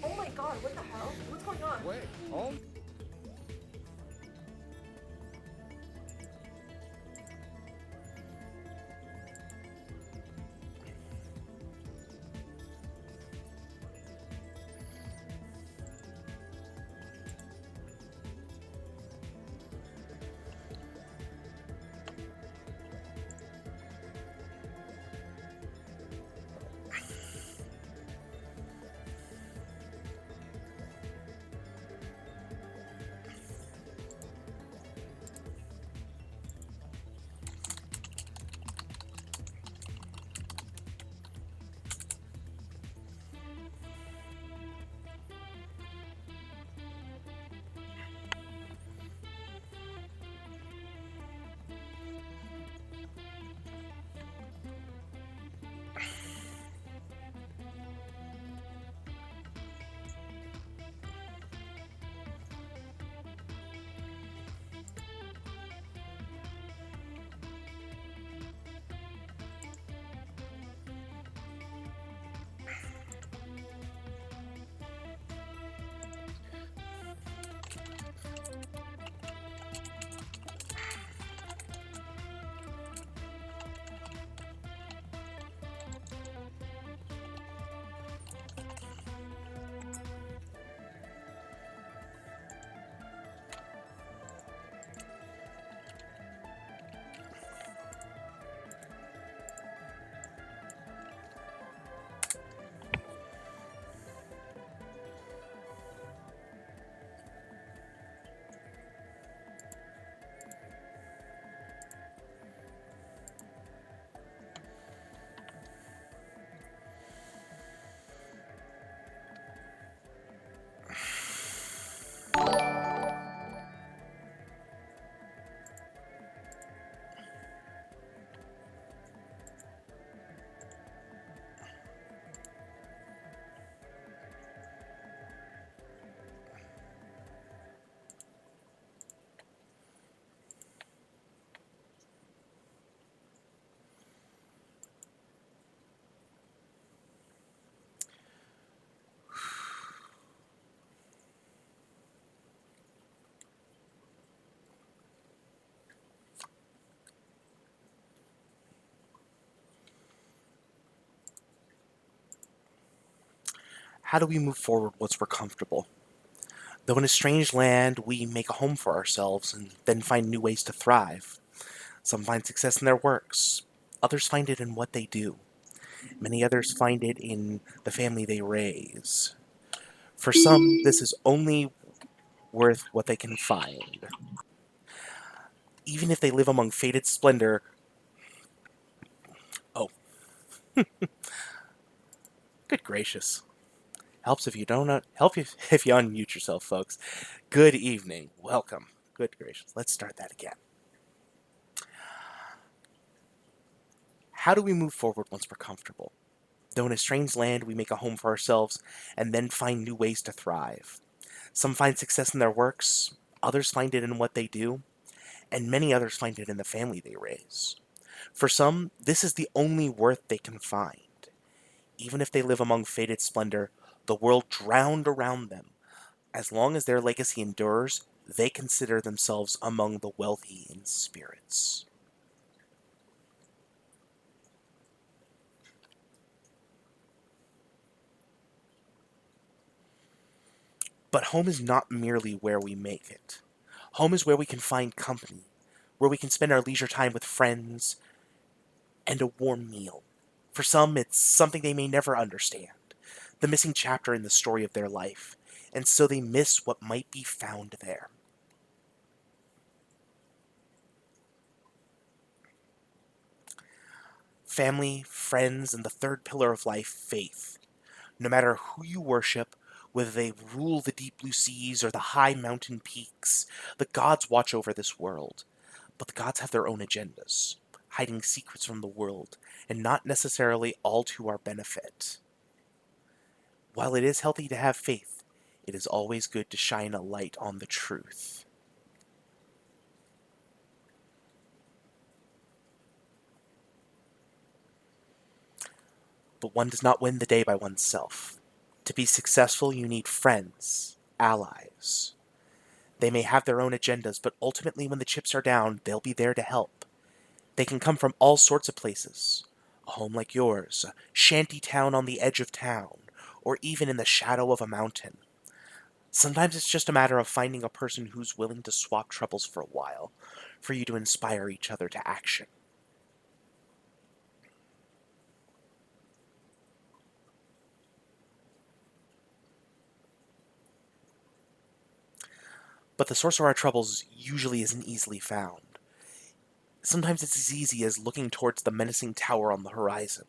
Oh my god, what the hell? What's going on? Wait, home? How do we move forward once we're comfortable? Though in a strange land, we make a home for ourselves and then find new ways to thrive. Some find success in their works, others find it in what they do. Many others find it in the family they raise. For some, this is only worth what they can find. Even if they live among faded splendor. Oh, good gracious. Helps if you don't help you if you unmute yourself, folks. Good evening. Welcome. Good gracious. Let's start that again. How do we move forward once we're comfortable? Though in a strange land, we make a home for ourselves and then find new ways to thrive. Some find success in their works, others find it in what they do, and many others find it in the family they raise. For some, this is the only worth they can find. Even if they live among faded splendor, the world drowned around them. As long as their legacy endures, they consider themselves among the wealthy in spirits. But home is not merely where we make it. Home is where we can find company, where we can spend our leisure time with friends, and a warm meal. For some, it's something they may never understand, the missing chapter in the story of their life, and so they miss what might be found there. Family, friends, and the third pillar of life, faith. No matter who you worship, whether they rule the deep blue seas or the high mountain peaks, the gods watch over this world. But the gods have their own agendas, hiding secrets from the world, and not necessarily all to our benefit. While it is healthy to have faith, it is always good to shine a light on the truth. But one does not win the day by oneself. To be successful, you need friends, allies. They may have their own agendas, but ultimately, when the chips are down, they'll be there to help. They can come from all sorts of places. A home like yours, a shanty town on the edge of town, or even in the shadow of a mountain. Sometimes it's just a matter of finding a person who's willing to swap troubles for a while, for you to inspire each other to action. But the source of our troubles usually isn't easily found. Sometimes it's as easy as looking towards the menacing tower on the horizon,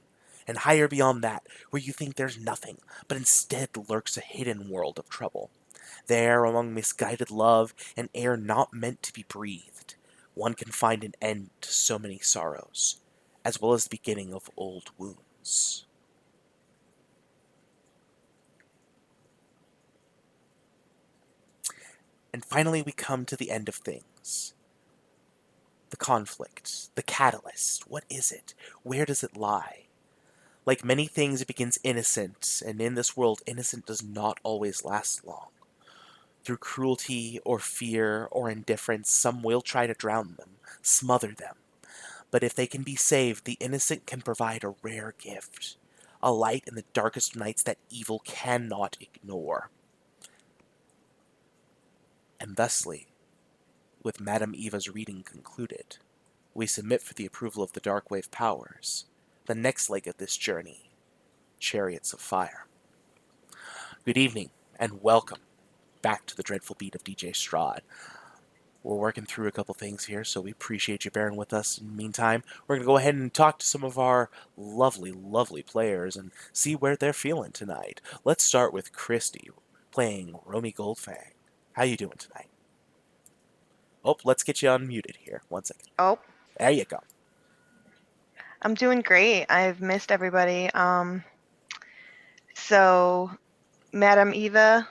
and higher beyond that, where you think there's nothing, but instead lurks a hidden world of trouble. There, among misguided love and air not meant to be breathed, one can find an end to so many sorrows, as well as the beginning of old wounds. And finally, we come to the end of things. The conflict, the catalyst. What is it? Where does it lie? Like many things, it begins innocent, and in this world, innocent does not always last long. Through cruelty or fear or indifference, some will try to drown them, smother them. But if they can be saved, the innocent can provide a rare gift, a light in the darkest nights that evil cannot ignore. And thusly, with Madame Eva's reading concluded, we submit for the approval of the Darkwave powers, the next leg of this journey, Chariots of Fire. Good evening, and welcome back to the dreadful beat of DJ Strahd. We're working through a couple things here, so we appreciate you bearing with us. In the meantime, we're going to go ahead and talk to some of our lovely, lovely players and see where they're feeling tonight. Let's start with Christy, playing Romy Goldfang. How you doing tonight? Oh, let's get you unmuted here. One second. Oh, There you go. I'm doing great. I've missed everybody. So Madame Eva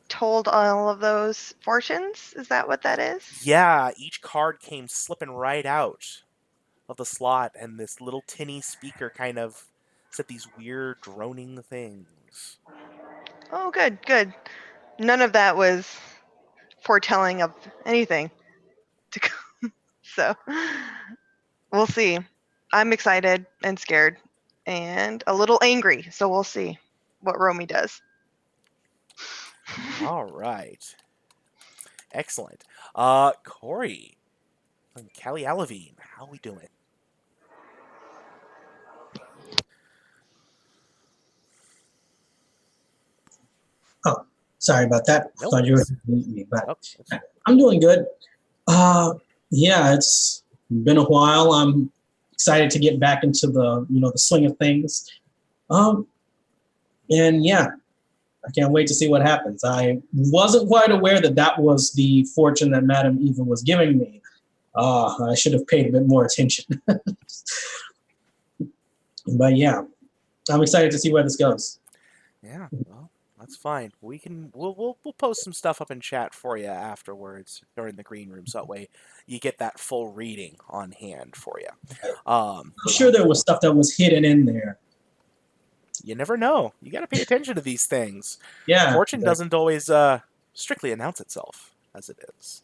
told all of those fortunes. Is that what that is? Yeah, each card came slipping right out of the slot, and this little tinny speaker kind of said these weird droning things. Oh, good, good. None of that was foretelling of anything to come. So we'll see. I'm excited and scared and a little angry. So we'll see what Romy does. All right. Excellent. Corey and Kelly Alavine, how we doing? Oh, sorry about that. Nope. Thought you were muting me, but Oh, I'm doing good. Yeah, it's been a while. I'm excited to get back into the swing of things. And yeah, I can't wait to see what happens. I wasn't quite aware that that was the fortune that Madame Eva was giving me. I should have paid a bit more attention. But yeah, I'm excited to see where this goes. yeah. Well, that's fine. We'll post some stuff up in chat for you afterwards during the green room, so that way you get that full reading on hand for you. I'm sure there was stuff that was hidden in there. You never know. You got to pay attention to these things. Yeah. Fortune doesn't always strictly announce itself as it is.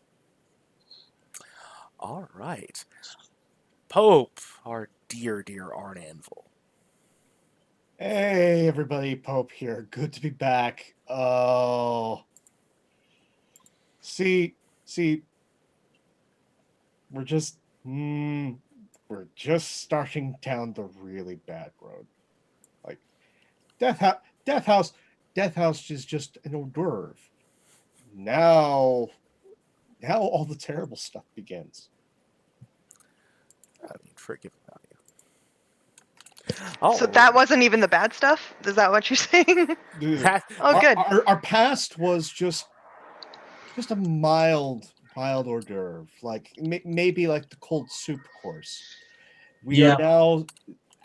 All right. Pope, our dear, dear Arn Anvil. Hey, everybody, Pope here. Good to be back. Oh. See, we're just starting down the really bad road. Like Death House is just an hors d'oeuvre. Now all the terrible stuff begins. I mean, forgive value. So that wasn't even the bad stuff? Is that what you're saying? Oh, good. Our past was just a mild hors d'oeuvre, like maybe like the cold soup course. We are now,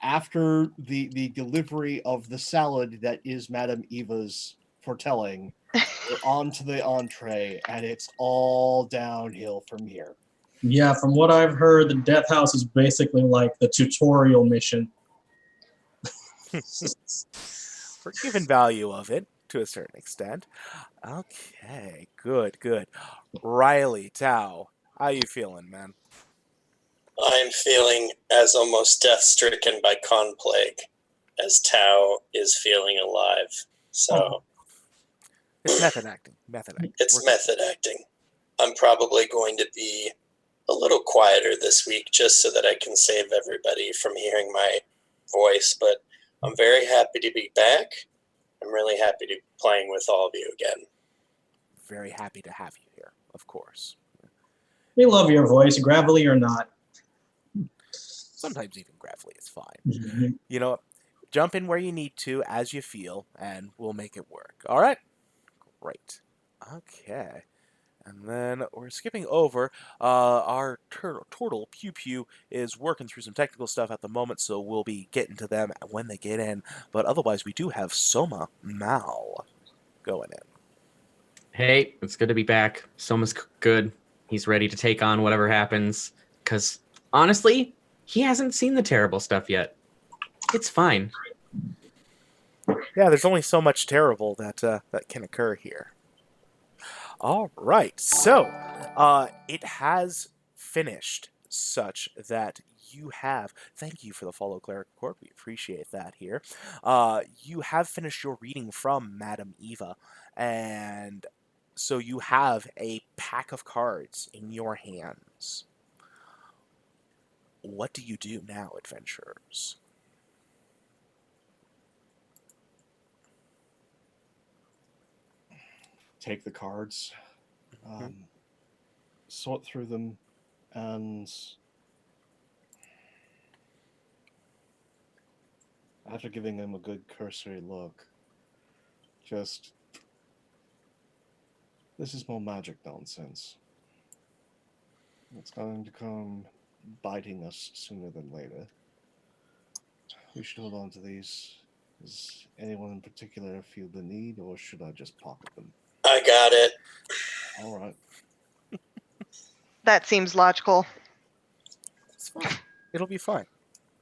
after the delivery of the salad that is Madame Eva's foretelling, we're on to the entree, and it's all downhill from here. Yeah, from what I've heard, the Death House is basically like the tutorial mission. forgiven value of it to a certain extent. Okay, good. Riley, Tao, how you feeling, man? I'm feeling as almost death-stricken by con plague as Tao is feeling alive. So It's method acting. it's We're- method acting. I'm probably going to be a little quieter this week just so that I can save everybody from hearing my voice, but I'm very happy to be back. I'm really happy to be playing with all of you again. Very happy to have you here, of course. We love your voice, gravelly or not. Sometimes even gravelly is fine. Mhm. You know, jump in where you need to as you feel, and we'll make it work. All right? Great. Okay. And then we're skipping over. Our turtle, Pew Pew, is working through some technical stuff at the moment, so we'll be getting to them when they get in. But otherwise, we do have Soma Mal going in. Hey, it's good to be back. Soma's good. He's ready to take on whatever happens. Because, honestly, he hasn't seen the terrible stuff yet. It's fine. Yeah, there's only so much terrible that can occur here. All right, so it has finished such that you have. Thank you for the follow, Cleric Court. We appreciate that here. You have finished your reading from Madame Eva, and so you have a pack of cards in your hands. What do you do now, adventurers? Take the cards, sort through them, and after giving them a good cursory look, just, this is more magic nonsense. It's going to come biting us sooner than later. We should hold on to these. Does anyone in particular feel the need, or should I just pocket them? I got it. All right. That seems logical. It's fine. It'll be fine.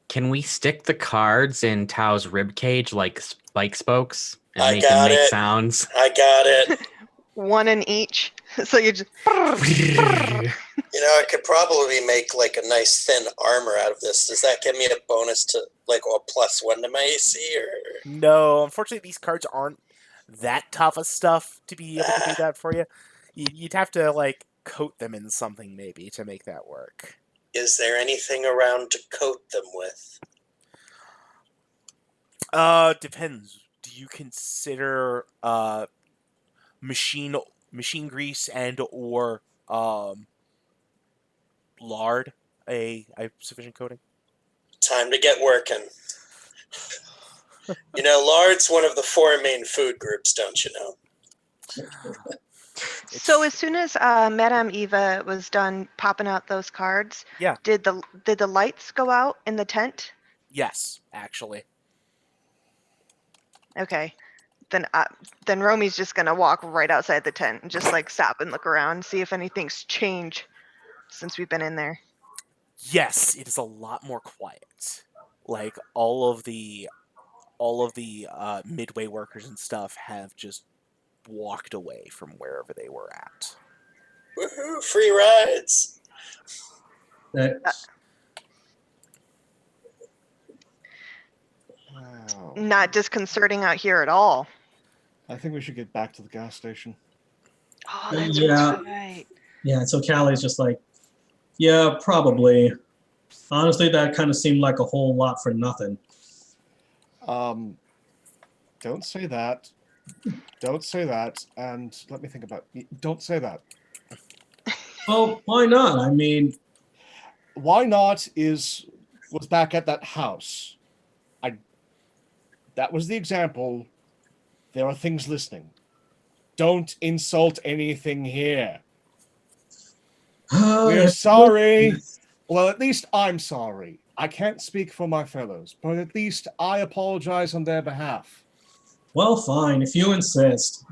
Can we stick the cards in Tao's ribcage like spike spokes and I make them got make it. sounds? I got it. One in each. So you just. You know, I could probably make like a nice thin armor out of this. Does that give me a bonus to like a +1 to my AC or? No, unfortunately, these cards aren't that tough of stuff to be able to do that for you. You'd have to like coat them in something maybe to make that work. Is there anything around to coat them with? Depends. Do you consider machine grease and or lard a sufficient coating? Time to get working. You know, lard's one of the 4 main food groups, don't you know? So as soon as Madame Eva was done popping out those cards, Yeah. did the lights go out in the tent? Yes, actually. Okay, then Romy's just gonna walk right outside the tent and just like stop and look around, see if anything's changed since we've been in there. Yes, it is a lot more quiet. Like all of the midway workers and stuff have just walked away from wherever they were at. Woohoo! Free rides. Wow. Not disconcerting out here at all. I think we should get back to the gas station. Oh, that's Yeah. right. Yeah, so Callie's just like, yeah, probably. Honestly, that kind of seemed like a whole lot for nothing. Don't say that. Don't say that. And let me think about. Don't say that. Well, why not? I mean, Why not was back at that house. That was the example. There are things listening. Don't insult anything here. We're sorry. Well, at least I'm sorry. I can't speak for my fellows, but at least I apologize on their behalf. Well, fine, if you insist.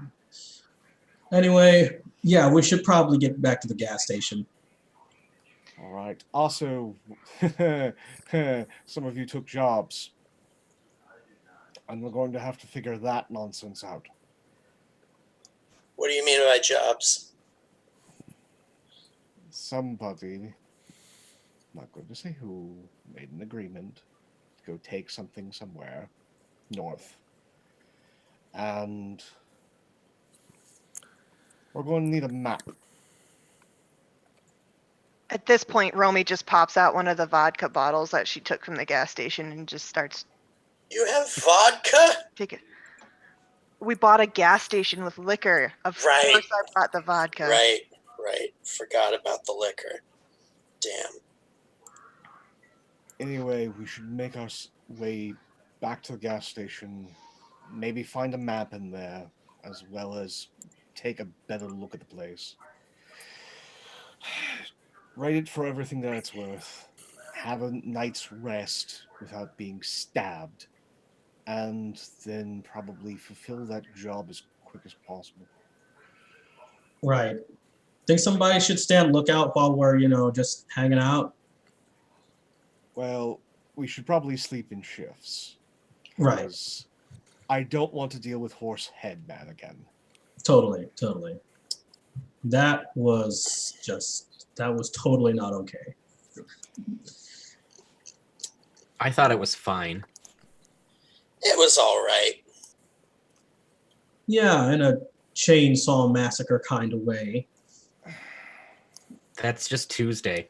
Anyway, yeah, we should probably get back to the gas station. All right. Also, some of you took jobs. And we're going to have to figure that nonsense out. What do you mean by jobs? Somebody, I'm not going to say who, made an agreement to go take something somewhere north. And we're going to need a map. At this point, Romy just pops out one of the vodka bottles that she took from the gas station and just starts You have vodka? taking. We bought a gas station with liquor. Of Right. course, I brought the vodka. Right. Forgot about the liquor. Damn. Anyway, we should make our way back to the gas station, maybe find a map in there, as well as take a better look at the place. Rate it for everything that it's worth. Have a night's rest without being stabbed. And then probably fulfill that job as quick as possible. Right. Think somebody should stand lookout while we're, just hanging out? Well, we should probably sleep in shifts. Right. Because I don't want to deal with Horse Head Man again. Totally. That was totally not okay. I thought it was fine. It was all right. Yeah, in a chainsaw massacre kind of way. That's just Tuesday.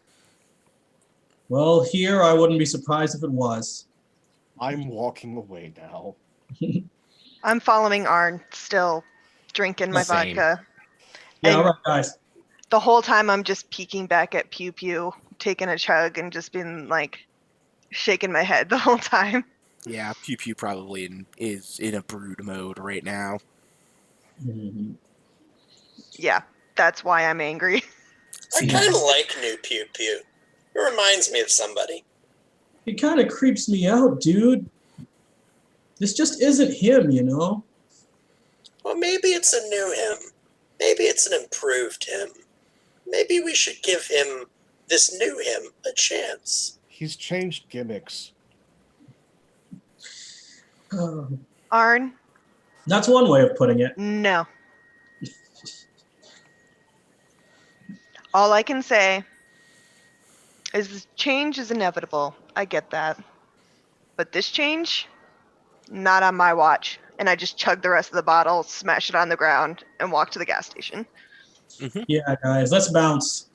Well, here I wouldn't be surprised if it was. I'm walking away now. I'm following Arn, still drinking my Same. vodka. Yeah, And all right, guys. the whole time I'm just peeking back at Pew Pew, taking a chug and just being like shaking my head the whole time. Yeah, Pew Pew probably is in a brood mode right now. Mhm. Yeah, that's why I'm angry. I kind of like new Pew Pew. It reminds me of somebody. He kind of creeps me out, dude. This just isn't him, Well, maybe it's a new him. Maybe it's an improved him. Maybe we should give him, this new him, a chance. He's changed gimmicks. Arn, That's one way of putting it. no. All I can say is change is inevitable. I get that. But this change, not on my watch. And I just chug the rest of the bottle, smash it on the ground, and walk to the gas station. Yeah, guys, let's bounce.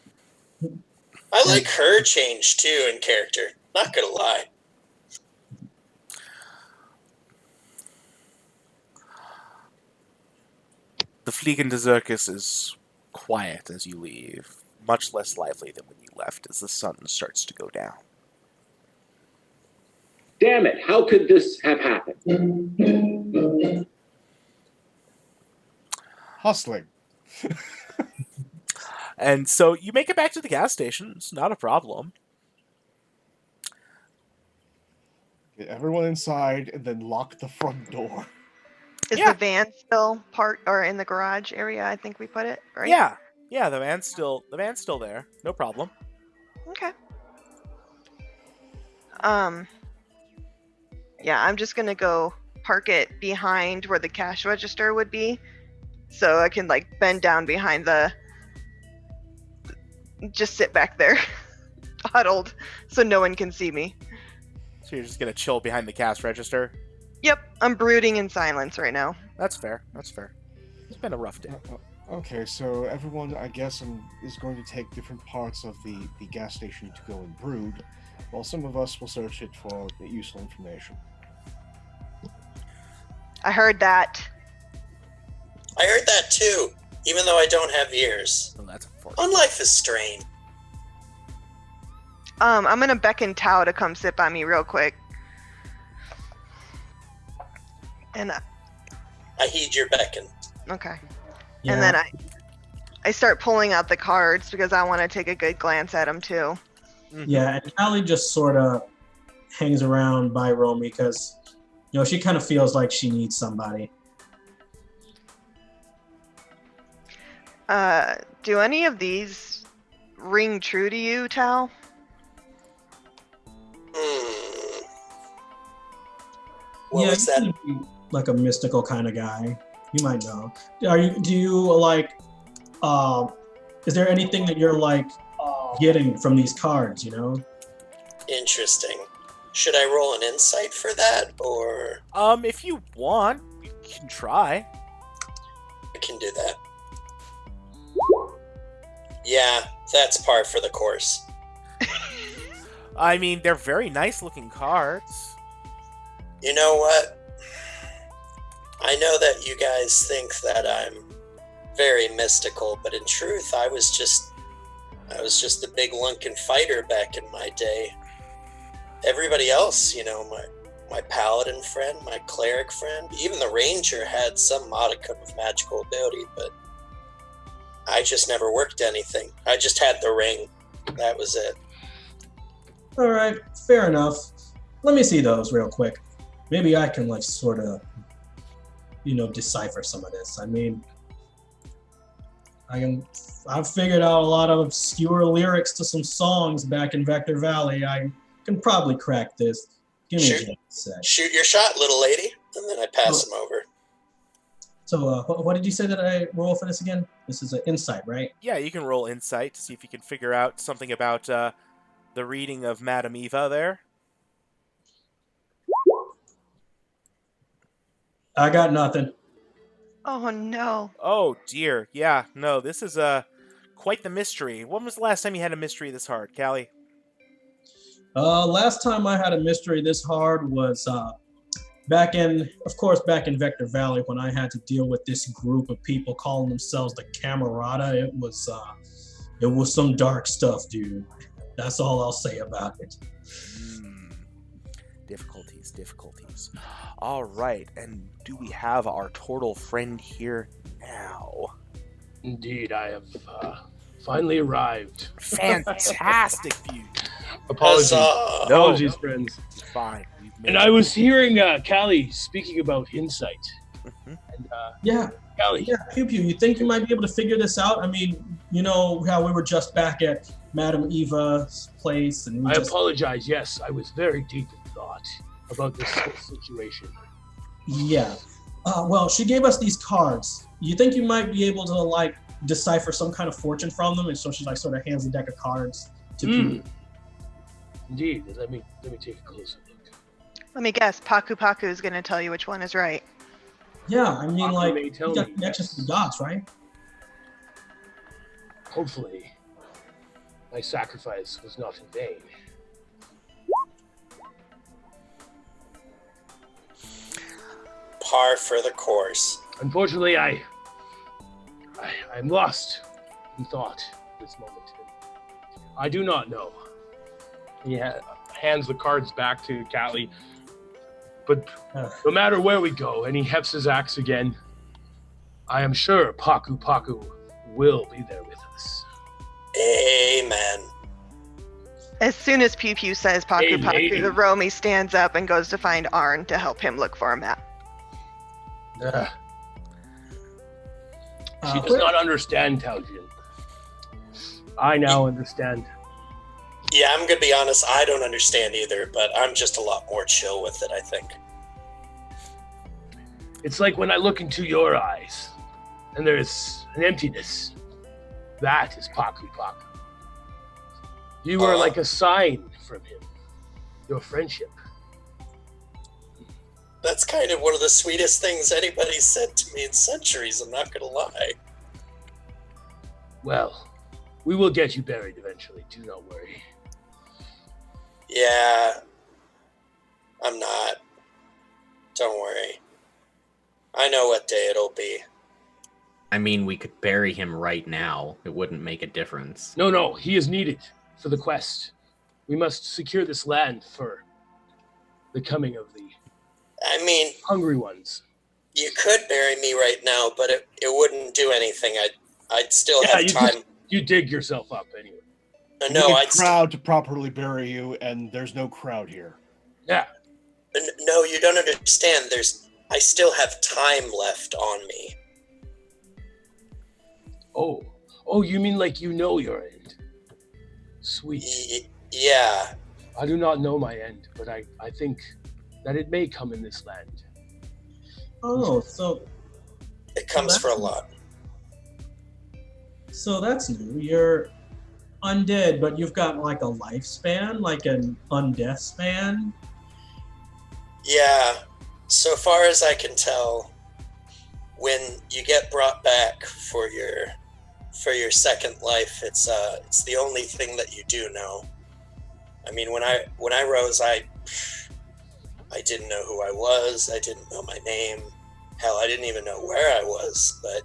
I like her change too in character. Not gonna lie. The Fliegende Circus is quiet as you leave, much less lively than when you left as the sun starts to go down. Damn it, how could this have happened? Hustling. And so you make it back to the gas station. It's not a problem. Get everyone inside and then lock the front door. Is Yeah. the van still or in the garage area? I think we put it, right? Yeah, the van's still there. No problem. Okay. Yeah, I'm just gonna go park it behind where the cash register would be, so I can like bend down behind just sit back there, huddled, so no one can see me. So you're just gonna chill behind the cash register. Yep, I'm brooding in silence right now. That's fair. It's been a rough day. Okay, so everyone, I guess, is going to take different parts of the gas station to go and brood, while some of us will search it for useful information. I heard that. I heard that too, even though I don't have ears. So that's unfortunate. On Life is Strange. I'm gonna beckon Tao to come sit by me real quick. And I heed your beckon. okay. Yeah. And then I start pulling out the cards because I want to take a good glance at them too. Yeah, and Callie just sort of hangs around by Romy because, she kind of feels like she needs somebody. Do any of these ring true to you, Tal? Hmm. What was that? you seem like a mystical kind of guy. You might know. Do you like? Is there anything that you're like getting from these cards? You know. Interesting. Should I roll an insight for that, or If you want, you can try. I can do that? Yeah, that's par for the course. I mean, they're very nice looking cards. You know what? I know that you guys think that I'm very mystical, but in truth, I was just a big lunken fighter back in my day. Everybody else, my paladin friend, my cleric friend, even the ranger had some modicum of magical ability, but I just never worked anything. I just had the ring. That was it. All right, fair enough. Let me see those real quick. Maybe I can like sort of, decipher some of this. I mean, I've figured out a lot of obscure lyrics to some songs back in Vector Valley. I can probably crack this. Give me a sec. Shoot your shot, little lady, and then I pass him over. So, what did you say that I roll for this again? This is an insight, right? Yeah, you can roll insight to see if you can figure out something about the reading of Madame Eva there. I got nothing. Oh no. Oh dear. Yeah, no, this is quite the mystery. When was the last time you had a mystery this hard, Callie? Last time I had a mystery this hard was back in Vector Valley when I had to deal with this group of people calling themselves the Camerata. It was some dark stuff, dude. That's all I'll say about it. Difficulties. All right, and do we have our turtle friend here now? Indeed, I have finally arrived. Fantastic view. Apologies. Huzzah! Apologies, friends. Fine. And I was hearing Callie speaking about insight. Mhm. And Yeah, Callie, Pew Pew, you think you might be able to figure this out? I mean, you know how we were just back at Madame Eva's place, and I apologize. Yes, I was very deep in thought about this whole situation. Yeah. Well, she gave us these cards. You think you might be able to like decipher some kind of fortune from them? And so she like sort of hands a deck of cards to Pew. Indeed. Let me take a closer look. Let me guess. Paku Paku is going to tell you which one is right. Yeah, I mean, Paku like, may you tell got me, connections yes. to the gods, right? Hopefully, my sacrifice was not in vain. Par for the course. Unfortunately, I'm lost in thought at this moment. I do not know. He hands the cards back to Callie. But no matter where we go, and he hefts his axe again, I am sure Paku Paku will be there with us. Amen. As soon as Pew Pew says Paku Hey, Paku, lady. the Romy stands up and goes to find Arn to help him look for a map. She does not understand Taojin. I now understand. Yeah, I'm gonna be honest, I don't understand either, but I'm just a lot more chill with it, I think. It's like when I look into your eyes, and there's an emptiness. That is Paku Paku. You are like a sign from him. Your friendship. That's kind of one of the sweetest things anybody's said to me in centuries, I'm not gonna lie. Well, we will get you buried eventually, do not worry. Yeah, I'm not. Don't worry. I know what day it'll be. I mean, we could bury him right now. It wouldn't make a difference. No, he is needed for the quest. We must secure this land for the coming of the I mean, hungry ones. you could bury me right now, but it wouldn't do anything. I'd still have time. You dig yourself up anyway. No, need a I'd crowd to properly bury you, and there's no crowd here. Yeah. No, you don't understand. I still have time left on me. Oh, you mean like you know your end? Sweet. Yeah. I do not know my end, but I think that it may come in this land. Oh, so It comes for a lot. that's new. You're undead, but you've got like a lifespan, like an undeath span. Yeah, so far as I can tell, when you get brought back for your second life, it's the only thing that you do know. I mean, when I rose, I didn't know who I was. I didn't know my name. Hell, I didn't even know where I was. But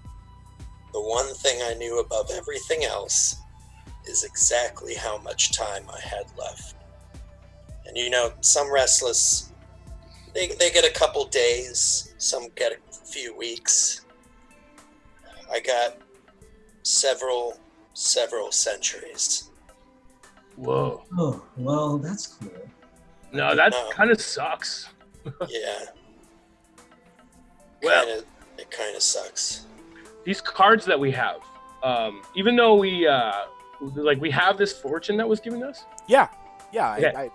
the one thing I knew above everything else is exactly how much time I had left. And some restless, they get a couple days. Some get a few weeks. I got several centuries. Whoa. Oh, well, that's cool. No, that kind of sucks. Yeah. Well, it kind of sucks. These cards that we have, even though we have this fortune that was given us. Yeah. Okay.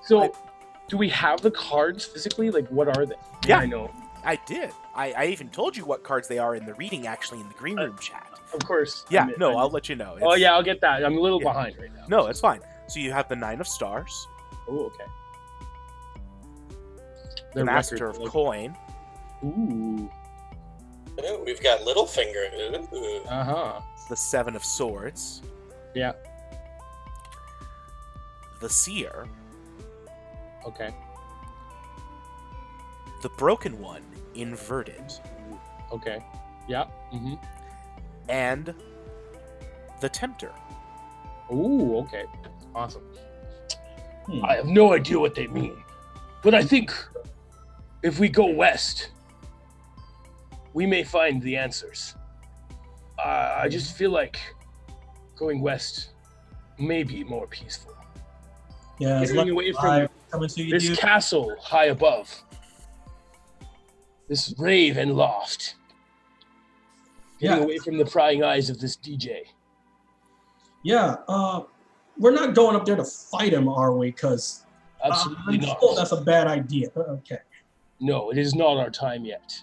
Do we have the cards physically? Like, what are they? Yeah, I know. I did. I even told you what cards they are in the reading, actually, in the green room chat. Of course. Yeah, I'll let you know. Oh, yeah, I'll get that. I'm a little behind right now. No, it's fine. So you have the 9 of Stars. Oh, okay. The Master of Coin. Ooh. Ooh, we've got Littlefinger. Ooh. Uh-huh. The 7 of Swords. Yeah. The Seer. Okay. The Broken One, inverted. Okay. Yeah. Mm-hmm. And the Tempter. Ooh, okay. Awesome. I have no idea what they mean, but I think if we go west, we may find the answers. I just feel like going west may be more peaceful. Yeah, Getting away from this castle high above, this rave and loft. Getting away from the prying eyes of this DJ. Yeah, we're not going up there to fight him, are we? Because absolutely not. That's a bad idea. Okay. No, it is not our time yet.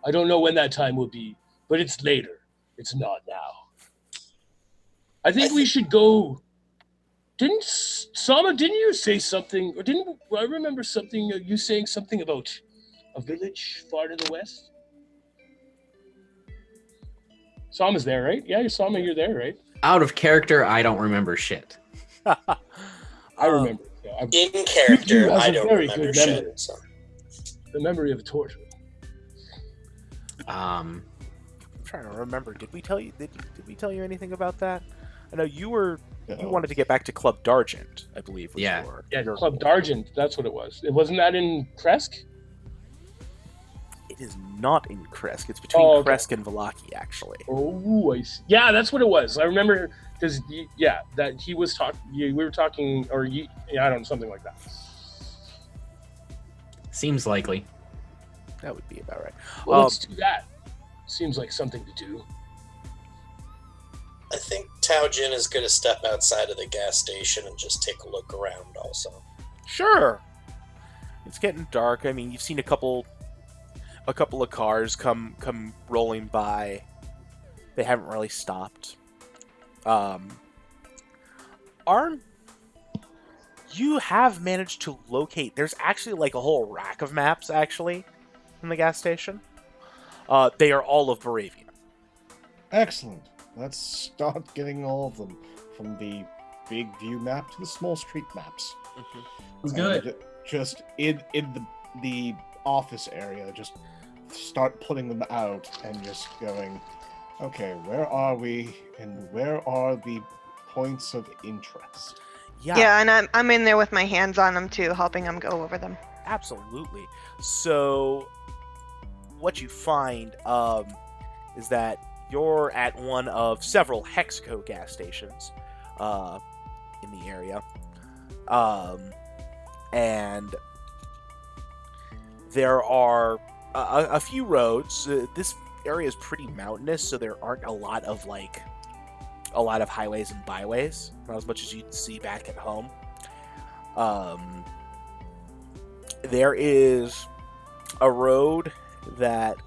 I don't know when that time will be, but it's later. It's not now. I think we should go. Didn't you say something? Or didn't I remember something? You saying something about a village far to the west? Sama's there, right? Yeah, Sama, you're there, right? Out of character, I don't remember shit. I remember. Yeah, in character, I don't remember shit. So. The memory of a torture. I'm trying to remember. Did we tell you? Did we tell you anything about that? I know you wanted to get back to Club Dargent, I believe. Yeah. Your Club Dargent. That's what it was. It wasn't that in Kresk? It is not in Kresk. It's between Kresk and Vallaki, actually. Oh, I see. Yeah, that's what it was. I remember because that he was talking. We were talking, or I don't know, something like that. Seems likely. That would be about right. Well, let's do that. Seems like something to do. I think Tao Jin is going to step outside of the gas station and just take a look around also. Sure. It's getting dark. I mean, you've seen a couple of cars come rolling by. They haven't really stopped. Arn, you have managed to locate. There's actually like a whole rack of maps actually in the gas station. They are all of Baravia. Excellent. Let's start getting all of them, from the big view map to the small street maps. Mm-hmm. It's good. Just in the office area, just start putting them out and just going, okay, where are we and where are the points of interest? Yeah, and I'm in there with my hands on them too, helping them go over them. Absolutely. So what you find is that you're at one of several Hexaco gas stations in the area. And there are a few roads. This area is pretty mountainous, so there aren't a lot of highways and byways, not as much as you'd see back at home. there is a road that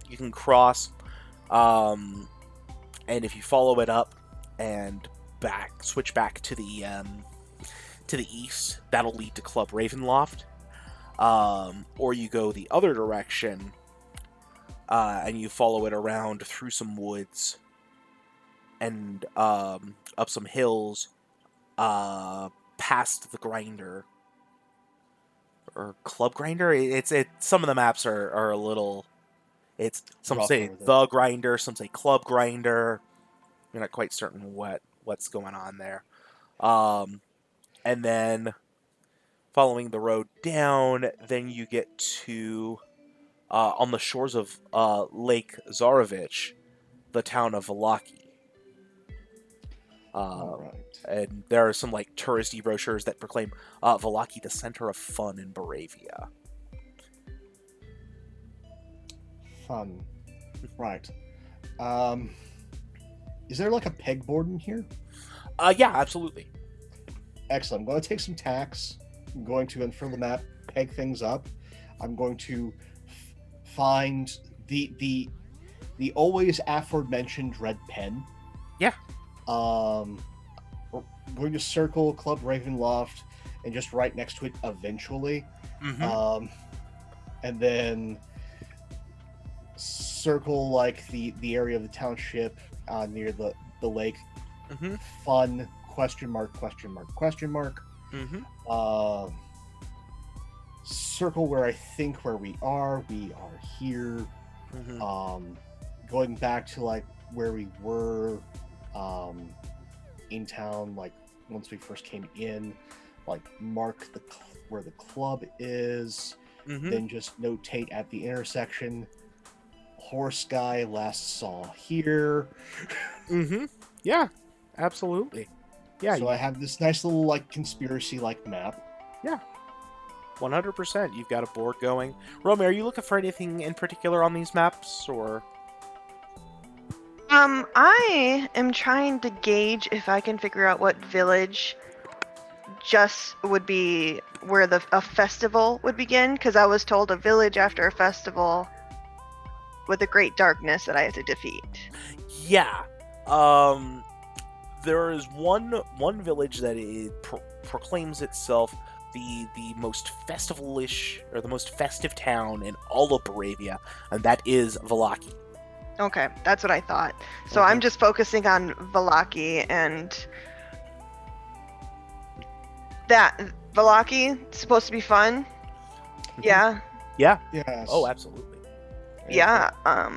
you can cross, and if you follow it up and switch back to the east, that'll lead to Club Ravenloft. Or you go the other direction, and you follow it around through some woods and up some hills, past the grinder or Club Grinder. It's some of the maps are a little. It's some Rough say over there. the grinder, some say Club Grinder. You're not quite certain what's going on there. And then following the road down, then you get to on the shores of Lake Zarovich, the town of Valaki. All right. And there are some like touristy brochures that proclaim Valaki the center of fun in Baravia. Fun. Right. Is there like a pegboard in here? Yeah, absolutely. Excellent. I'm going to take some tacks. I'm going to unfurl the map, peg things up. I'm going to find the always aforementioned red pen. Yeah. We're going to circle Club Ravenloft and just right next to it eventually. Mm-hmm. And then circle like the area of the township near the lake. Mm-hmm. Fun, question mark, question mark, question mark. Mm-hmm. Circle where I think where we are here. Mm-hmm. Going back to like where we were in town, like once we first came in, like mark where the club is. Mm-hmm. Then just notate at the intersection, horse guy last saw here. Mm-hmm. Yeah, absolutely. Yeah. So I have this nice little like conspiracy like map. 100%. You've got a board going. Romy, are you looking for anything in particular on these maps, or? I am trying to gauge if I can figure out what village just would be where a festival would begin, because I was told a village after a festival with a great darkness that I have to defeat. Yeah. There is one village that proclaims itself the most festivalish or the most festive town in all of Baravia, and that is Valaki. Okay, that's what I thought. So I'm just focusing on Valaki, and that Valaki is supposed to be fun. Yeah. Yeah. Yes. Oh, absolutely. Yeah. I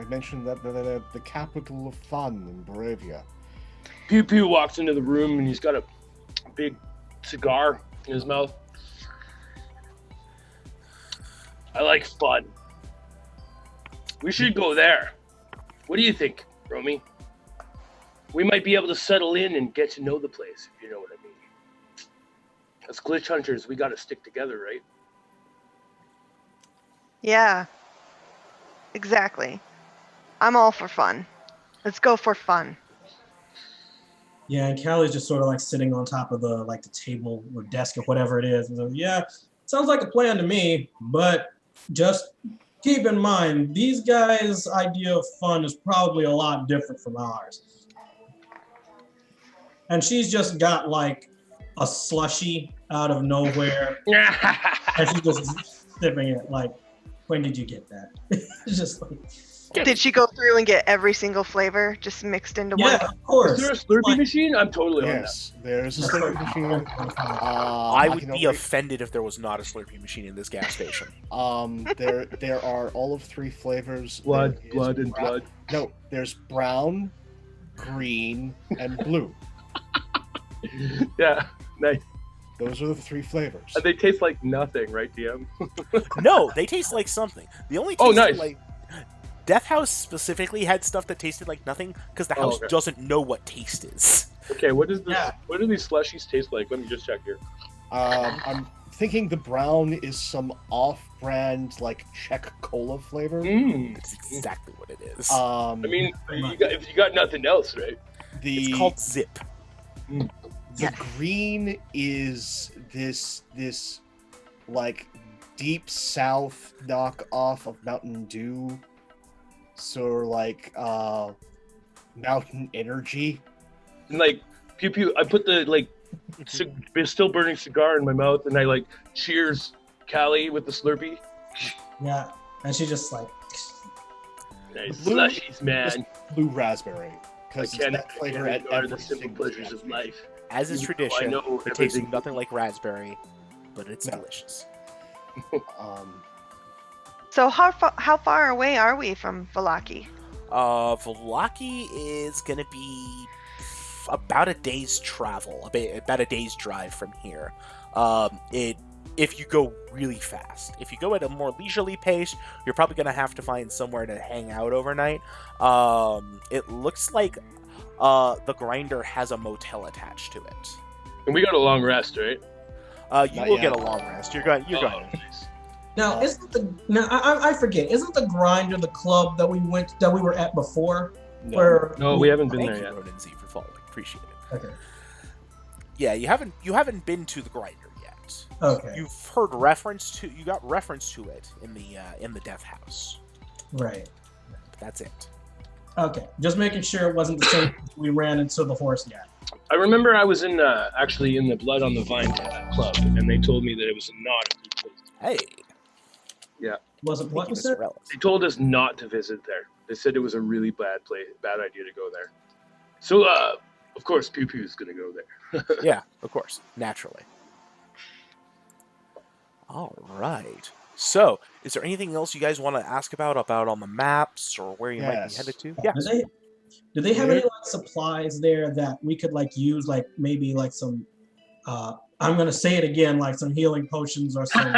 mentioned that the capital of fun in Baravia. Pew Pew walks into the room and he's got a big cigar in his mouth. I like fun. We should go there. What do you think, Romy? We might be able to settle in and get to know the place, if you know what I mean. As glitch hunters, we got to stick together, right? Yeah. Exactly. I'm all for fun. Let's go for fun. Yeah, and Callie's just sort of like sitting on top of the table or desk or whatever it is. And so, yeah, sounds like a plan to me, but just keep in mind, these guys' idea of fun is probably a lot different from ours. And she's just got like a slushie out of nowhere. And she's just sipping it like, when did you get that? It's just like... Did she go through and get every single flavor just mixed into one? Yeah, of course. Is there a Slurpee machine? I'm totally on that. Yes, there's a Slurpee machine. I would be offended if there was not a Slurpee machine in this gas station. There are all of three flavors. Blood, There is blood, and blood. No, there's brown, green, and blue. Yeah, nice. Those are the three flavors. And they taste like nothing, right, DM? No, they taste like something. The only Oh, taste nice. like Death House specifically had stuff that tasted like nothing because the house okay. doesn't know what taste is. Okay, what does this? Yeah. What do these slushies taste like? Let me just check here. I'm thinking the brown is some off-brand like Czech cola flavor. That's exactly what it is. I mean, if you got nothing else, right? It's called Zip. The green is this like deep south knockoff of Mountain Dew. So like Mountain Energy. And like pew pew, I put the like still burning cigar in my mouth, and I like cheers Callie with the Slurpee. Yeah, and she just like. Nice Blue- slushies, man. Blue raspberry. I Because it's can't that flavor at ignore the every simple single pleasures of gas life. As is Even though I tradition, know it tastes everything- nothing like raspberry, but it's No. delicious. station. So how far away are we from Valaki? Velaki is going to be about a day's travel, about a day's drive from here. If you go really fast. If you go at a more leisurely pace, you're probably going to have to find somewhere to hang out overnight. It looks like the grinder has a motel attached to it. And we got a long rest, right? You Not will yet. get a long rest. You're going. Nice. Now, I forget. Isn't the Grinder the club that we were at before? No. Where No, we haven't been Thank there you, yet. Ronan Z, for following. Appreciate it. Okay. Yeah, you haven't been to the grinder yet. Okay. You've heard reference to. You got reference to it in the death house. Right. But that's it. Okay. Just making sure it wasn't the same we ran into the horse yet. I remember I was in actually in the Blood on the Vine club, and they told me that it was not a good place. Hey, Wasn't what thank you, was Mr. it? Relic. They told us not to visit there. They said it was a really bad idea to go there. So, of course, Pew Pew's gonna go there. Yeah, of course, naturally. All right. So, is there anything else you guys want to ask about on the maps or where you might be Yes. headed to? Yeah. Do they have any like supplies there that we could like use, like maybe like some I'm gonna say it again, like some healing potions or some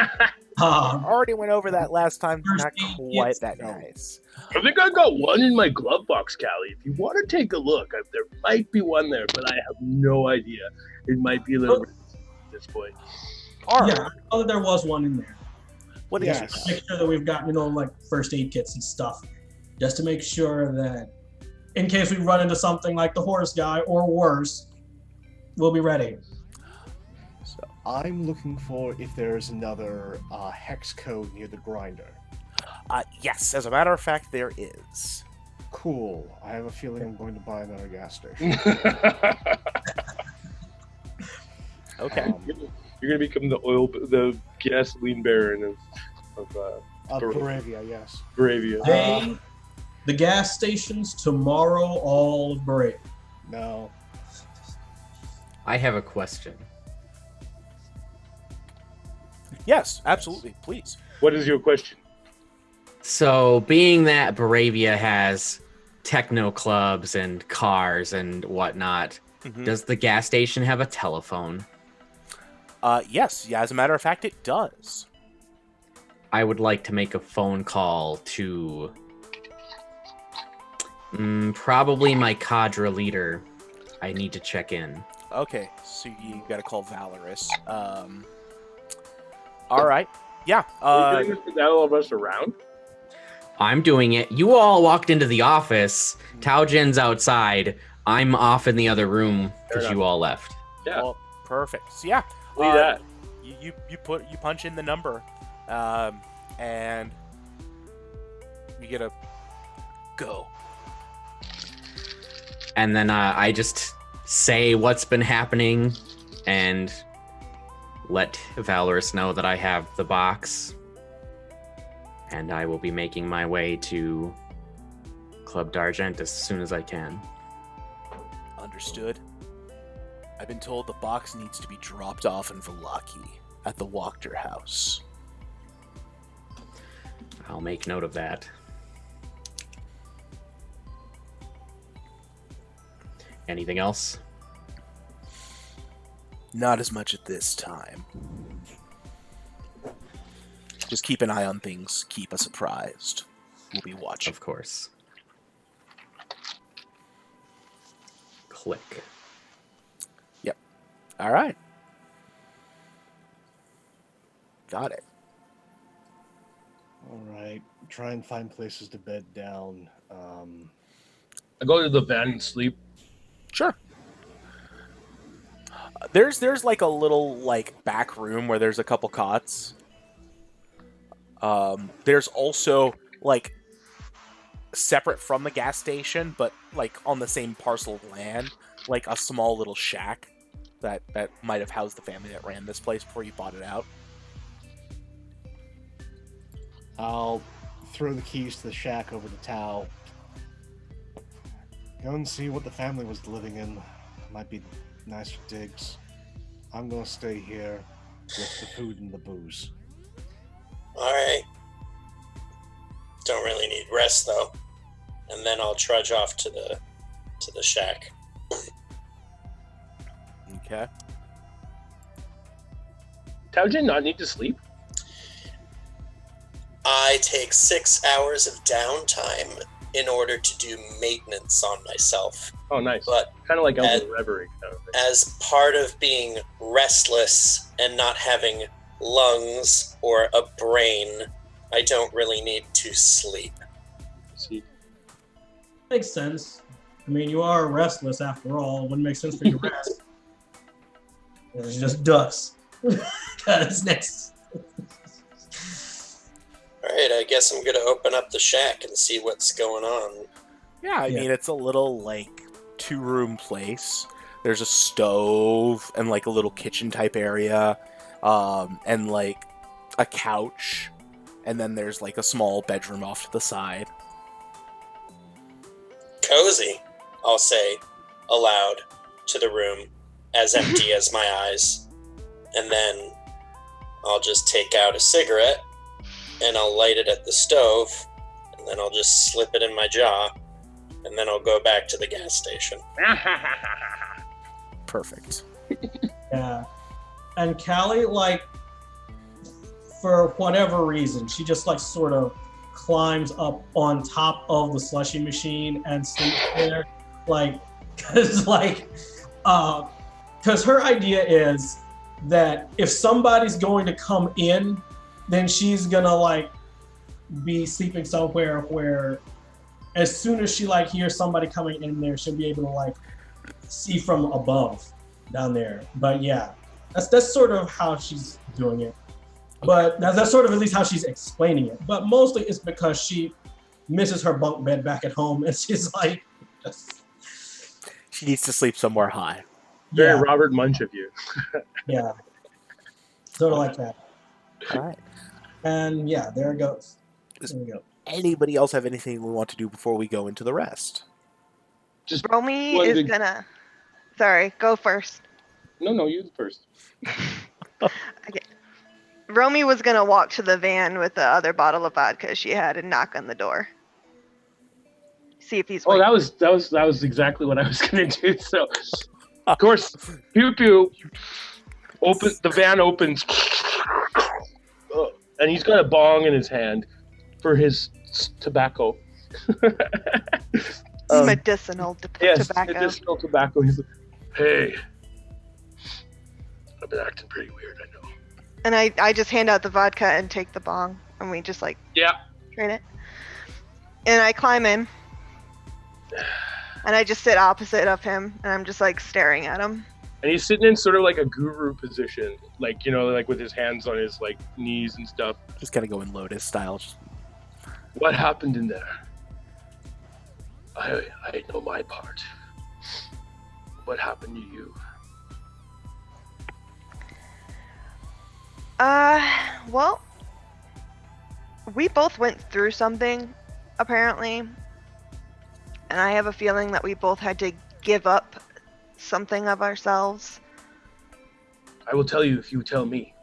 Already went over that last time. First Not aid quite kits. that nice. I think I got one in my glove box, Callie. If you want to take a look, there might be one there, but I have no idea. It might be a little risky at this point. All right. yeah, I know that there was one in there. What is Yes. it? Make sure that we've got, like first aid kits and stuff. Just to make sure that in case we run into something like the horse guy or worse, we'll be ready. So, I'm looking for if there's another hex code near the grinder. yes, as a matter of fact, there is. Cool. I have a feeling I'm going to buy another gas station. Okay. You're gonna become the gasoline baron of Baravia, yes. Bravia. The gas stations tomorrow, all of Bray. No. I have a question. Yes, absolutely. Please. What is your question? So, being that Baravia has techno clubs and cars and whatnot, Mhm. does the gas station have a telephone? Yes. Yeah. As a matter of fact, it does. I would like to make a phone call to probably my cadre leader. I need to check in. Okay. So you got to call Valorous. All right. Yeah. Are you getting all of us around? I'm doing it. You all walked into the office. Taojen's outside. I'm off in the other room because Fair you all left. Yeah. Well, perfect. So yeah. Leave that. You punch in the number, and you get a go. And then I just say what's been happening and let Valorous know that I have the box. And I will be making my way to Club D'Argent as soon as I can. Understood. I've been told the box needs to be dropped off in Valaki at the Wachter house. I'll make note of that. Anything else? Not as much at this time. Just keep an eye on things. Keep us apprised. We'll be watching. Of course. Click. All right. Got it. All right. Try and find places to bed down. I go to the van and sleep. Sure. There's like a little like back room where there's a couple cots, There's also like separate from the gas station, but like on the same parcel of land, like a small little shack that might have housed the family that ran this place before you bought it out. I'll throw the keys to the shack over to Tao. Go and see what the family was living in. Might be nice for digs. I'm gonna stay here with the food and the booze. Alright. Don't really need rest though. And then I'll trudge off to the shack. Okay. Taojin not need to sleep? I take 6 hours of downtime in order to do maintenance on myself. Oh, nice. But kind of like Elder Reverie. Kind of thing. as part of being restless and not having lungs or a brain, I don't really need to sleep. See. Makes sense. I mean, you are restless after all. It wouldn't make sense for you to rest. It's just dust. Because next. Alright, I guess I'm gonna open up the shack and see what's going on. Yeah, I mean, it's a little, like, 2-room place. There's a stove and, like, a little kitchen-type area, and, like, a couch, and then there's, like, a small bedroom off to the side. Cozy, I'll say, aloud, to the room, as empty as my eyes. And then I'll just take out a cigarette, and I'll light it at the stove, and then I'll just slip it in my jaw, and then I'll go back to the gas station. Perfect. Yeah. And Callie, like, for whatever reason, she just, like, sort of climbs up on top of the slushy machine and sleeps there. Like, because her idea is that if somebody's going to come in, then she's gonna, like, be sleeping somewhere where as soon as she, like, hears somebody coming in there, she'll be able to, like, see from above down there. But yeah, that's sort of how she's doing it. But that's sort of at least how she's explaining it. But mostly it's because she misses her bunk bed back at home, and she's like, She needs to sleep somewhere high. Very yeah, Robert Munch of you. yeah, sort of like that. All right. And yeah, there it goes. There we go. Anybody else have anything we want to do before we go into the rest? Just Romy wanted is to- gonna. Sorry, go first. No, you first. Okay. Romy was gonna walk to the van with the other bottle of vodka she had and knock on the door. See if he's. Oh, waiting. that was exactly what I was gonna do. So, of course, pew pew. The van opens, and he's got a bong in his hand for his tobacco. Medicinal Yes, tobacco. medicinal tobacco. He's like, "Hey, I've been acting pretty weird, I know." And I just hand out the vodka and take the bong, and we just like Yeah. trade it. And I climb in, and I just sit opposite of him, and I'm just like staring at him. And he's sitting in sort of like a guru position, like, you know, like with his hands on his like knees and stuff. Just gotta go in Lotus style. What happened in there? I know my part. What happened to you? Well, we both went through something, apparently. And I have a feeling that we both had to give up something of ourselves. I will tell you if you tell me.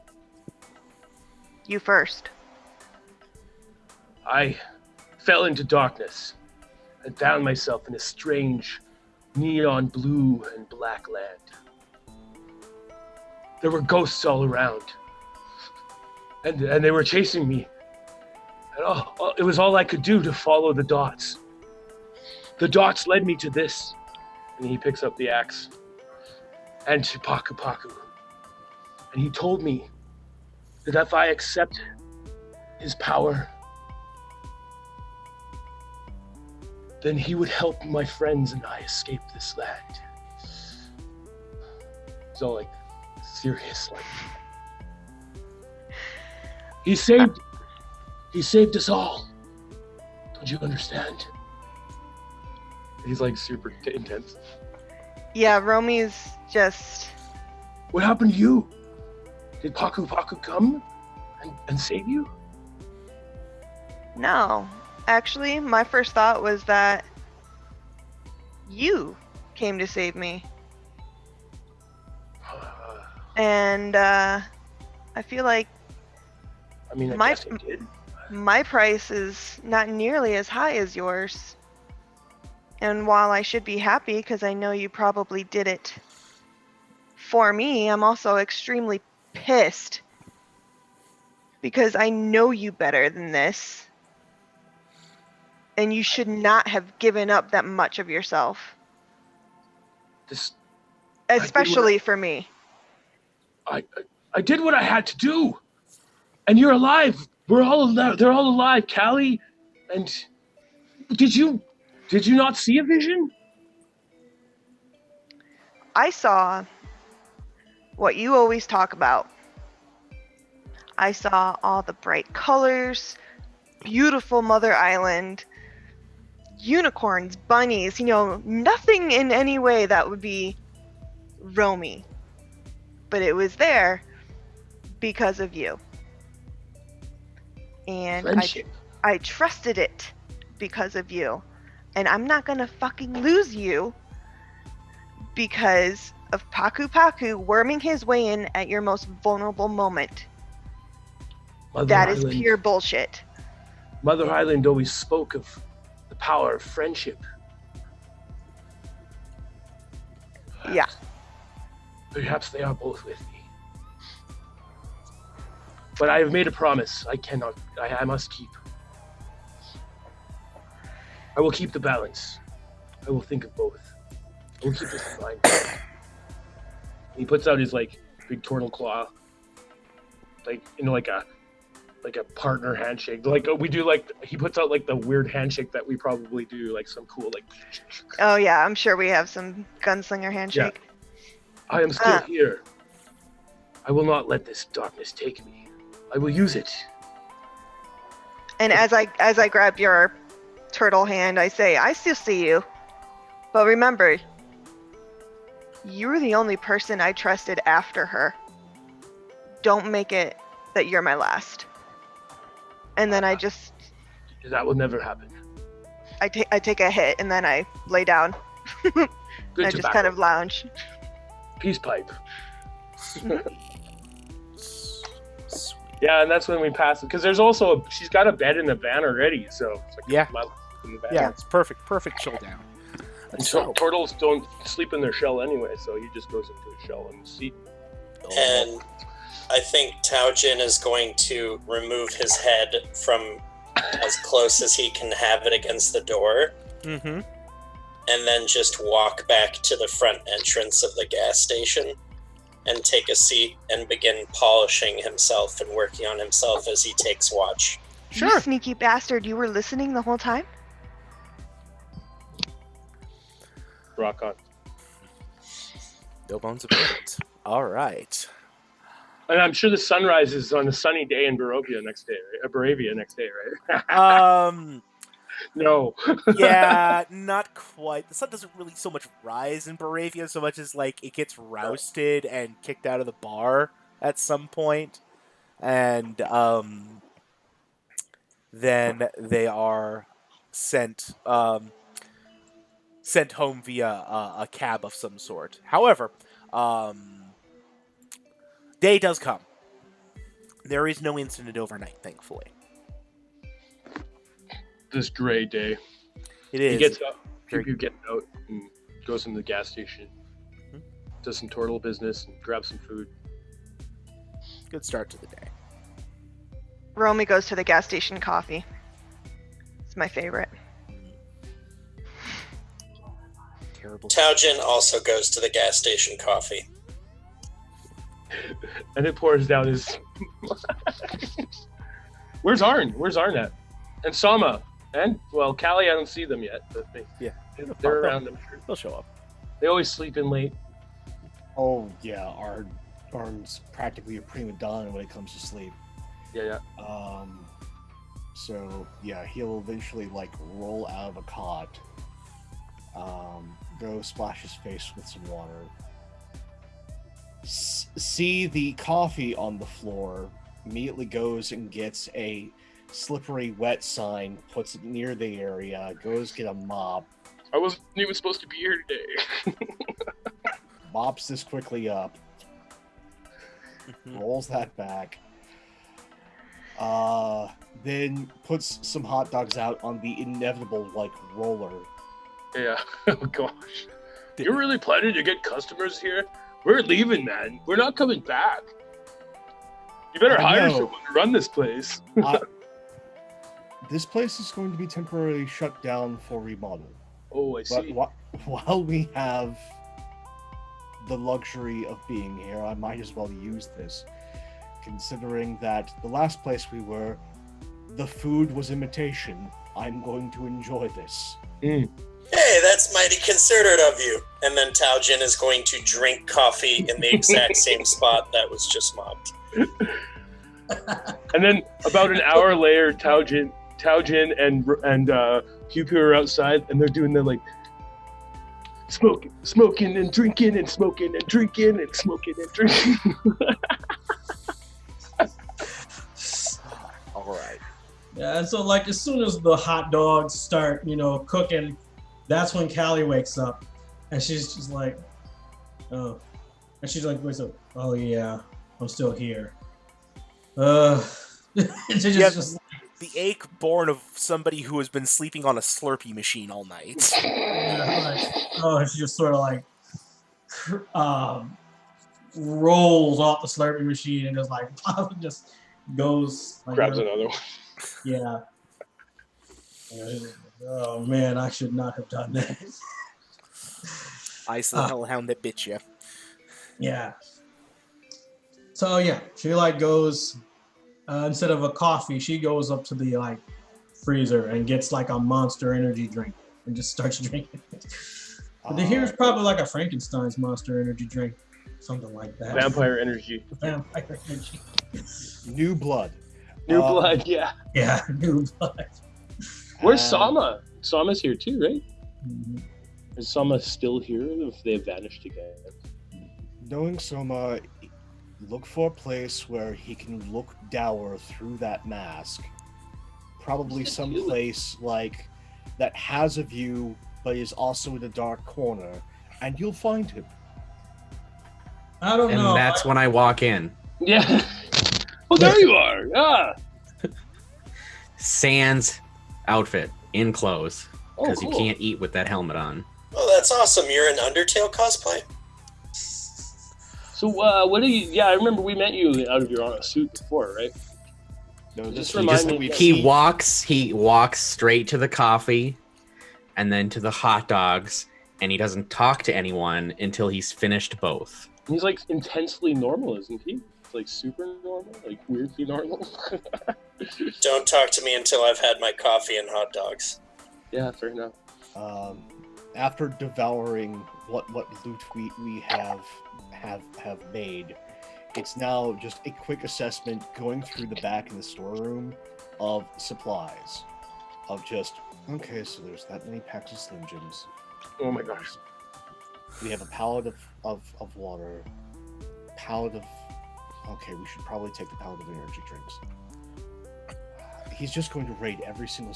You first. I fell into darkness and found myself in a strange neon blue and black land. There were ghosts all around. And they were chasing me. And it was all I could do to follow the dots. The dots led me to this. And he picks up the axe. And to Paku Paku. And he told me that if I accept his power, then he would help my friends and I escape this land. It's all like serious. Like, he saved He saved us all. Don't you understand? He's like super intense. Yeah, Romy's just... What happened to you? Did Paku Paku come and save you? No. Actually, my first thought was that you came to save me. And I feel like I mean, I My- guess I did. my price is not nearly as high as yours. And while I should be happy because I know you probably did it for me, I'm also extremely pissed because I know you better than this. And you should not have given up that much of yourself, This, especially for me. I did what I had to do, and you're alive. We're all alive. They're all alive, Callie. And did you not see a vision? I saw what you always talk about. I saw all the bright colors, beautiful Mother Island, unicorns, bunnies, nothing in any way that would be Romy. But it was there because of you. And Friendship. I trusted it because of you. And I'm not gonna fucking lose you because of Paku Paku worming his way in at your most vulnerable moment. Mother That is Island. pure bullshit. Mother Island always spoke of the power of friendship. Yeah. Perhaps they are both with me. But I have made a promise. I must keep. I will keep the balance. I will think of both. I will keep this in mind. He puts out his big turtle claw, like a partner handshake. He puts out the weird handshake that we probably do, some cool Oh yeah, I'm sure we have some gunslinger handshake. I am still here. I will not let this darkness take me. I will use it. And as I grab your turtle hand, I say, I still see you. But remember, you were the only person I trusted after her. Don't make it that you're my last. And then That will never happen. I take a hit and then I lay down. Good I just kind of lounge. Peace pipe. Yeah, and that's when we pass it because there's also she's got a bed in the van already, so it's Yeah. in the van. Yeah, it's perfect chill down. And so turtles don't sleep in their shell anyway, so he just goes into a shell in the seat. And I think Taojin is going to remove his head from as close as he can have it against the door, Mm-hmm. and then just walk back to the front entrance of the gas station and take a seat and begin polishing himself and working on himself as he takes watch. Sure. You sneaky bastard, you were listening the whole time? Rock on. No bones about it. All right. And I'm sure the sun rises on a sunny day in Barovia next day, right? Baravia next day, right? No. Yeah, not quite. The sun doesn't really so much rise in Baravia so much as it gets rousted and kicked out of the bar at some point. And then they are sent home via a cab of some sort. However, day does come. There is no incident overnight, thankfully. This gray day. It is. He gets up. Very- He gets out and goes into the gas station. Mhm. Does some turtle business and grabs some food. Good start to the day. Romy goes to the gas station coffee. It's my favorite. Terrible. Taojin also goes to the gas station coffee. And it pours down his. Where's Arn? Where's Arn at? And Sama. And, Callie, I don't see them yet. But they're around, I'm sure. They'll show up. They always sleep in late. Oh yeah, Arn's practically a prima donna when it comes to sleep. Yeah. So yeah, he'll eventually like roll out of a cot, go splash his face with some water, see the coffee on the floor, immediately goes and gets a slippery wet sign, puts it near the area, goes get a mop, I wasn't even supposed to be here today. mops this quickly up, rolls that back, then puts some hot dogs out on the inevitable like roller. Yeah. Oh gosh. You're really planning to get customers here? We're leaving, man. We're not coming back. You better I hire know. someone to run this place. This place is going to be temporarily shut down for remodel. Oh, I But see. while we have the luxury of being here, I might as well use this, considering that the last place we were, the food was imitation. I'm going to enjoy this. Hey, that's mighty considerate of you. And then Taojin is going to drink coffee in the exact same spot that was just mopped. And then about an hour later, Taojin and Pew Pew are outside, and they're doing the like smoking and drinking and smoking and drinking and smoking and drinking. All right. Yeah, and so like as soon as the hot dogs start, cooking, that's when Callie wakes up, and she's just like, oh, and she's like, wakes up, oh yeah, I'm still here. She's Yeah. just The ache born of somebody who has been sleeping on a Slurpee machine all night. she just sort of like rolls off the Slurpee machine and just like just goes like, Grabs another one. Yeah. Oh man, I should not have done that. Ice the hellhound that bit you. Yeah. So yeah, she like goes instead of a coffee, she goes up to the like freezer and gets like a Monster Energy drink and just starts drinking it. But here's probably like a Frankenstein's Monster Energy drink, something like that. Vampire energy. Vampire energy. New blood. New blood, yeah. Yeah, new blood. Where's Sama? Sama's here too, right? Mhm. Is Sama still here if they vanished again? Knowing Soma, look for a place where he can look dour through that mask. Probably some place like that has a view, but is also in a dark corner, and you'll find him. I don't And know. that's when I walk in. Yeah. Well, there you are. Yeah. Sans outfit in clothes because cool. you can't eat with that helmet on. Oh, that's awesome. You're an Undertale cosplay? So, what do you? Yeah, I remember we met you out of your suit before, right? No, Just this remind is me- what we've He seen. walks straight to the coffee and then to the hot dogs, and he doesn't talk to anyone until he's finished both. He's like intensely normal, isn't he? Like super normal, like weirdly normal. Don't talk to me until I've had my coffee and hot dogs. Yeah, fair enough. After devouring what loot we have made, it's now just a quick assessment going through the back in the storeroom of supplies. Of just, okay, so there's that many packs of Slim Jims. Oh my gosh. We have a pallet of water, pallet of... Okay, we should probably take the pallet of energy drinks. He's just going to raid every single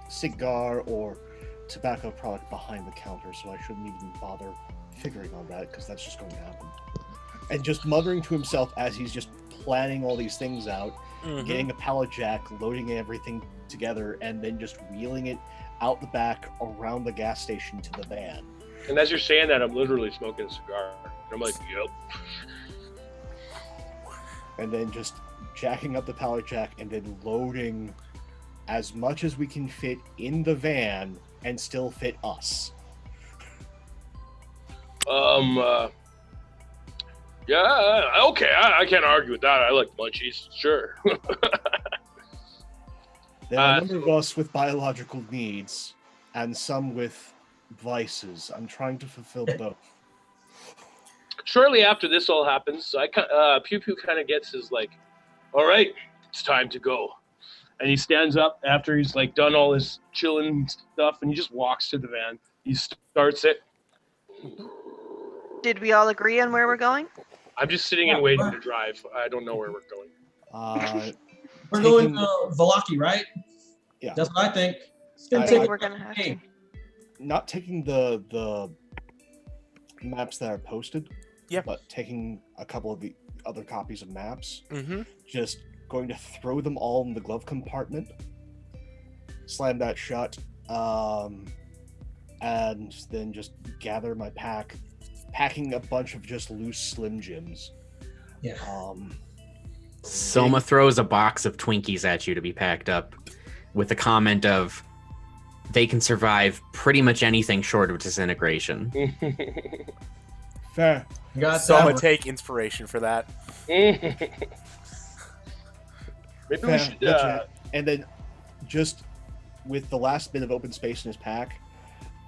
cigar or tobacco product behind the counter, so I shouldn't even bother figuring on that, because that's just going to happen. And just muttering to himself as he's just planning all these things out, getting a pallet jack, loading everything together, and then just wheeling it out the back around the gas station to the van. And as you're saying that, I'm literally smoking a cigar. And I'm like, yep. And then just jacking up the pallet jack and then loading as much as we can fit in the van and still fit us. Yeah, okay, I can't argue with that. I like munchies, sure. There are a number of us with biological needs and some with vices. I'm trying to fulfill both. Shortly after this all happens, Pew Pew kind of gets his like, all right, it's time to go. And he stands up after he's like done all his chilling stuff, and he just walks to the van. He starts it. Did we all agree on where we're going? I'm just sitting and waiting to drive. I don't know where we're going. We're going to Valaki, right? Yeah. That's what I think. I think we're gonna have to. Not taking the maps that are posted. Yeah. But taking a couple of the other copies of maps. Mm-hmm. Just going to throw them all in the glove compartment. Slam that shut. And then just gather my pack. Packing a bunch of just loose Slim Jims. Yeah. Soma throws a box of Twinkies at you to be packed up with the comment of, they can survive pretty much anything short of disintegration. Fair. Soma take inspiration for that. Maybe we should. And then just with the last bit of open space in his pack,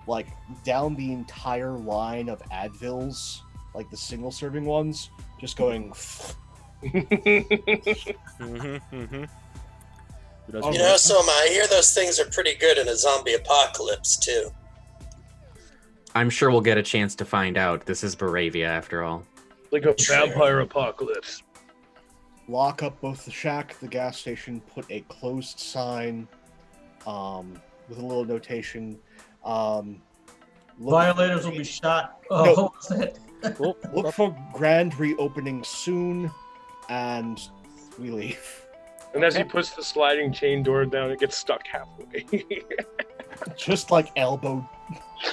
like down the entire line of Advils, like the single serving ones, just going. You know, Soma, I hear those things are pretty good in a zombie apocalypse, too. I'm sure we'll get a chance to find out. This is Baravia, after all. Like a vampire apocalypse. Lock up both the shack, the gas station, put a closed sign with a little notation. Violators will be shot. No. Oh, Look for grand reopening soon, and we leave. And as he puts the sliding chain door down, it gets stuck halfway. Just like elbow,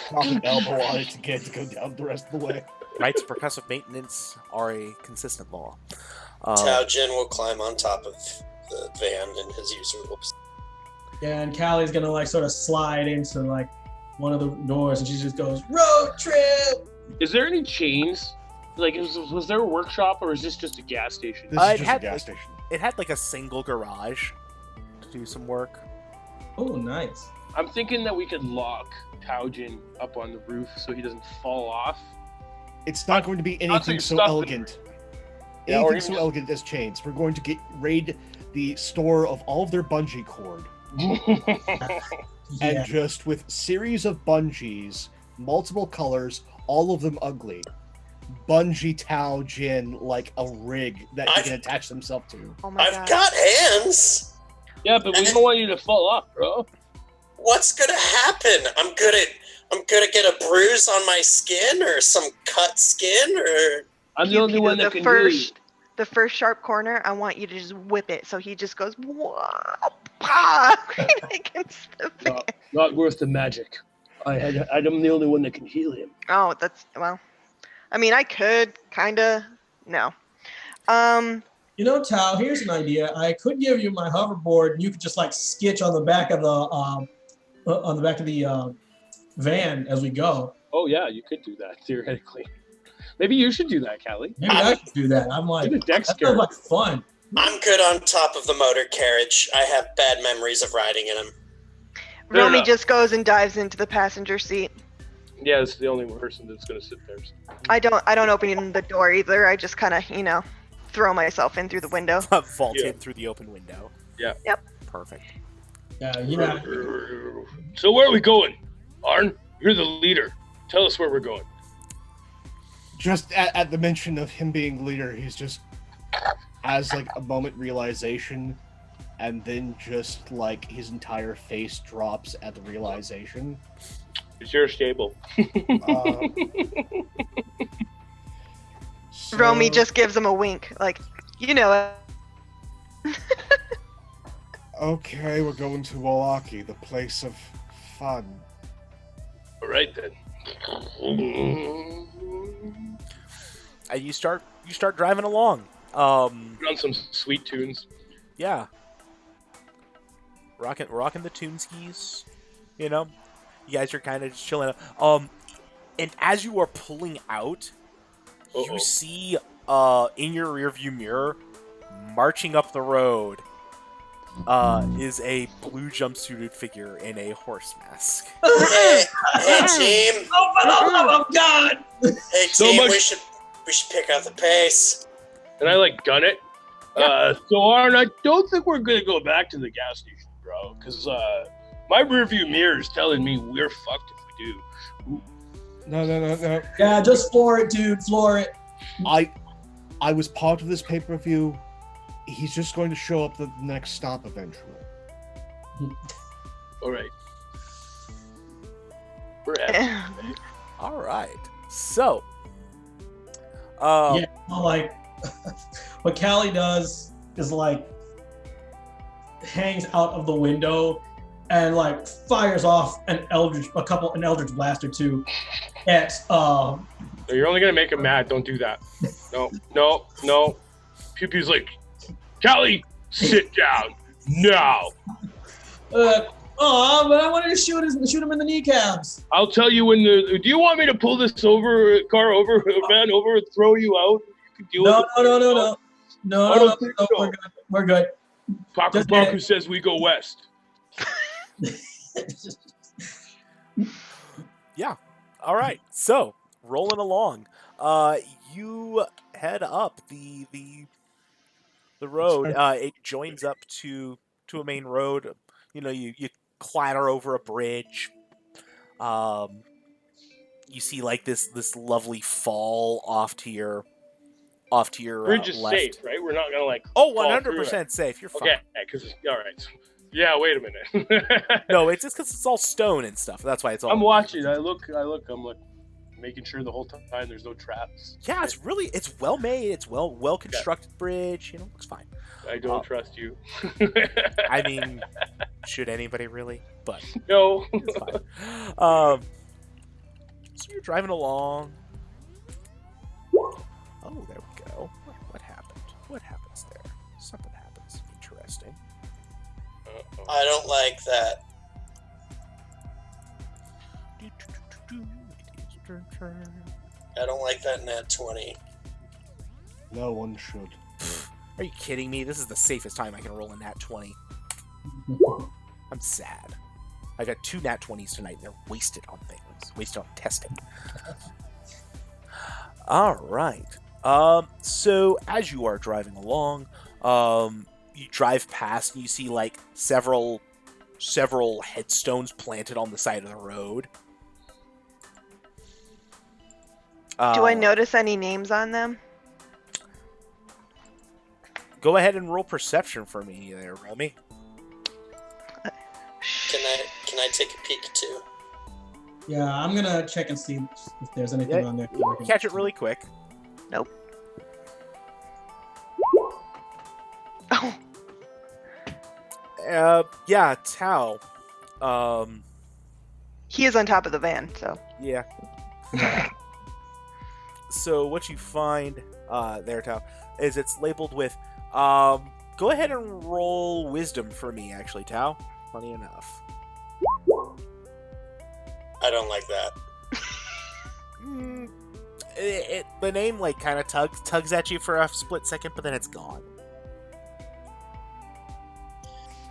drop an elbow on it to get it to go down the rest of the way. Rights of percussive maintenance are a consistent law. Tao Jin will climb on top of the van in his usual. Yeah, and Callie's gonna like sort of slide into like one of the doors, and she just goes, "Road trip." Is there any chains? Like, was there a workshop, or is this just a gas station? This is just a gas station. It had like a single garage to do some work. Oh, nice. I'm thinking that we could lock Taojin up on the roof so he doesn't fall off. It's not going to be anything so elegant. Anything so elegant as chains. We're going to raid the store of all of their bungee cord. And just with series of bungees, multiple colors, all of them ugly. Bungee Tao Jin like a rig that he can attach himself to. Oh my I've got hands. Yeah, but we don't want you to fall off, bro. What's gonna happen? I'm gonna get a bruise on my skin or some cut skin or. I'm the only one that can do it. The first sharp corner, I want you to just whip it so he just goes right against the fan. Not worth the magic. I'm the only one that can heal him. Oh, that's well. I mean, I could kinda. No. You know, Tao, here's an idea. I could give you my hoverboard, and you could just like sketch on the back of the van as we go. Oh yeah, you could do that theoretically. Maybe you should do that, Callie. Maybe I should do that. I'm like, that sounds like fun. I'm good on top of the motor carriage. I have bad memories of riding in them. Romy just goes and dives into the passenger seat. Yeah, it's the only person that's gonna sit there. I don't open the door either. I just kind of, throw myself in through the window. Vault in through the open window. Yeah. Yep. Perfect. Yeah. So where are we going? Arn, you're the leader. Tell us where we're going. Just at the mention of him being leader, he's just has like a moment realization, and then just like his entire face drops at the realization. It's your stable. Romy just gives him a wink, like, Okay, we're going to Wallaki, the place of fun. All right then. And you start driving along. Put on some sweet tunes. Yeah. Rocking the tune skis. You guys are kind of just chilling out. And as you are pulling out, you see in your rearview mirror, marching up the road, is a blue jumpsuited figure in a horse mask. Hey team! Oh, for the love of God! Hey team, we should pick up the pace. Can I gun it? So Arn, I don't think we're gonna go back to the gas station, bro, because my rearview mirror is telling me we're fucked if we do. No. Yeah, just floor it, dude. Floor it. I was part of this pay-per-view. He's just going to show up at the next stop eventually. All right. We're at All right. So, Yeah, like what Callie does is like hangs out of the window and like fires off an Eldritch Blast or two at You're only gonna make him mad. Don't do that. No. Pew Pew's like, Callie, sit down now. but I wanted to shoot him in the kneecaps. I'll tell you when the. Do you want me to pull this van over, and throw you out? You can deal No, with it. No, I don't think so. we're good. Paku says we go west. yeah. All right. So, rolling along. You head up the road. It joins up to a main road. You know, you clatter over a bridge. You see like this lovely fall off to your Bridge is left. safe, right? We're not gonna like. 100% safe. You're fine. Okay, because all right. Yeah, wait a minute. No, it's just because it's all stone and stuff. That's why it's all. I'm watching. I'm like making sure the whole time there's no traps. Yeah, it's well made. It's well constructed bridge. You know, looks fine. I don't trust you. I mean, should anybody really? But no. it's fine. So you're driving along. Oh, there we go. What happened? What happens there? Something happens. Interesting. I don't like that. I don't like that nat 20. No one should. Are you kidding me? This is the safest time I can roll a nat 20. I'm sad. I got 2 nat 20s tonight. They're wasted on things. Wasted on testing. All right. So as you are driving along, you drive past and you see like several headstones planted on the side of the road. Do I notice any names on them? Go ahead and roll perception for me there, Romy. Can I take a peek too? Yeah, I'm gonna check and see if there's anything on there. Catch it really quick. Nope. Oh. Yeah, Tao. He is on top of the van, so. Yeah. So what you find there, Tao, is it's labeled with. Go ahead and roll wisdom for me, actually, Tao. Funny enough. I don't like that. The name like kind of tugs at you for a split second, but then it's gone.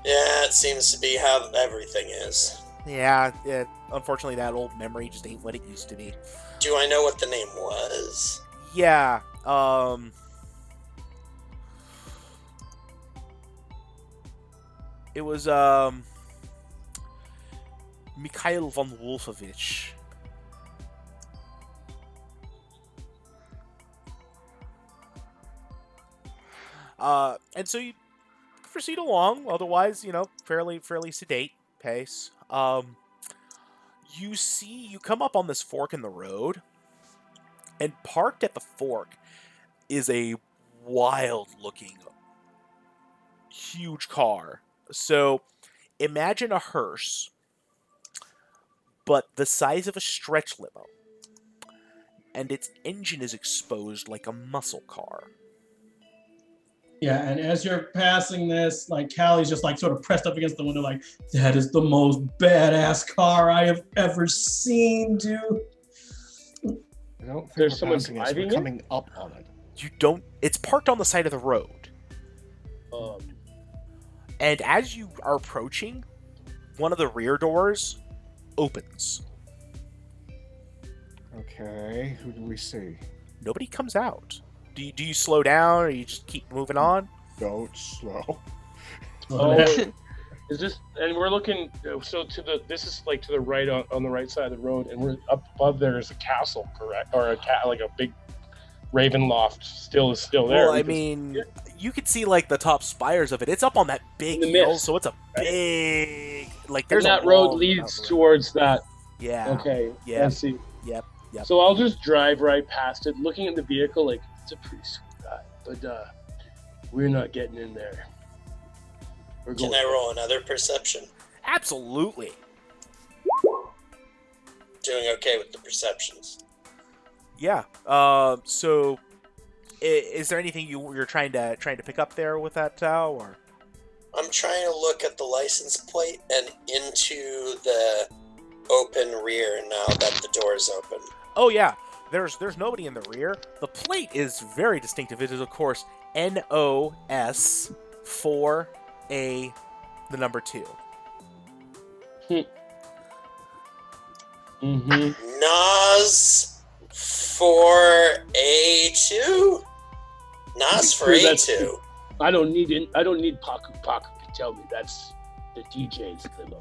Yeah, it seems to be how everything is. Yeah, unfortunately, that old memory just ain't what it used to be. Do I know what the name was? Yeah, it was, Mikhail von Wolfovich. And so you proceed along, otherwise, you know, fairly sedate pace. You come up on this fork in the road, and parked at the fork is a wild-looking, huge car. So, imagine a hearse, but the size of a stretch limo, and its engine is exposed like a muscle car. Yeah, and as you're passing this, like Callie's just like sort of pressed up against the window, like, that is the most badass car I have ever seen, dude. I don't think There's we're someone passing it, driving we're it? coming up on it. You don't. It's parked on the side of the road. And as you are approaching, one of the rear doors opens. Okay, who do we see? Nobody comes out. Do you slow down or you just keep moving on? Don't slow. Oh, is this? And we're looking. So this is like to the right on the right side of the road, and we're up above there is a castle, correct? Or like a big Raven loft still there. Well, I mean, you could see like the top spires of it. It's up on that big hill, mist, so it's a big like. There's and that a road long leads road. towards that. Yeah. Okay. Yeah. I see. Yep. So I'll just drive right past it, looking at the vehicle like it's a pretty sweet ride, but we're not getting in there. We're Can going. I roll another perception? Absolutely. Doing okay with the perceptions. Yeah. So, is there anything you're trying to pick up there with that Tao, or? I'm trying to look at the license plate and into the open rear now that the door's open. Oh yeah. There's nobody in the rear. The plate is very distinctive. It is of course NOS 4A the number 2. Mm-hmm. Nas for A2? Nas for A2. I don't need Paku to tell me that's the DJ's limo.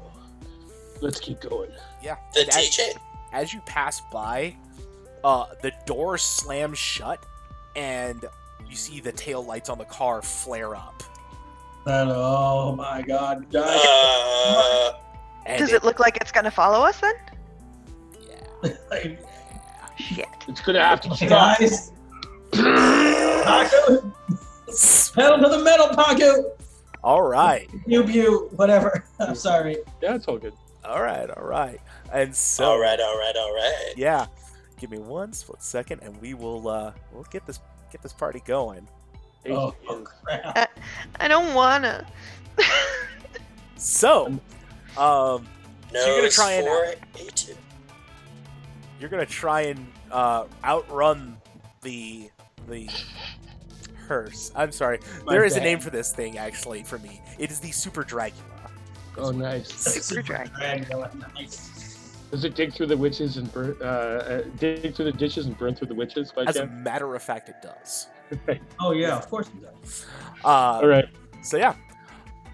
Let's keep going. Yeah. The And DJ? as you pass by, the door slams shut, and you see the tail lights on the car flare up. And, oh my God, guys! And Does it look like it's gonna follow us then? Like, Shit. It's gonna have to stop. guys, Paku, pedal to the metal, Paku. All right. Pew, whatever. I'm sorry. Yeah, it's all good. All right. And so, All right. yeah. Give me one split second, and we will we'll get this party going. Oh, crap. I don't wanna. So, Nose you're gonna try and for A2. you're gonna try and outrun the hearse. I'm sorry. There is a name for this thing actually for me. It is the Super Dracula. Oh, nice. Super drag. Nice. Does it dig through the witches and dig through the ditches and burn through the witches by As a chance? matter of fact, it does. Oh yeah, of course it does. All right. So yeah.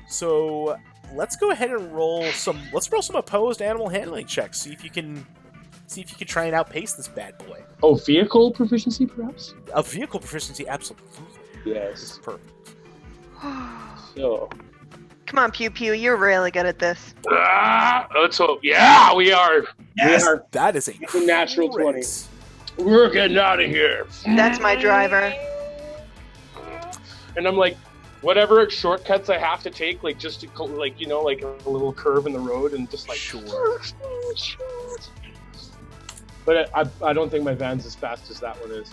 So let's go ahead and roll some opposed animal handling checks. See if you can try and outpace this bad boy. Oh, vehicle proficiency, perhaps? A vehicle proficiency, absolutely. This is Yes. perfect. So. Come on, Pew Pew. You're really good at this. Let's hope. Yeah, we are. Yes. We are. That is a natural crit. 20. We're getting out of here. That's my driver. And I'm like, whatever shortcuts I have to take, like just to like like a little curve in the road and just like. Sure. But I don't think my van's as fast as that one is.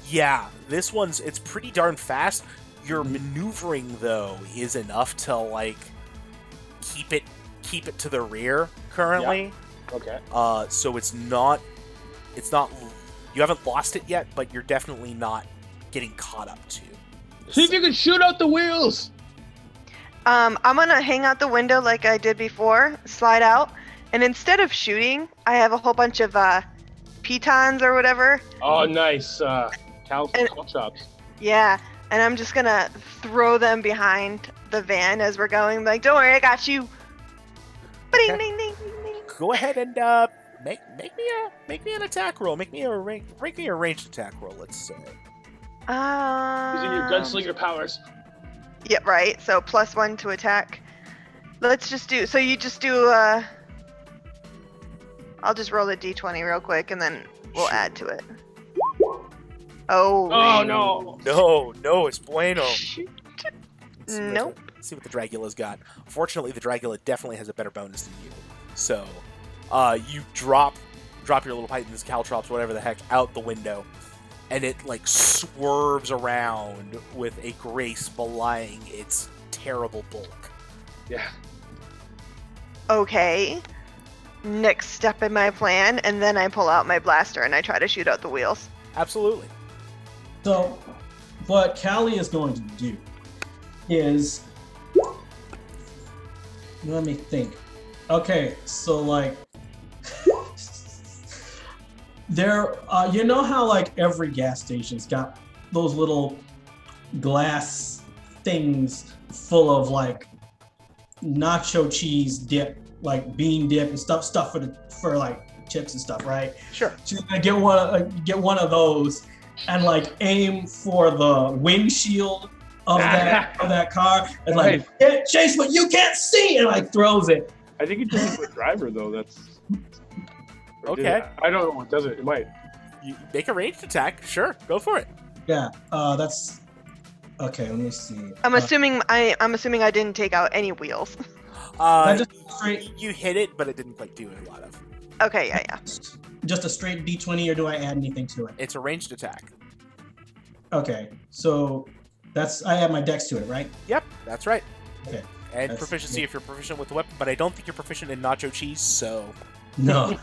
Yeah, this one's it's pretty darn fast. Your maneuvering though is enough to like keep it to the rear currently. Yeah. Okay. So it's not you haven't lost it yet, but you're definitely not getting caught up to. See if you can shoot out the wheels. I'm gonna hang out the window like I did before, slide out, and instead of shooting, I have a whole bunch of pitons or whatever. Oh, nice. Cow chops. Yeah, and I'm just gonna throw them behind the van as we're going. Like, don't worry, I got you. Ding, Okay. ding, ding, ding, ding. Go ahead and make me an attack roll. Make me a ranged attack roll. Let's say. Using your gunslinger powers. Yeah, right. So +1 to attack. Let's just do. So you just do. I'll just roll a d20 real quick, and then we'll add to it. Oh. Oh no. No, it's bueno. Nope. See what the Dracula's got. Fortunately, the Dracula definitely has a better bonus than you. So, you drop your little Python's caltrops, whatever the heck, out the window, and it like swerves around with a grace belying its terrible bulk. Yeah. Okay. Next step in my plan, and then I pull out my blaster and I try to shoot out the wheels. Absolutely. So, what Callie is going to do is, let me think. Okay, so like, there, you know how like every gas station's got those little glass things full of like nacho cheese dip, like bean dip and stuff for like chips and stuff, right? Sure. She's gonna get one of those and like aim for the windshield of that car and like chase what you can't see and like throws it. I think it doesn't put driver though. That's Okay. I don't know. It doesn't. It might. You make a ranged attack. Sure, go for it. Yeah. That's okay. Let me see. I'm assuming I didn't take out any wheels. Just straight. You hit it, but it didn't quite do a lot of. Okay, yeah. Just a straight D20, or do I add anything to it? It's a ranged attack. Okay, so I add my dex to it, right? Yep, that's right. Okay. And That's- proficiency if you're proficient with the weapon, but I don't think you're proficient in nacho cheese, so. No.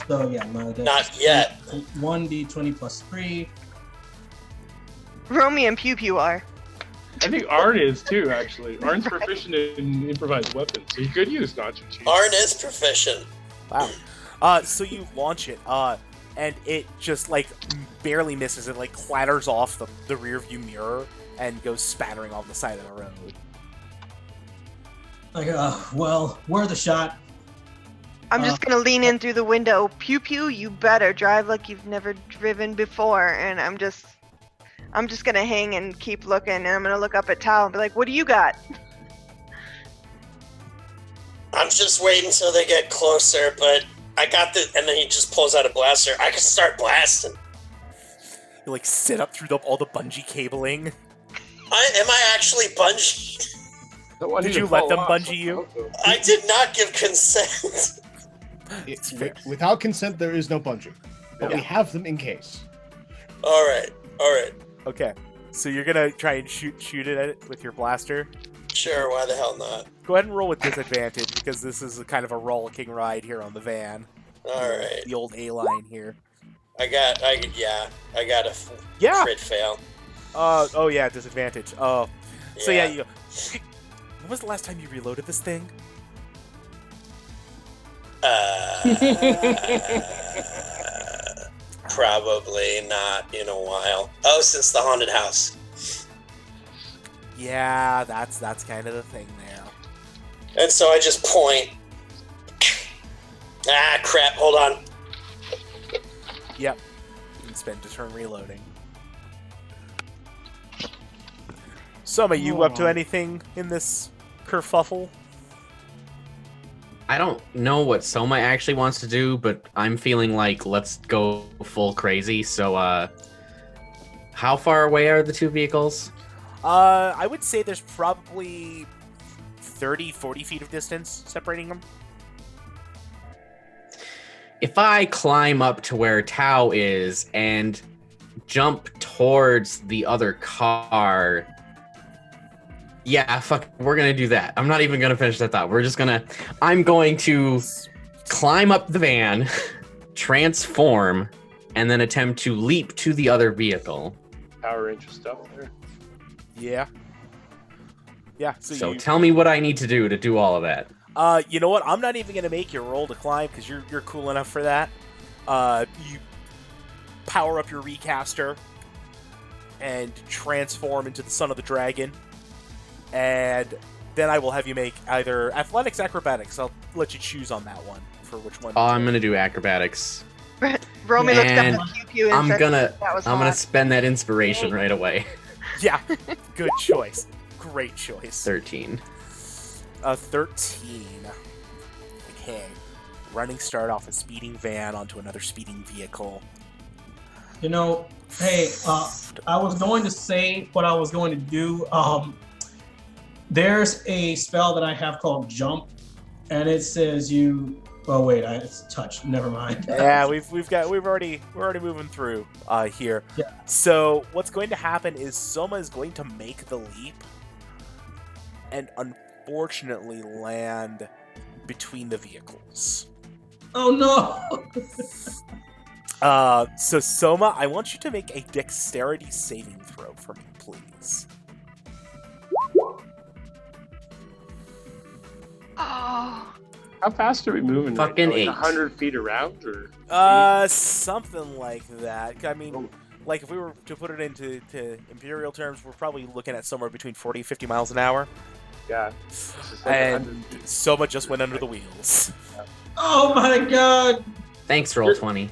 So yeah, my dex. Not yet. 1d20 plus 3. Romy and Pew Pew are. I think Arn is too. Actually, Arn's proficient in improvised weapons, so he could use nacho cheese. Arn is proficient. Wow. So you launch it, and it just like barely misses. It like clatters off the rear view mirror and goes spattering off the side of the road. Like, well, worth a shot. I'm just gonna lean in through the window. Pew Pew, you better drive like you've never driven before. And I'm just gonna hang and keep looking. And I'm gonna look up at Tao and be like, "What do you got?" I'm just waiting until they get closer, but I got the. And then he just pulls out a blaster. I can start blasting. You like sit up through all the bungee cabling. Am I actually bungee? Did you let them bungee you? I did not give consent. Without consent, there is no bungee. But we have them in case. All right. Okay, so you're gonna try and shoot it at it with your blaster. Sure, why the hell not? Go ahead and roll with disadvantage because this is a kind of a rollicking ride here on the van. All right. The old A-line here. I got a crit fail. Oh yeah, disadvantage. Oh, so Yeah. you. When was the last time you reloaded this thing? Probably not in a while. Oh, since the haunted house. Yeah, that's kind of the thing there. And so I just point. Ah, crap! Hold on. Yep. You can spend a turn reloading. Soma, you up to anything in this kerfuffle? I don't know what Soma actually wants to do, but I'm feeling like let's go full crazy. So, how far away are the two vehicles? I would say there's probably 30, 40 feet of distance separating them. If I climb up to where Tao is and jump towards the other car, yeah, fuck, we're gonna do that. I'm not even gonna finish that thought. I'm going to climb up the van, transform, and then attempt to leap to the other vehicle. Power Ranger stuff there. Yeah. Yeah, So tell me what I need to do all of that. You know what? I'm not even gonna make your roll to climb because you're cool enough for that. You power up your recaster and transform into the Son of the Dragon, and then I will have you make either athletics, acrobatics. I'll let you choose on that one for which one. I'm gonna do acrobatics. Romy looks up And at Pew Pew and I'm says, gonna "That was I'm gonna hot." spend that inspiration right away. Yeah, good choice. Great choice. 13. 13. Okay. Running start off a speeding van onto another speeding vehicle. You know, hey, I was going to say what I was going to do. There's a spell that I have called Jump, and it says you. Oh wait, it's touch. Never mind. Yeah, we're already moving through here. Yeah. So what's going to happen is Soma is going to make the leap, and unfortunately land between the vehicles. Oh no! So Soma, I want you to make a dexterity saving throw for me, please. Oh. How fast are we moving? Fucking like 8. 100 feet around, or? Something like that. I mean, like if we were to put it into imperial terms, we're probably looking at somewhere between 40 and 50 miles an hour. Yeah. And Soma just went under the wheels. Oh my god! Thanks, roll 20.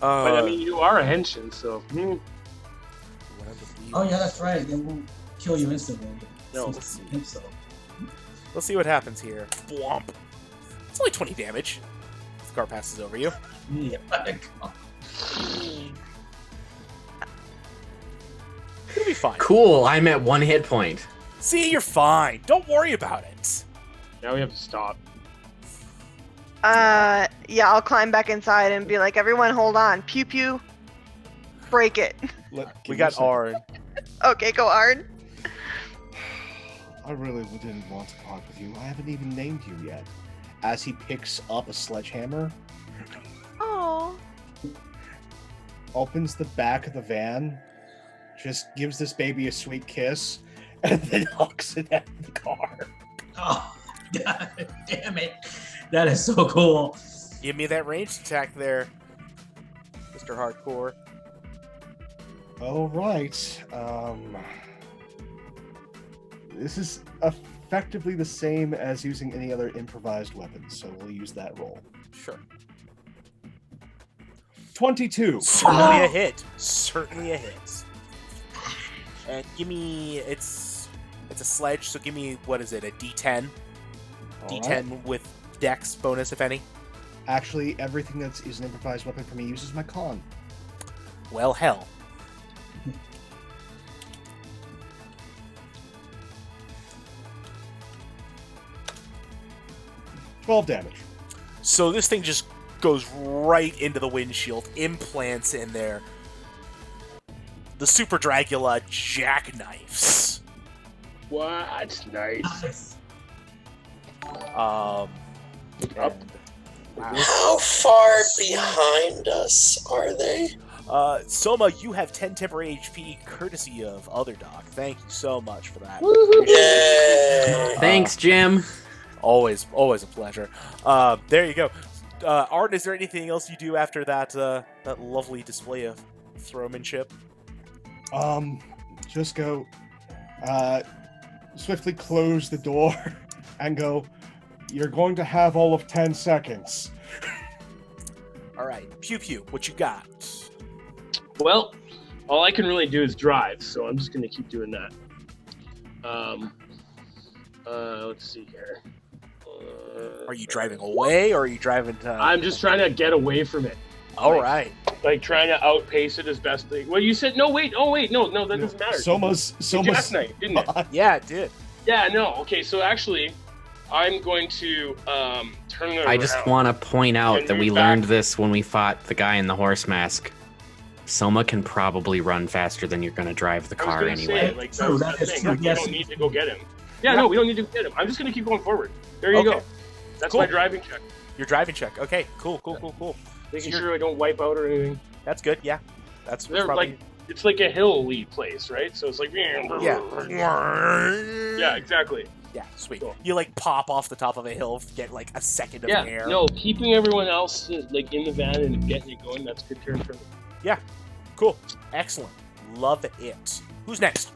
But I mean, you are a henshin, so. Oh yeah, that's right. They won't kill you instantly. No, let's see what happens here. Blomp. It's only 20 damage. The car passes over you. Yeah. It'll be fine. Cool, I'm at 1 hit point. See, you're fine. Don't worry about it. Now we have to stop. Yeah, I'll climb back inside and be like, everyone hold on. Pew pew. Break it. We got Arn. Okay, go Arn. I really didn't want to talk with you. I haven't even named you yet. As he picks up a sledgehammer, Oh. opens the back of the van, just gives this baby a sweet kiss, and then hucks it at the car. Oh, god damn it. That is so cool. Give me that ranged attack there, Mr. Hardcore. All right. This is effectively the same as using any other improvised weapon, so we'll use that roll. Sure. 22. Certainly a hit. Certainly a hit. And give me it's a sledge, so give me what is it? A D10. All D10 right. with Dex bonus, if any. Actually, everything that is an improvised weapon for me uses my con. Well, hell. $12 damage. So this thing just goes right into the windshield, implants in there. The Super Dracula jackknifes. What? Nice. And- wow. How far behind us are they? Soma, you have 10 temporary HP courtesy of Other Dog. Thank you so much for that. Yay! Thanks, Jim. Always a pleasure. There you go. Art, is there anything else you do after that that lovely display of throwmanship? Just go, swiftly close the door and go, you're going to have all of 10 seconds. All right, Pew Pew, what you got? Well, all I can really do is drive, so I'm just going to keep doing that. Let's see here. Are you driving away, or are you driving to... I'm just trying to get away from it. All right. Like, trying to outpace it as best they... Well, you said... No, wait, no, that doesn't matter. Soma's Jackknife, didn't it? Yeah, it did. Yeah, no, okay, so actually, I'm going to turn it around. I just want to point out And that we move back. learned this when we fought the guy in the horse mask. Soma can probably run faster than you're going to drive the I was car gonna say, anyway. like, True, that's that the is thing. true, Like, yes. We don't need to go get him. Yeah, no, we don't need to get him. I'm just going to keep going forward. There you Okay. go. That's Cool. my driving check. Your driving check. Okay, cool. Making So sure I don't wipe out or anything. That's good, yeah. That's They're probably... like, it's like a hilly place, right? So it's like, Yeah. yeah, exactly. Yeah, sweet. Cool. You, like, pop off the top of a hill, get, like, a second of Yeah, air. no, keeping everyone else like in the van and getting it going, that's good turn for me. Cool. Excellent. Love it. Who's next?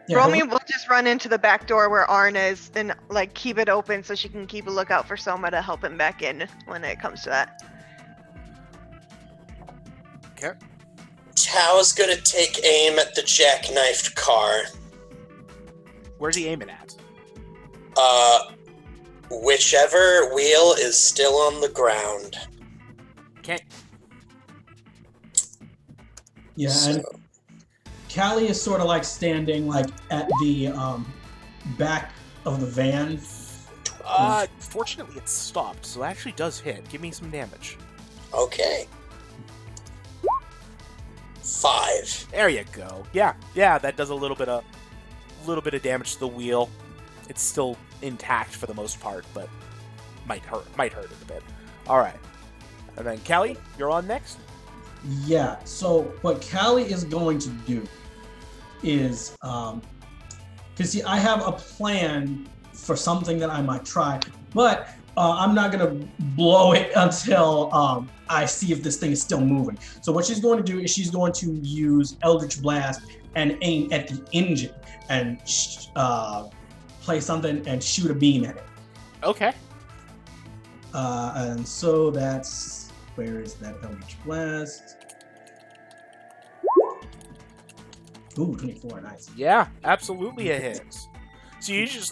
Yeah, Romy will just run into the back door where Arn is and like keep it open so she can keep a lookout for Soma to help him back in when it comes to that. Tao's gonna take aim at the jackknifed car. Where's he aiming at? Whichever wheel is still on the ground. Okay. Yeah, So- and Callie is sort of like standing like at the back of the van. Fortunately it stopped, so it actually does hit. Give me some damage. Okay. 5. There you go. Yeah, that does a little bit of damage to the wheel. It's still intact for the most part, but might hurt it a bit. All right. And then Callie, you're on next. Yeah, so what Callie is going to do is, because see, I have a plan for something that I might try, but I'm not gonna blow it until I see if this thing is still moving. So what she's going to do is she's going to use Eldritch Blast and aim at the engine and play something and shoot a beam at it. Okay. And so that's, where is that Eldritch Blast? Ooh, 24, nice. Yeah, absolutely a hit. So you just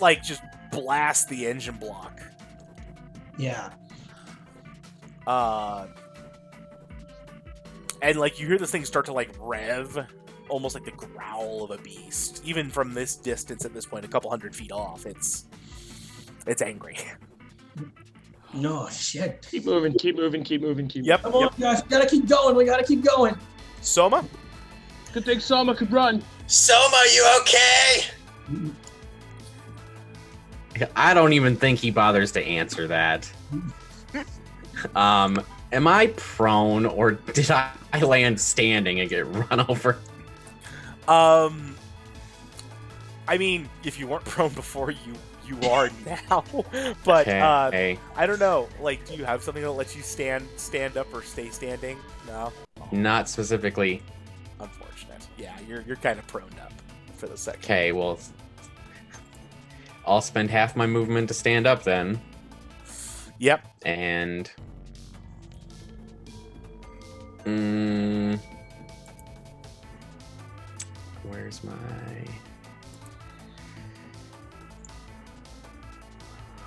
blast the engine block. Yeah. And you hear this thing start to rev, almost like the growl of a beast. Even from this distance at this point, a couple 100 feet off, it's angry. No, shit. Keep moving. Yep. Come on, guys, we gotta keep going. Soma? Good thing Sama could run. Soma, you okay? I don't even think he bothers to answer that. Am I prone, or did I land standing and get run over? I mean, if you weren't prone before, you are now. But Okay. I don't know. Do you have something that lets you stand up or stay standing? No. Not specifically. Unfortunate. Yeah, you're kind of prone up for the second. Okay, well, I'll spend half my movement to stand up then. Yep. And where's my...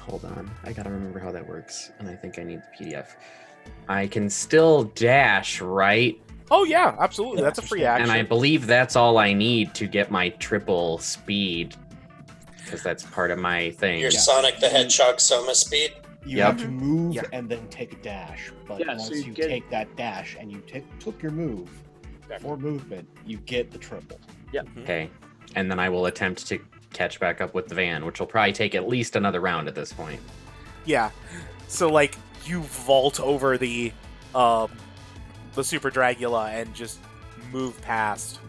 Hold on, I gotta remember how that works, and I think I need the PDF. I can still dash, right? Oh yeah, absolutely. That's a free action. And I believe that's all I need to get my triple speed, because that's part of my thing. Your Sonic the Hedgehog Soma speed? You Yep. have to move Yeah. and then take a dash. But Yeah, once so you you get- take that dash and you took your move for movement, you get the triple. Okay, and then I will attempt to catch back up with the van, which will probably take at least another round at this point. Yeah. So you vault over the Super Dragula and just move past.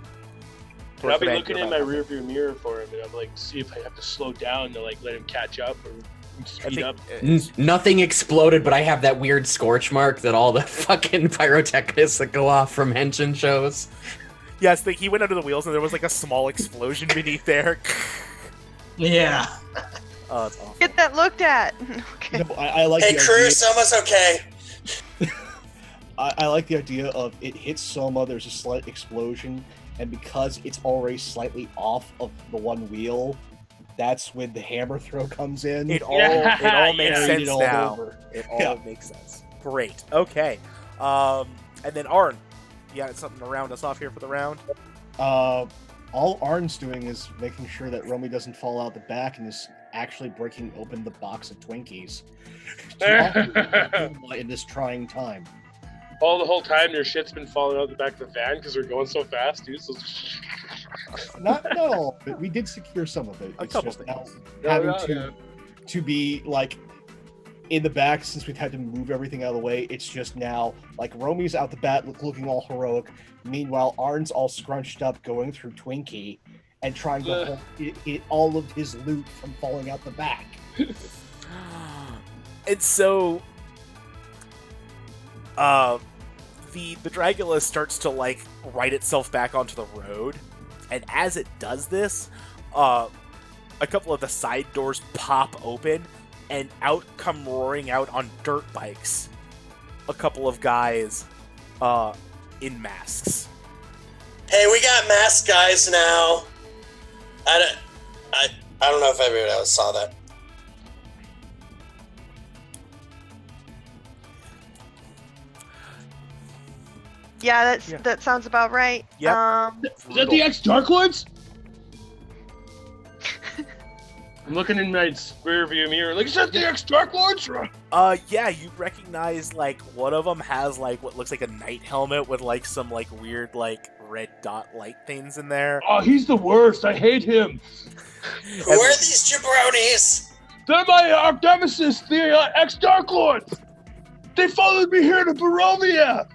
And I'll be towards looking the in my van. rearview mirror for him, and I'm see if I have to slow down to let him catch up or I speed think up. Nothing exploded, but I have that weird scorch mark that all the fucking pyrotechnists that go off from Henshin shows. Yes, he went under the wheels and there was a small explosion beneath there. Yeah. Oh, it's awful. Get that looked at. Okay. No, I like Hey, the crew, idea. Soma's okay. I like the idea of it hits Soma, there's a slight explosion, and because it's already slightly off of the one wheel, that's when the hammer throw comes in. It all Yeah, makes yeah. sense It all now. over. It all Yeah. makes sense. Great. Okay. And then Arn, you got something to round us off here for the round? All Arn's doing is making sure that Romy doesn't fall out the back and is actually breaking open the box of Twinkies in this trying time. All the whole time, their shit's been falling out the back of the van because they're going so fast, dude. So... No, but we did secure some of it. A It's couple just now things. having to be in the back, since we've had to move everything out of the way. It's just now Romy's out the bat looking all heroic. Meanwhile, Arn's all scrunched up going through Twinkie and trying to hold all of his loot from falling out the back. And so the Dragula starts to right itself back onto the road, and as it does this, a couple of the side doors pop open, and out come roaring out on dirt bikes a couple of guys in masks. Hey, we got masked guys now. I don't know if everyone else saw that. Yeah, that sounds about right. Yep. Is that the ex-Dark Lords? I'm looking in my rear view mirror, is that the ex-Dark Lords? Yeah, you recognize one of them has what looks like a knight helmet with some weird red dot light things in there. Oh, he's the worst. I hate him. Who are these jabronis? They're my arch nemesis, the ex-Dark Lords. They followed me here to Barovia.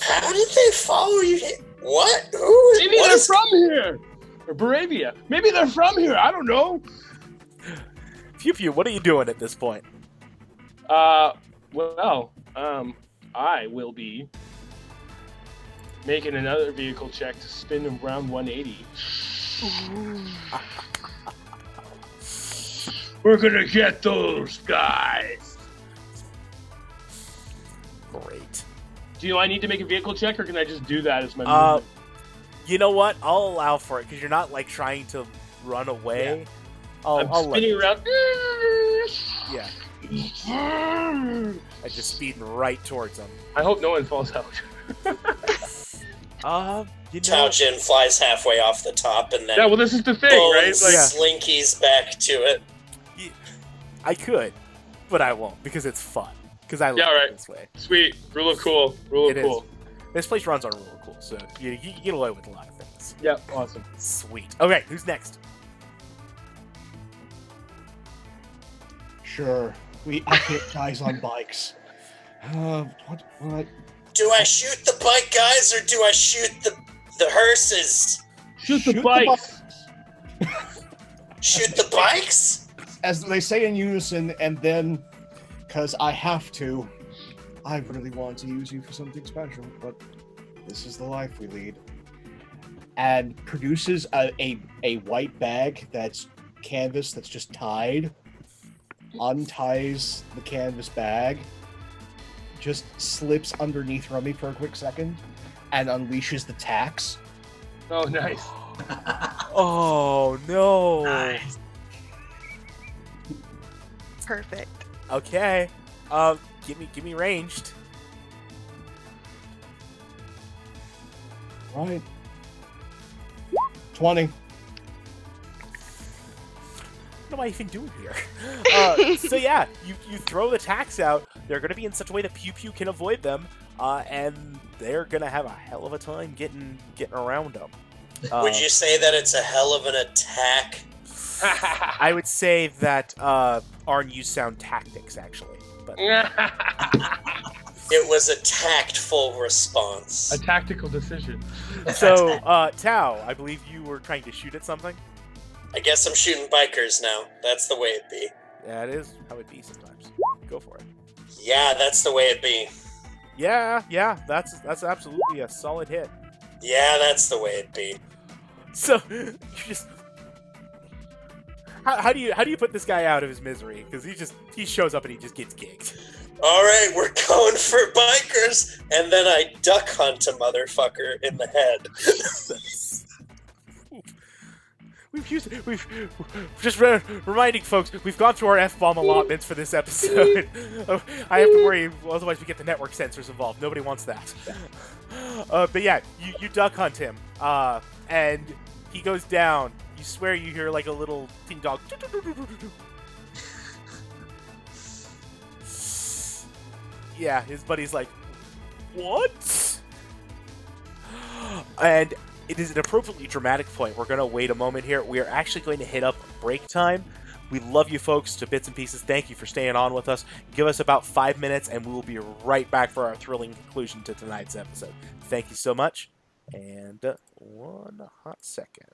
How did they follow you here? What? Who is? Maybe What they're is? from here. Or Barovia. Maybe they're from here. I don't know. If Pew Pew, what are you doing at this point? Well, I will be making another vehicle check to spin around 180. We're gonna get those guys. Great. Do I need to make a vehicle check, or can I just do that as my movement? You know what? I'll allow for it because you're not like trying to run away. Yeah. I'll I'm spinning around. Yeah. And just speeding right towards them. I hope no one falls out. You know, Taojin flies halfway off the top and then Yeah, well, this is the thing, right? Bones Like, slinkies back to it. I could, but I won't because it's fun. Because I like Yeah, right. it this way. sweet, rule of cool, rule of It cool. is. This place runs on rule of cool, so you get away with a lot of things. Yeah, awesome. Sweet. Okay, who's next? Sure. I hit guys on bikes. What? Do I shoot the bike guys or do I shoot the hearses? Shoot the bikes. Shoot the bikes? As they say in unison, and then, because I have to, I really want to use you for something special, but this is the life we lead. And produces a white bag that's canvas that's just tied, unties the canvas bag, just slips underneath Rummy for a quick second, and unleashes the tacks. Oh, nice. Oh no! Nice. Perfect. Okay. Give me ranged. Right. 20. What am I even doing here? So yeah, you throw the tacks out. They're going to be in such a way that Pew Pew can avoid them, and they're going to have a hell of a time getting around them. Would you say that it's a hell of an attack? I would say that Arn used sound tactics actually, but It was a tactful response. A tactical decision. so Tao, I believe you were trying to shoot at something. I guess I'm shooting bikers now. That's the way it be. Yeah, it is how it be sometimes. Go for it. Yeah, that's the way it be. Yeah, that's absolutely a solid hit. Yeah, that's the way it be. So you just how do you put this guy out of his misery? Because he shows up and he just gets gigged. All right, we're going for bikers, and then I duck hunt a motherfucker in the head. Reminding folks, we've gone through our F-bomb allotments for this episode. I have to worry, otherwise we get the network censors involved. Nobody wants that. But yeah, you duck hunt him, and he goes down. You swear you hear like a little ting dog. Yeah, his buddy's like, what? And it is an appropriately dramatic point. We're going to wait a moment here. We are actually going to hit up break time. We love you folks to bits and pieces. Thank you for staying on with us. Give us about 5 minutes and we will be right back for our thrilling conclusion to tonight's episode. Thank you so much. And 1 hot second.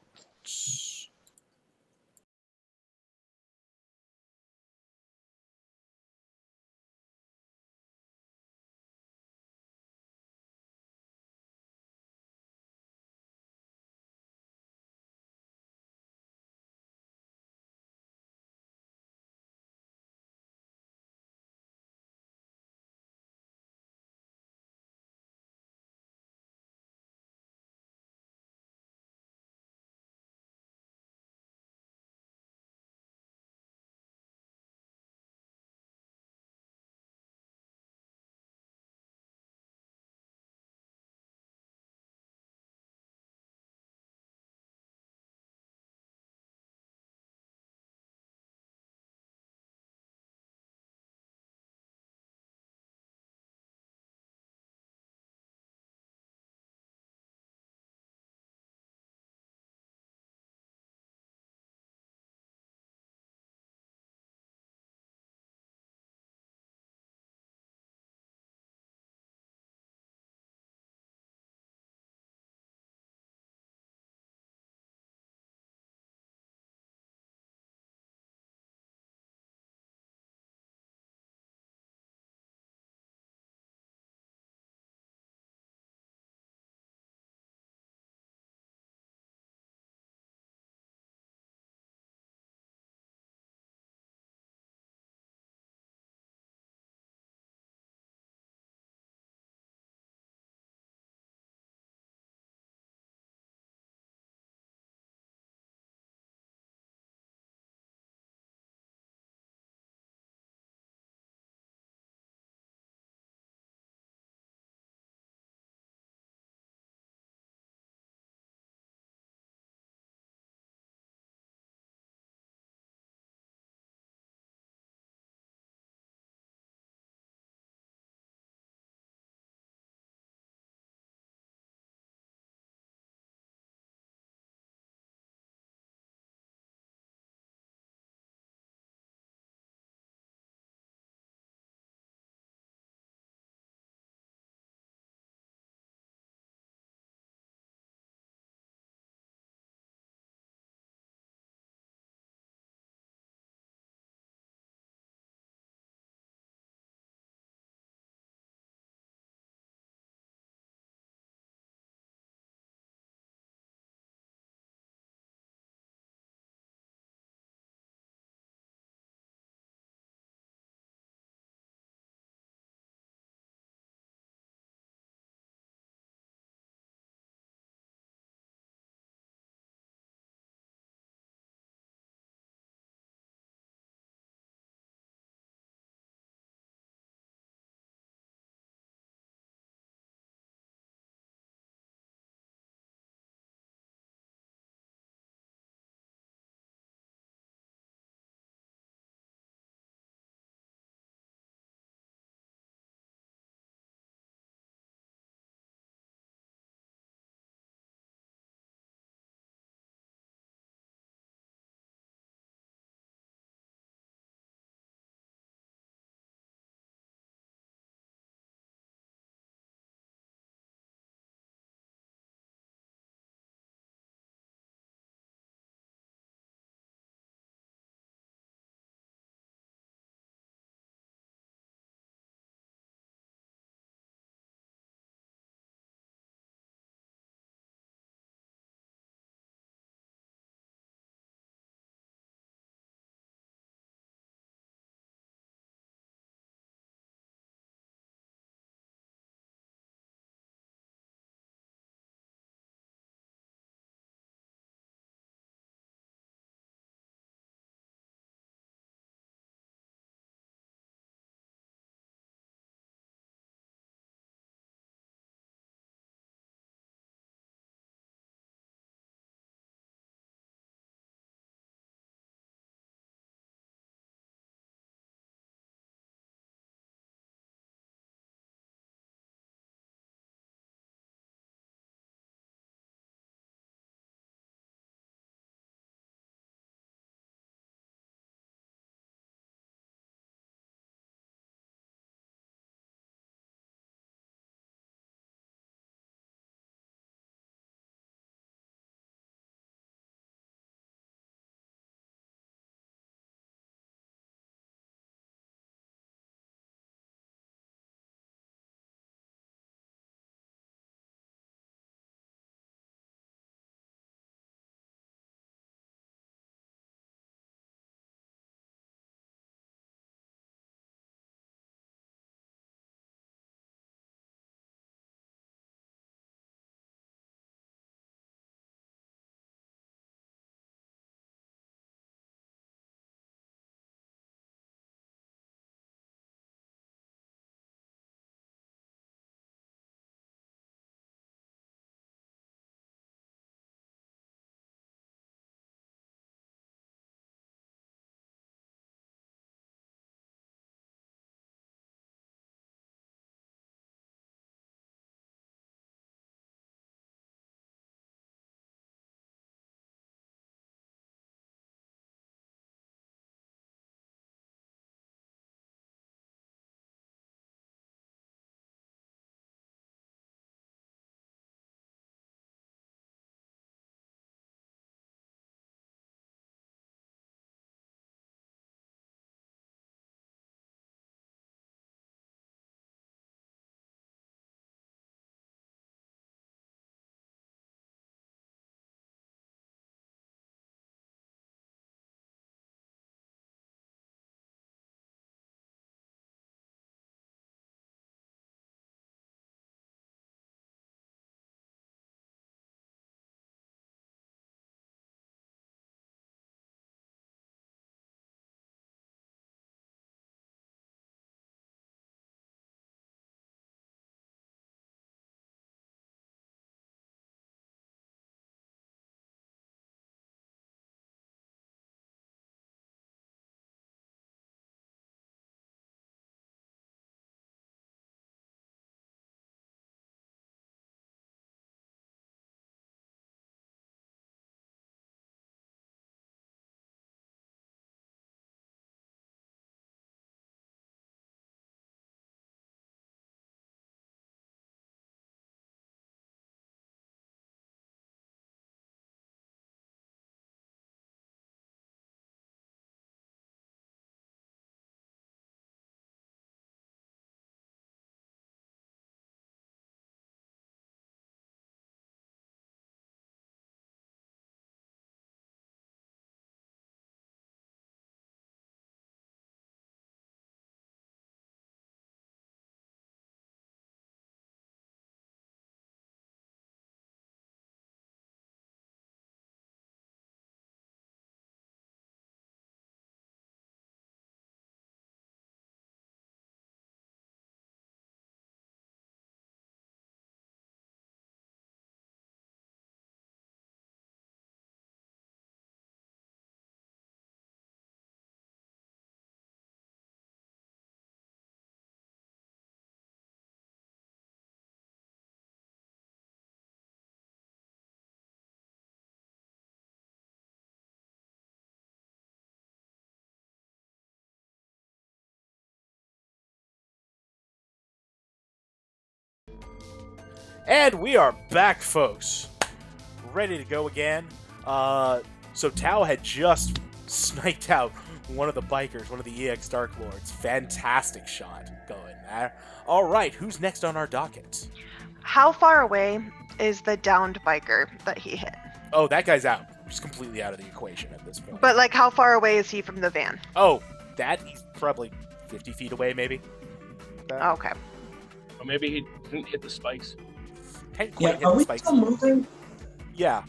And we are back, folks. Ready to go again. So Tao had just sniped out one of the bikers, one of the EX Dark Lords. Fantastic shot going there. All right, who's next on our docket? How far away is the downed biker that he hit? Oh, that guy's out. He's completely out of the equation at this point. But like, how far away is he from the van? Oh, he's probably 50 feet away, maybe. Okay. Or maybe he didn't hit the spikes. Can't Yeah, quite hit are the we spikes. still moving? Yeah.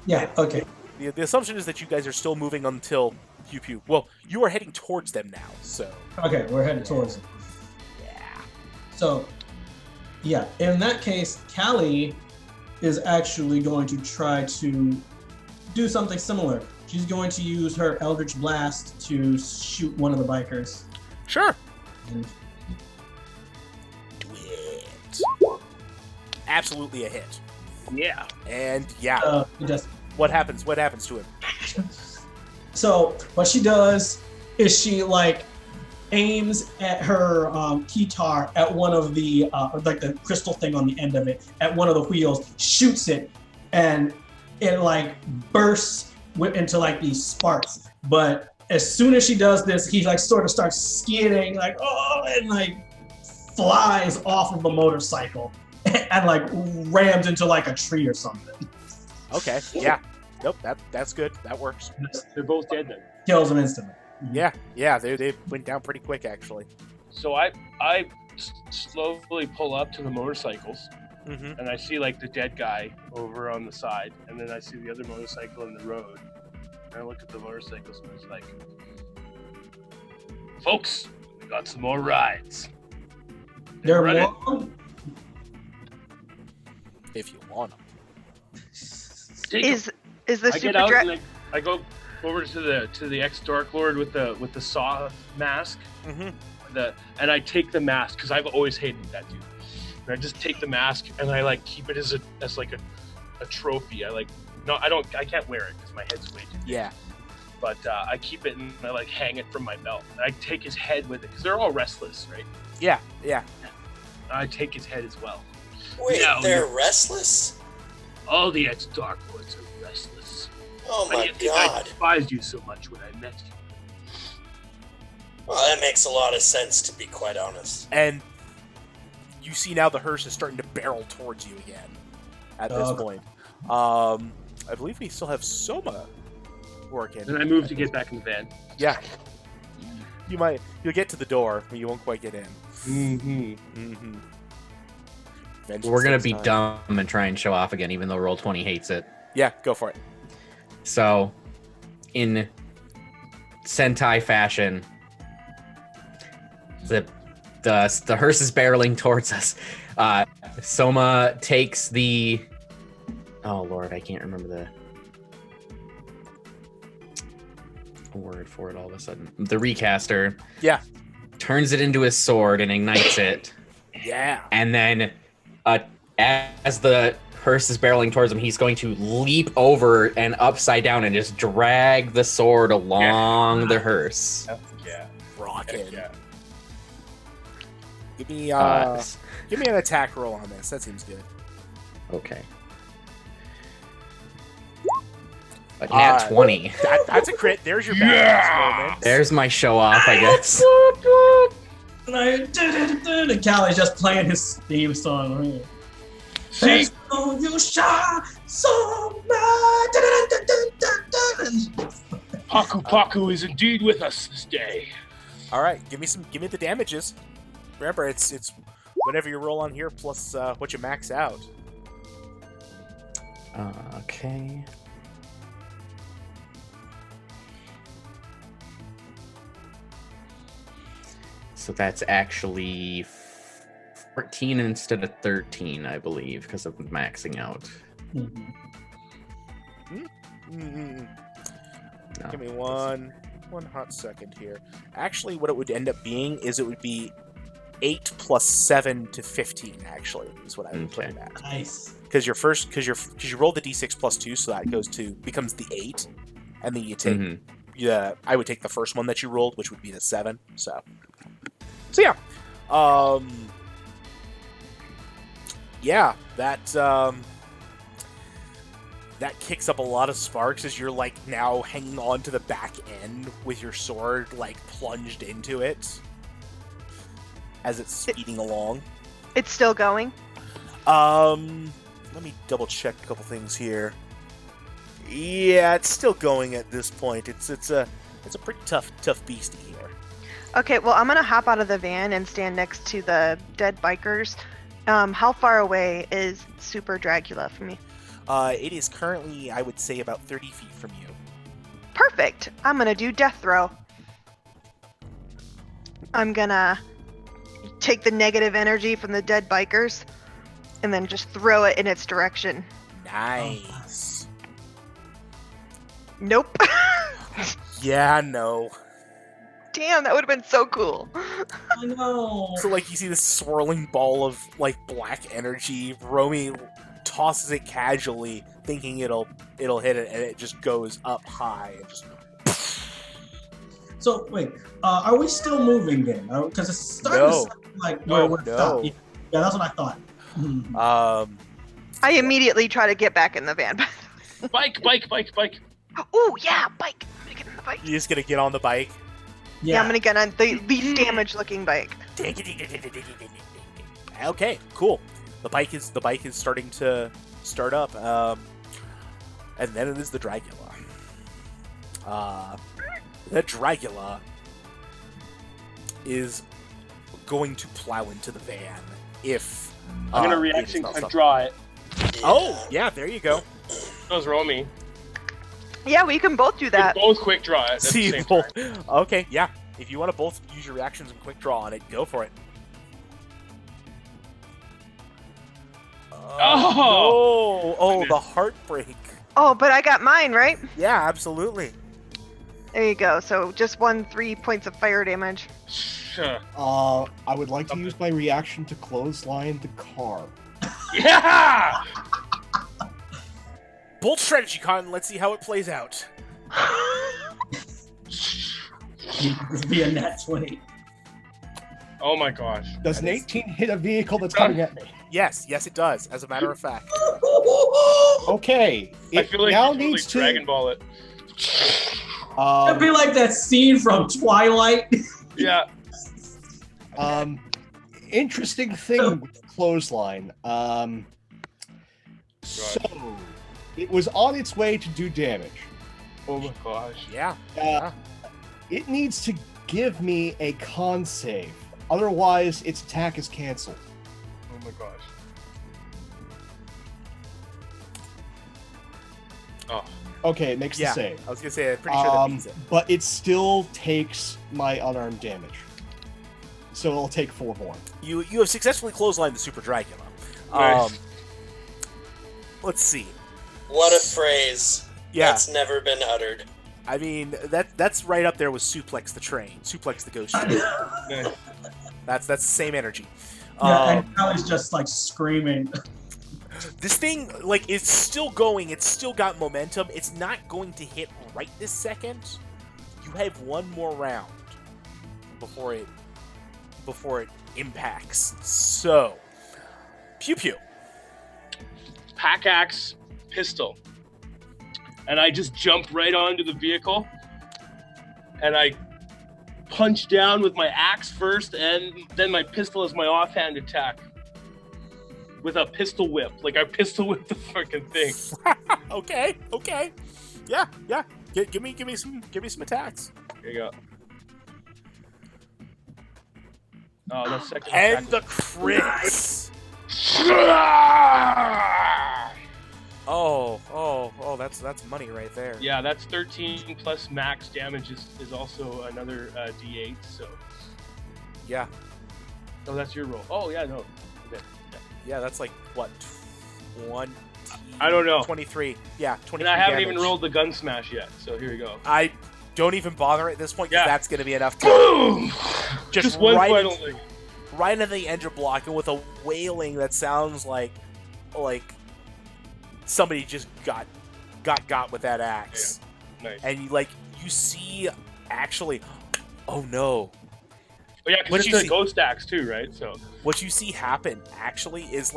Yeah, okay. The assumption is that you guys are still moving until Pew Pew. Well, you are heading towards them now, so. Okay, we're headed towards it. Yeah. So, yeah, in that case, Callie is actually going to try to do something similar. She's going to use her Eldritch Blast to shoot one of the bikers. Sure. And Do it. Absolutely a hit. Yeah. And yeah, he does. what happens? What happens to him? So what she does is she like aims at her keytar at one of the like the crystal thing on the end of it at one of the wheels, shoots it, and it like bursts into like these sparks. But as soon as she does this, he like sort of starts skidding like and like flies off of the motorcycle and like rams into like a tree or something. Okay. Yeah. Nope. That's good. That works. They're both dead then. Kills him instantly. Yeah. Yeah. They went down pretty quick, actually. So I slowly pull up to the motorcycles, Mm-hmm. and I see like the dead guy over on the side, and then I see the other motorcycle in the road. And I look at the motorcycles and it's like, folks, we got some more rides. They're Run it. long. If you want them. Take 'em. Is the I get super out drag? and I go over to the ex Dark Lord with the saw mask. Mm-hmm. And I take the mask because I've always hated that dude. And I just take the mask and I like keep it as like a trophy. I can't wear it because my head's way too big. Yeah. But I keep it and I like hang it from my belt. And I take his head with it because they're all restless, right? Yeah. Yeah. And I take his head as well. Wait, No, they're restless? All the ex Dark Lords are restless. Oh Why do my you think I god. despised you so much when I met you? Well, that makes a lot of sense, to be quite honest. And you see now the hearse is starting to barrel towards you again at this Okay. point. I believe we still have Soma working. And I move to get back in the van. Yeah. You'll get to the door, but you won't quite get in. Mm-hmm. Mm-hmm. We're gonna be dumb and try and show off again, even though Roll20 hates it. Yeah, go for it. So, in Sentai fashion, the hearse is barreling towards us. Soma takes the... Oh lord, I can't remember the word for it all of a sudden. The recaster. Yeah. Turns it into his sword and ignites it. Yeah. And then, as the hearse is barreling towards him, he's going to leap over and upside down and just drag the sword along the hearse. Yeah. Rockin'. Yeah. Give me give me an attack roll on this. That seems good. Okay. A nat 20. That's a crit. There's your badass moment. There's my show off, I guess. And Callie's just playing his theme song. See? Oh, you shine so bright. Paku Paku is indeed with us this day. All right, give me the damages. Remember, it's whatever you roll on here plus what you max out. Okay. So that's actually 14 instead of 13, I believe, because of maxing out. Mm-hmm. No. Give me one hot second here. Actually, what it would end up being is it would be 8 plus 7 to 15. Actually, is what I would put it at. Nice. Because you roll the d6 plus 2, so that becomes the 8, and then you take I would take the first one that you rolled, which would be the 7. So yeah. yeah, that kicks up a lot of sparks as you're like now hanging on to the back end with your sword like plunged into it as it's speeding along. It's still going. Let me double check a couple things here. Yeah, it's still going at this point. It's a pretty tough beastie here. Okay, well, I'm gonna hop out of the van and stand next to the dead bikers. How far away is Super Dracula from me? It is currently, I would say, about 30 feet from you. Perfect. I'm gonna do death throw. I'm gonna take the negative energy from the dead bikers and then just throw it in its direction. Nice. Nope. Yeah, no. Damn, that would have been so cool. I know. So, like, you see this swirling ball of, like, black energy. Romy tosses it casually, thinking it'll hit it, and it just goes up high and just... So wait, are we still moving then? Because it's starting to sound like we're stopped. Yeah, that's what I thought. I immediately try to get back in the van. Bike. Oh, yeah, bike. I'm gonna get in the bike. You're just gonna get on the bike? Yeah, I'm gonna get on the least damaged looking bike. Okay, cool. The bike is starting to start up, and then it is the Dragula. The Dragula is going to plow into the van if I'm gonna reaction quick draw it. Oh, yeah, there you go. Those Romy. Yeah, we can both do that. We both quick draw it at the same time. Okay, yeah. If you want to both use your reactions and quick draw on it, go for it. Oh, the heartbreak. Oh, but I got mine, right? Yeah, absolutely. There you go. So just 3 points of fire damage. I would like to use my reaction to clothesline the car. Yeah! Bold strategy, Con. Let's see how it plays out. This be a nat 20. Oh my gosh. Does an 18 hit a vehicle that's coming at me? Yes, it does. As a matter of fact. Okay. I feel like now you needs to Dragon Ball it. It'd be like that scene from Twilight. Yeah. Interesting thing with clothesline. So it was on its way to do damage. Oh my gosh. Yeah. It needs to give me a con save. Otherwise, its attack is canceled. Oh my gosh. Oh. Okay, it makes the save. I was gonna say, I'm pretty sure that means it. But it still takes my unarmed damage. So it'll take 4 more. You have successfully clotheslined the Super Dracula. Nice. Let's see. What a phrase. Yeah. That's never been uttered. I mean, that's right up there with Suplex the Train, Suplex the Ghost Train. Nice. That's the same energy. Yeah, and Callie's just like screaming. This thing, like, it's still going. It's still got momentum. It's not going to hit right this second. You have one more round before it impacts. So, pew pew. Pack axe, pistol. And I just jump right onto the vehicle. And I punch down with my axe first, and then my pistol as my offhand attack. With a pistol whip. Like I pistol whip the fucking thing. Okay. Yeah. Give me some attacks. Here you go. Oh, the second And attack. the crits. Oh, that's money right there. Yeah, that's 13 plus max damage is also another D8, so. Yeah. Oh, that's your roll. Oh, yeah, no. Okay. Yeah, that's like, what, 20... I don't know. 23. Yeah, 23 And I haven't damage. even rolled the gun smash yet, so here we go. I don't even bother at this point, because that's going to be enough to... Boom! Just one right final into, thing. right into the engine block, and with a wailing that sounds like somebody just got with that axe. Yeah. Nice. And you see, actually... Oh, no. Oh, yeah, because it's a ghost axe too, right? So what you see happen actually is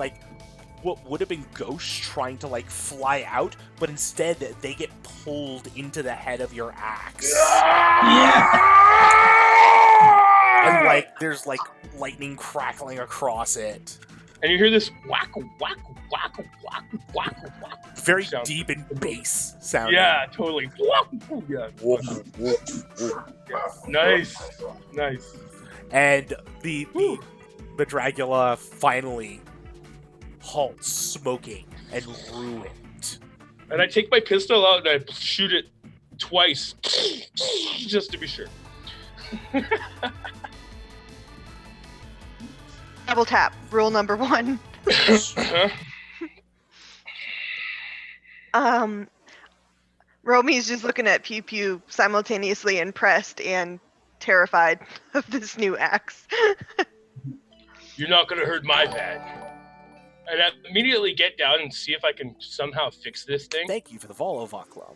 what would have been ghosts trying to like fly out, but instead they get pulled into the head of your axe. And like there's like lightning crackling across it. And you hear this whack, whack, whack, whack, whack, whack. Very sound. deep and bass sound. Yeah, totally. Yeah. Nice. And the Dracula finally halts, smoking and ruined. And I take my pistol out and I shoot it twice, just to be sure. Double tap. Rule number 1. Romy's just looking at Pew Pew, simultaneously impressed and terrified of this new axe. You're not gonna hurt my van. And I immediately get down and see if I can somehow fix this thing. Thank you for the Volo Vaklam.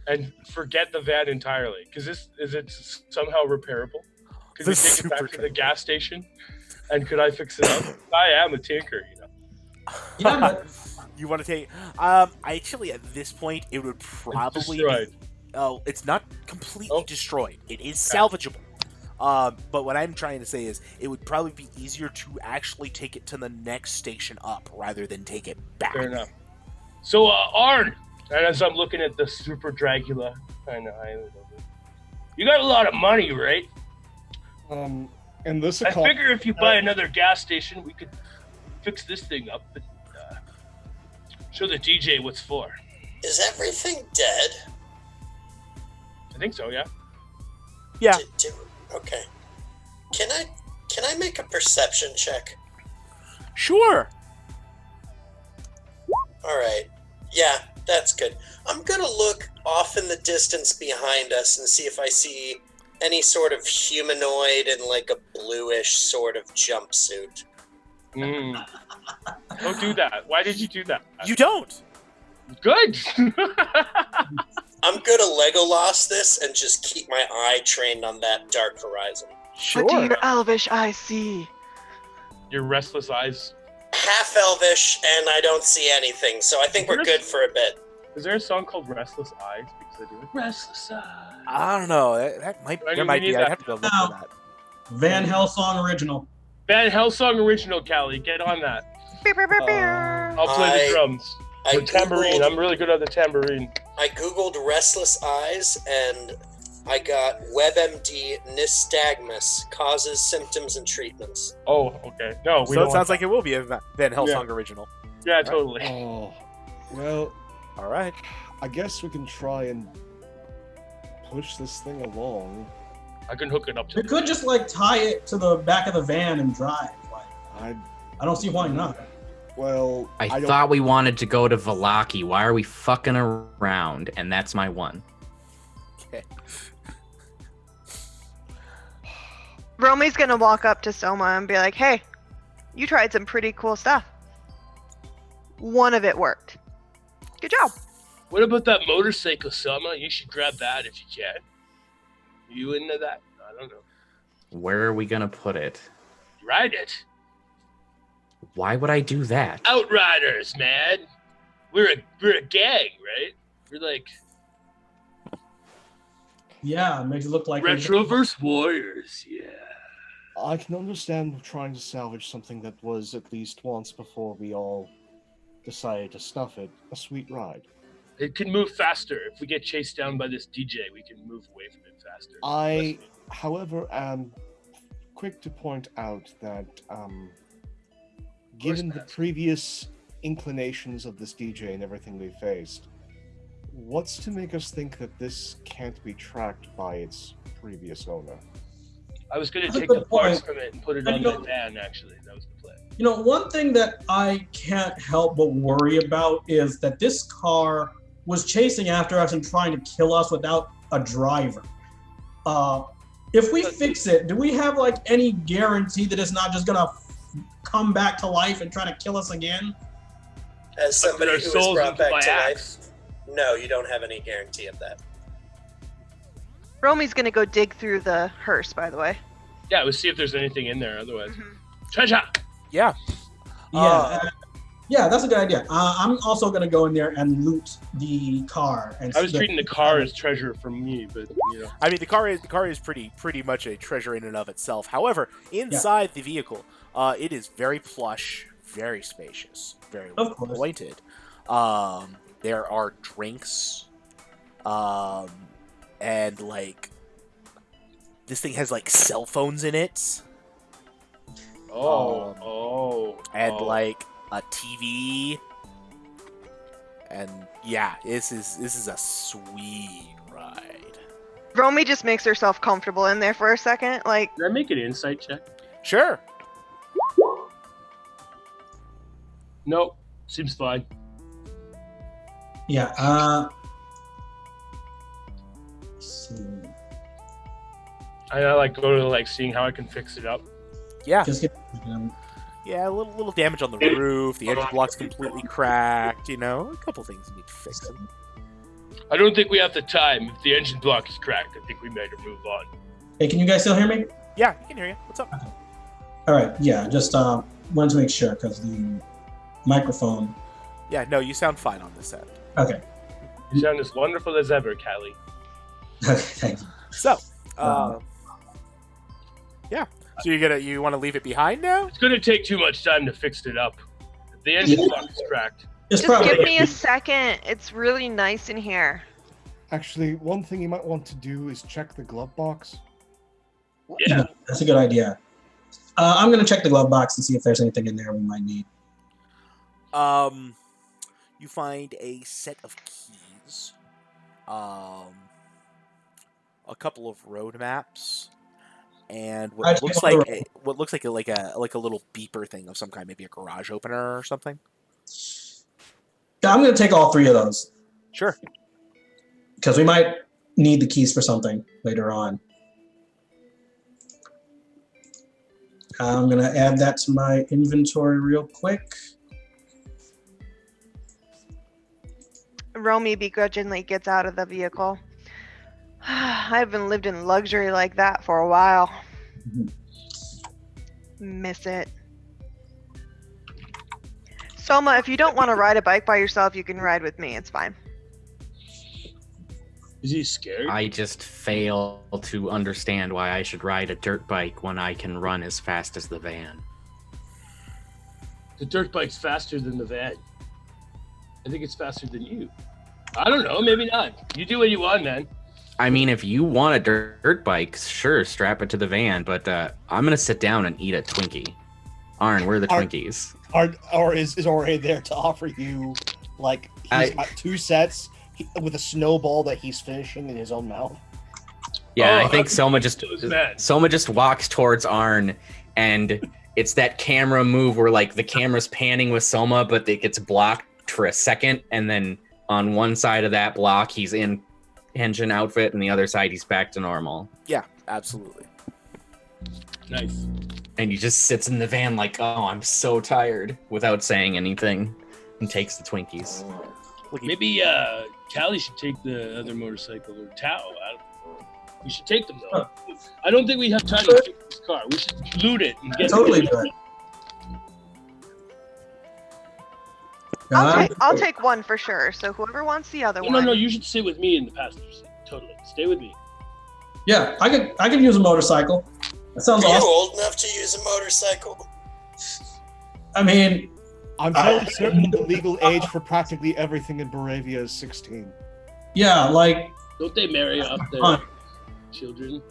And forget the van entirely. Because is it somehow repairable? Could we take it back to the gas station? And could I fix it up? I am a tinker, you know. Yeah, but You want to take? Actually, at this point, it would probably destroyed. be. Oh, it's not completely destroyed. It is salvageable. But what I'm trying to say is, it would probably be easier to actually take it to the next station up rather than take it back. Fair enough. So, Arn, and as I'm looking at the Super Dracula, I know, I love it. You got a lot of money, right? And this I figure if you buy another gas station, we could fix this thing up and show the DJ what's for. Is everything dead? I think so, yeah. Yeah. Okay. Can I make a perception check? Sure. All right. Yeah, that's good. I'm gonna look off in the distance behind us and see if I see any sort of humanoid in like a bluish sort of jumpsuit. Don't do that. Why did you do that? You don't. Good. I'm gonna Legolas this and just keep my eye trained on that dark horizon. Sure. What do your elvish eyes see? Your restless eyes. Half elvish, and I don't see anything, so I think we're good for a bit. Is there a song called Restless Eyes? Because I do it. Restless Eyes. I don't know. That might I there mean, might we be. need I'd that. have to go look for that. Van Helsing original. Van Helsing original, Callie. Get on that. Beep, beep, beep, beep. I'll play the drums. I The tambourine. Googled- I'm really good at the tambourine. I googled restless eyes, and I got WebMD nystagmus, causes, symptoms, and treatments. Oh, okay. No, we So don't it sounds like it will be a Van Helsing original. Yeah, totally. Oh, well, All right. I guess we can try and push this thing along. I can hook it up to We could just like tie it to the back of the van and drive. Like, I don't see why not. Well, I don't- thought we wanted to go to Valaki. Why are we fucking around? And that's my one. Okay. Romy's gonna walk up to Soma and be like, "Hey, you tried some pretty cool stuff. One of it worked. Good job." What about that motorcycle, Selma? You should grab that if you can. You into that? I don't know. Where are we gonna put it? Ride it. Why would I do that? Outriders, man. We're a gang, right? We're like Yeah, it makes it look like Retroverse warriors. Yeah. I can understand trying to salvage something that was at least once before we all decided to snuff it. A sweet ride. It can move faster. If we get chased down by this DJ, we can move away from it faster. I, however, am quick to point out that, given the previous inclinations of this DJ and everything we faced, what's to make us think that this can't be tracked by its previous owner? I was going That's to a take good the parts point. from it and put it And on you the know- van, actually. That was the plan. You know, one thing that I can't help but worry about is that this car was chasing after us and trying to kill us without a driver. If we fix it, do we have like any guarantee that it's not just gonna come back to life and try to kill us again? As somebody Our who was souls brought into back my to axe. life, no, you don't have any guarantee of that. Romy's gonna go dig through the hearse, by the way. Yeah, we'll see if there's anything in there. Otherwise, treasure. Yeah. Yeah. Yeah, that's a good idea. I'm also gonna go in there and loot the car. And I was treating the car as treasure for me, but I mean, the car is pretty much a treasure in and of itself. However, inside the vehicle, it is very plush, very spacious, very well appointed. There are drinks, and like this thing has like cell phones in it. And like a TV. And yeah, this is a sweet ride. Romy just makes herself comfortable in there for a second. Like, Did I make an insight check? Sure. Nope. Seems fine. Yeah. Let's see. I like go to like seeing how I can fix it up. Yeah. Just get. Yeah, a little damage on the roof. The engine block's completely cracked. You know, a couple things need fixing. I don't think we have the time. If the engine block is cracked, I think we better move on. Hey, can you guys still hear me? Yeah, I can hear you. What's up? Okay. All right. Yeah, just wanted to make sure because the microphone. Yeah, no, you sound fine on this end. Okay. You sound as wonderful as ever, Callie. Thank you. So, yeah. So you want to leave it behind now? It's gonna take too much time to fix it up. If the engine block is cracked. just give me a second. It's really nice in here. Actually, one thing you might want to do is check the glove box. Yeah, that's a good idea. I'm gonna check the glove box and see if there's anything in there we might need. You find a set of keys, a couple of road maps, and what looks like a little beeper thing of some kind, maybe a garage opener or something. Yeah, I'm gonna take all three of those. Sure. Because we might need the keys for something later on. I'm gonna add that to my inventory real quick. Romy begrudgingly gets out of the vehicle. I haven't lived in luxury like that for a while. Miss it. Soma, if you don't want to ride a bike by yourself, you can ride with me. It's fine. Is he scared? I just fail to understand why I should ride a dirt bike when I can run as fast as the van. The dirt bike's faster than the van. I think it's faster than you. I don't know, maybe not. You do what you want, man. I mean, if you want a dirt bike, sure, strap it to the van, but I'm gonna sit down and eat a Twinkie. Arn, where are the Twinkies? Or is already there to offer you, like, he's got two sets with a snowball that he's finishing in his own mouth. Yeah, I think Soma just walks towards Arn, and it's that camera move where like the camera's panning with Soma, but it gets blocked for a second, and then on one side of that block he's in engine outfit, and the other side he's back to normal. Yeah, absolutely. Nice. And he just sits in the van like, oh, I'm so tired, without saying anything, and takes the Twinkies. Maybe Callie should take the other motorcycle, or Tao. We should take them though. I don't think we have time to fix this car. We should loot it and get totally it. good. I'll take one for sure. So whoever wants the other one. No, you should sit with me in the passenger seat. Totally, stay with me. Yeah, I could use a motorcycle. That sounds Are awesome. you old enough to use a motorcycle? I mean, I'm fairly certain the legal age for practically everything in Baravia is 16. Yeah, like. Don't they marry up their children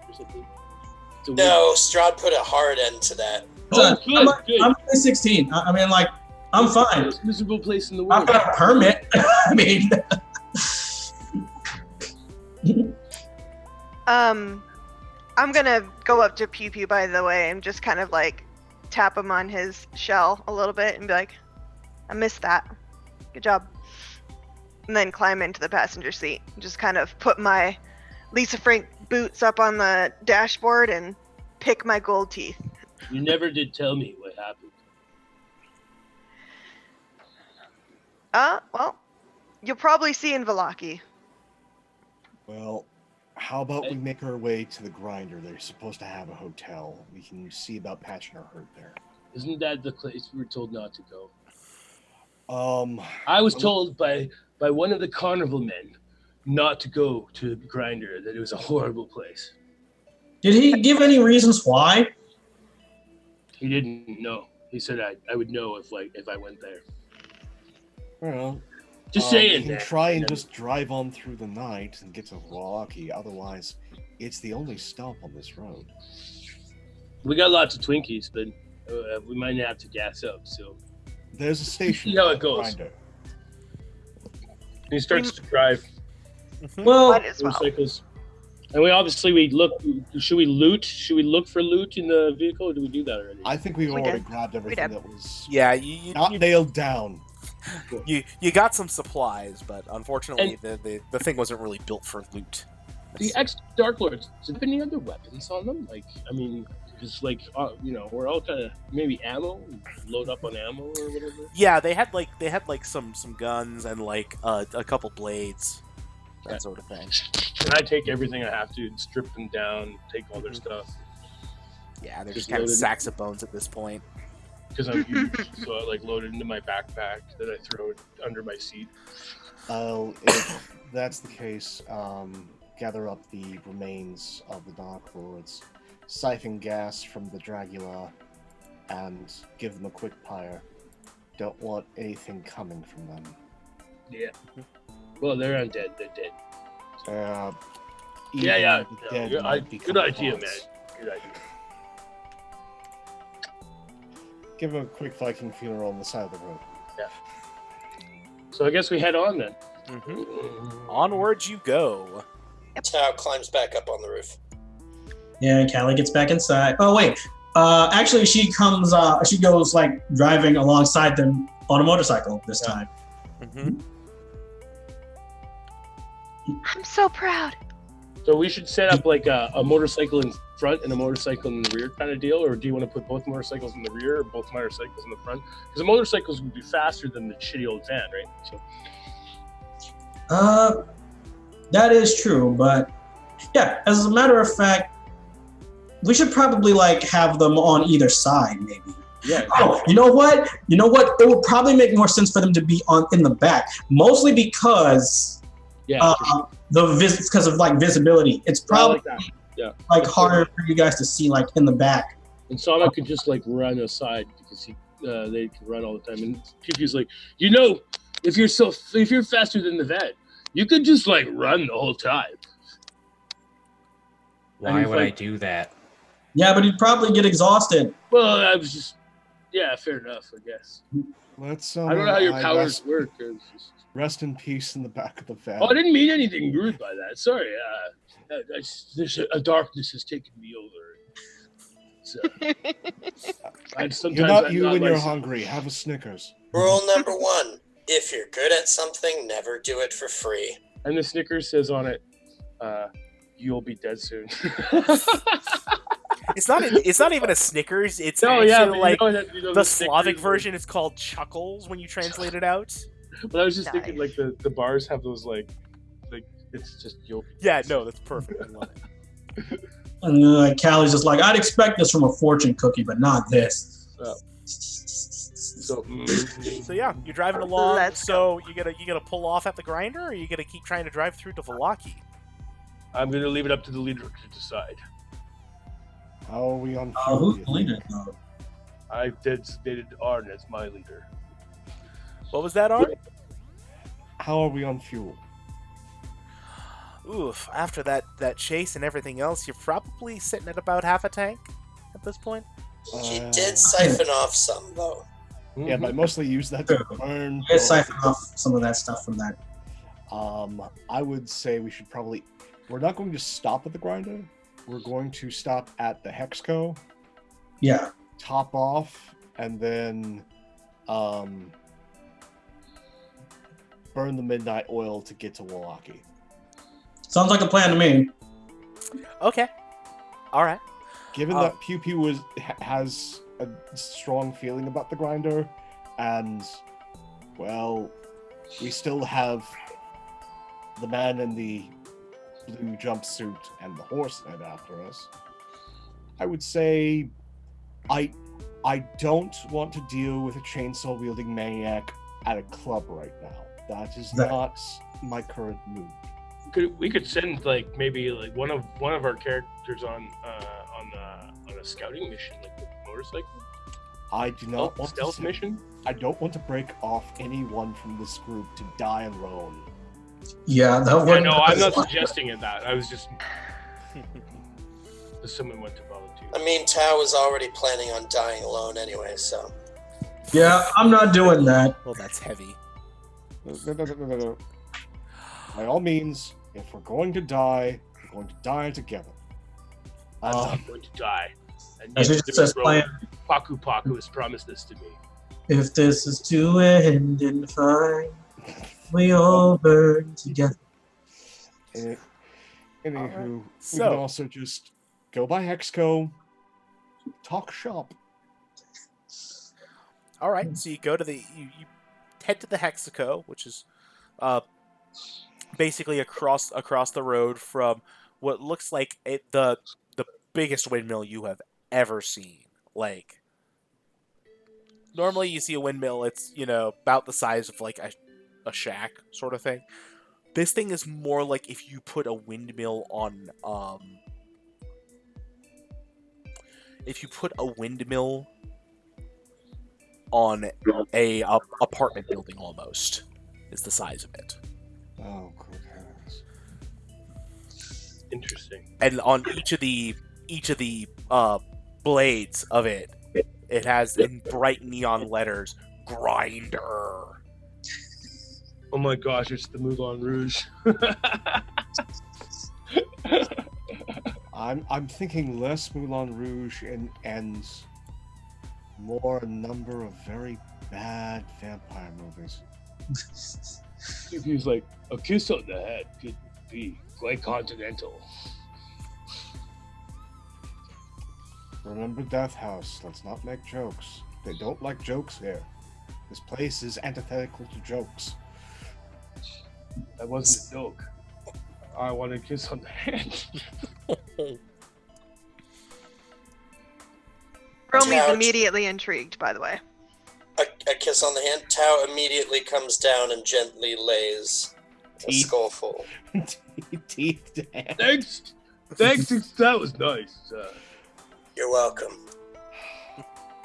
or something? No, Strahd put a hard end to that. I'm only 16. I mean, like, I'm fine. Most miserable place in the world. I've got a permit. I mean. I'm gonna go up to Pew Pew, by the way, and just kind of like tap him on his shell a little bit and be like, I missed that. Good job. And then climb into the passenger seat. Just kind of put my Lisa Frank boots up on the dashboard and pick my gold teeth. You never did tell me what happened. Well, you'll probably see in Vallaki. Well, how about we make our way to the grinder? They're supposed to have a hotel. We can see about patching our hurt there. Isn't that the place we were told not to go? I was told by one of the carnival men not to go to Grinder, that it was a horrible place. Did he give any reasons why? He didn't know. He said I would know if I went there. Well, Just we saying. can man. try and just drive on through the night and get to Milwaukee. Otherwise, it's the only stop on this road. We got lots of Twinkies, but we might have to gas up. So There's a station. See how it at goes. Grinder. he starts to drive Well, Might as well. motorcycles. And we look. Should we loot? Should we look for loot in the vehicle, or do we do that already? I think we've We already did. grabbed everything did. that was Yeah, you not nailed down. you got some supplies, but unfortunately the thing wasn't really built for loot. The ex-Dark Lords, do they have any other weapons on them? Like, I mean, it's like, we're all kind of maybe ammo, load up on ammo or whatever. Yeah, they had some guns and like a couple blades, that sort of thing. And I take everything I have to and strip them down, take all their stuff. Yeah, they're Just just kind of loaded. sacks of bones at this point. Because I'm huge, so I load it into my backpack, then I throw it under my seat. If that's the case, gather up the remains of the Dark Lords, siphon gas from the Dragula, and give them a quick fire. Don't want anything coming from them. Yeah. Well, they're undead. They're dead. Even Yeah. the dead Yeah, might become good idea, man. pawns. Good idea. Give them a quick Viking funeral on the side of the road. So I guess we head on then. Onwards you go. Tao climbs back up on the roof. yeah, and Callie gets back inside. Oh wait, actually, she comes. She goes like driving alongside them on a motorcycle this time. I'm so proud. So we should set up like a motorcycle in front and a motorcycle in the rear kind of deal, or do you want to put both motorcycles in the rear or both motorcycles in the front? Because the motorcycles would be faster than the shitty old van, right? So That is true, but yeah, as a matter of fact, we should probably like have them on either side, maybe. yeah, Oh, you know what? It would probably make more sense for them to be in the back, mostly because yeah. because of like visibility. It's I probably like that. Yeah. like harder for you guys to see like in the back. And Sama could just like run aside because they can run all the time. And Pew-Pew's like, if you're faster than the van, you could just like run the whole time. Why would I do that? Yeah, but you'd probably get exhausted. Well, I was just, yeah, fair enough, I guess. Let's. I don't know how your powers work. It's just- Rest in peace in the back of the van. Oh, I didn't mean anything rude by that. Sorry. There's a darkness has taken me over. So, You're not you when you're hungry. Have a Snickers. Rule number 1. If you're good at something, never do it for free. And the Snickers says on it, "You'll be dead soon." It's not even a Snickers. It's No, actually yeah, but like the the Snickers Slavic are- version is called Chuckles when you translate it out. But I was just thinking, Nice. like the bars have those like it's just you'll. Yeah, no, that's perfect. I love it. And Callie's just like, I'd expect this from a fortune cookie, but not this. Yeah. So So yeah, you're driving along. Let's So you gonna pull off at the grinder, or are you gonna keep trying to drive through to Valaki? I'm gonna leave it up to the leader to decide. How are we on Oh, fuel? who's you the leader think? though? I designated Arn as my leader. What was that, Art? How are we on fuel? Oof. After that chase and everything else, you're probably sitting at about half a tank at this point. You did siphon off some, though. Yeah, but I mostly use that to burn. You guys siphon off some of that stuff from that. I would say we should probably. We're not going to stop at the grinder. We're going to stop at the Hexco, Yeah. top off, and then burn the midnight oil to get to Milwaukee. Sounds like a plan to me. Okay. All right. Given that Pew Pew has a strong feeling about the grinder, and well, we still have the man in the blue jumpsuit and the horse head after us. I would say I don't want to deal with a chainsaw wielding maniac at a club right now. That is That- not my current mood. We could send like maybe like one of our characters on a scouting mission, like with a motorcycle. I do not want Stealth to, mission. I don't want to break off anyone from this group to die alone. Yeah, that I one. know. I'm not suggesting it. That I was just. Someone went to volunteer. I mean, Tao was already planning on dying alone anyway, so. Yeah, I'm not doing that. Well, that's heavy. No. By all means, if we're going to die, we're going to die together. I'm not going to die. And As yet it the says, bro, plan. Paku has promised this to me. If this is to end in fire, we all burn together. Anywho, we So- can also just go by Hexco, talk shop. All right, so you go to you head to the Hexaco, which is basically across the road from what looks like the biggest windmill you have ever seen. Like, normally you see a windmill, it's, about the size of like a shack sort of thing. This thing is more like if you put a windmill on a apartment building, almost is the size of it. Oh, good heavens. Interesting. And on each of the blades of it, it has in bright neon letters, grinder. Oh my gosh, it's the Moulin Rouge. I'm thinking less Moulin Rouge and more a number of very bad vampire movies. If he was like, a kiss on the head could be quite continental. Remember Death House. Let's not make jokes. They don't like jokes here. This place is antithetical to jokes. That wasn't a joke. I want a kiss on the head. Romy's Ouch. immediately intrigued, by the way. A kiss on the hand. Tao immediately comes down and gently lays a Teeth. skullful. Teeth to hand. Thanks. That was nice. You're welcome.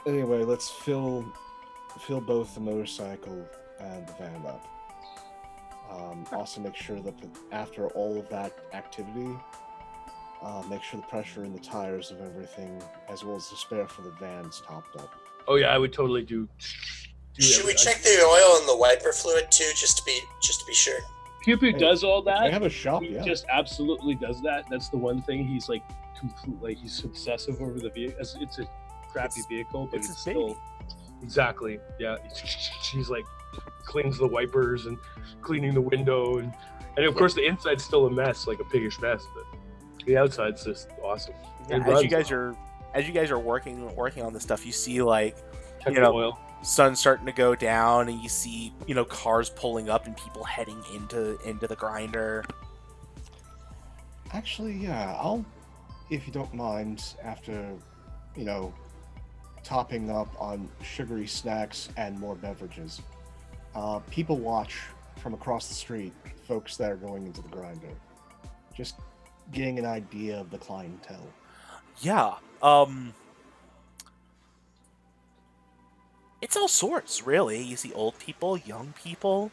Anyway, let's fill both the motorcycle and the van up. Also make sure that after all of that activity, make sure the pressure in the tires of everything, as well as the spare for the van's topped up. Oh yeah, I would totally do Should we that. check the oil and the wiper fluid too, just to be sure? Pew Pew does all They that. have a shop, He yeah. just absolutely does that. That's the one thing he's like he's obsessive over the vehicle. It's a crappy vehicle, but it's it's his still baby. exactly. Yeah, she's like cleans the wipers and cleaning the window, and of course the inside's still a mess, like a piggish mess, but the outside's just awesome. Yeah, It as runs you guys are working on this stuff, you see like Check you the know, oil. sun's starting to go down, and you see cars pulling up and people heading into the grinder. Actually, yeah, I'll, if you don't mind, after, topping up on sugary snacks and more beverages, people watch from across the street, folks that are going into the grinder. Just getting an idea of the clientele. Yeah, it's all sorts, really. You see old people, young people.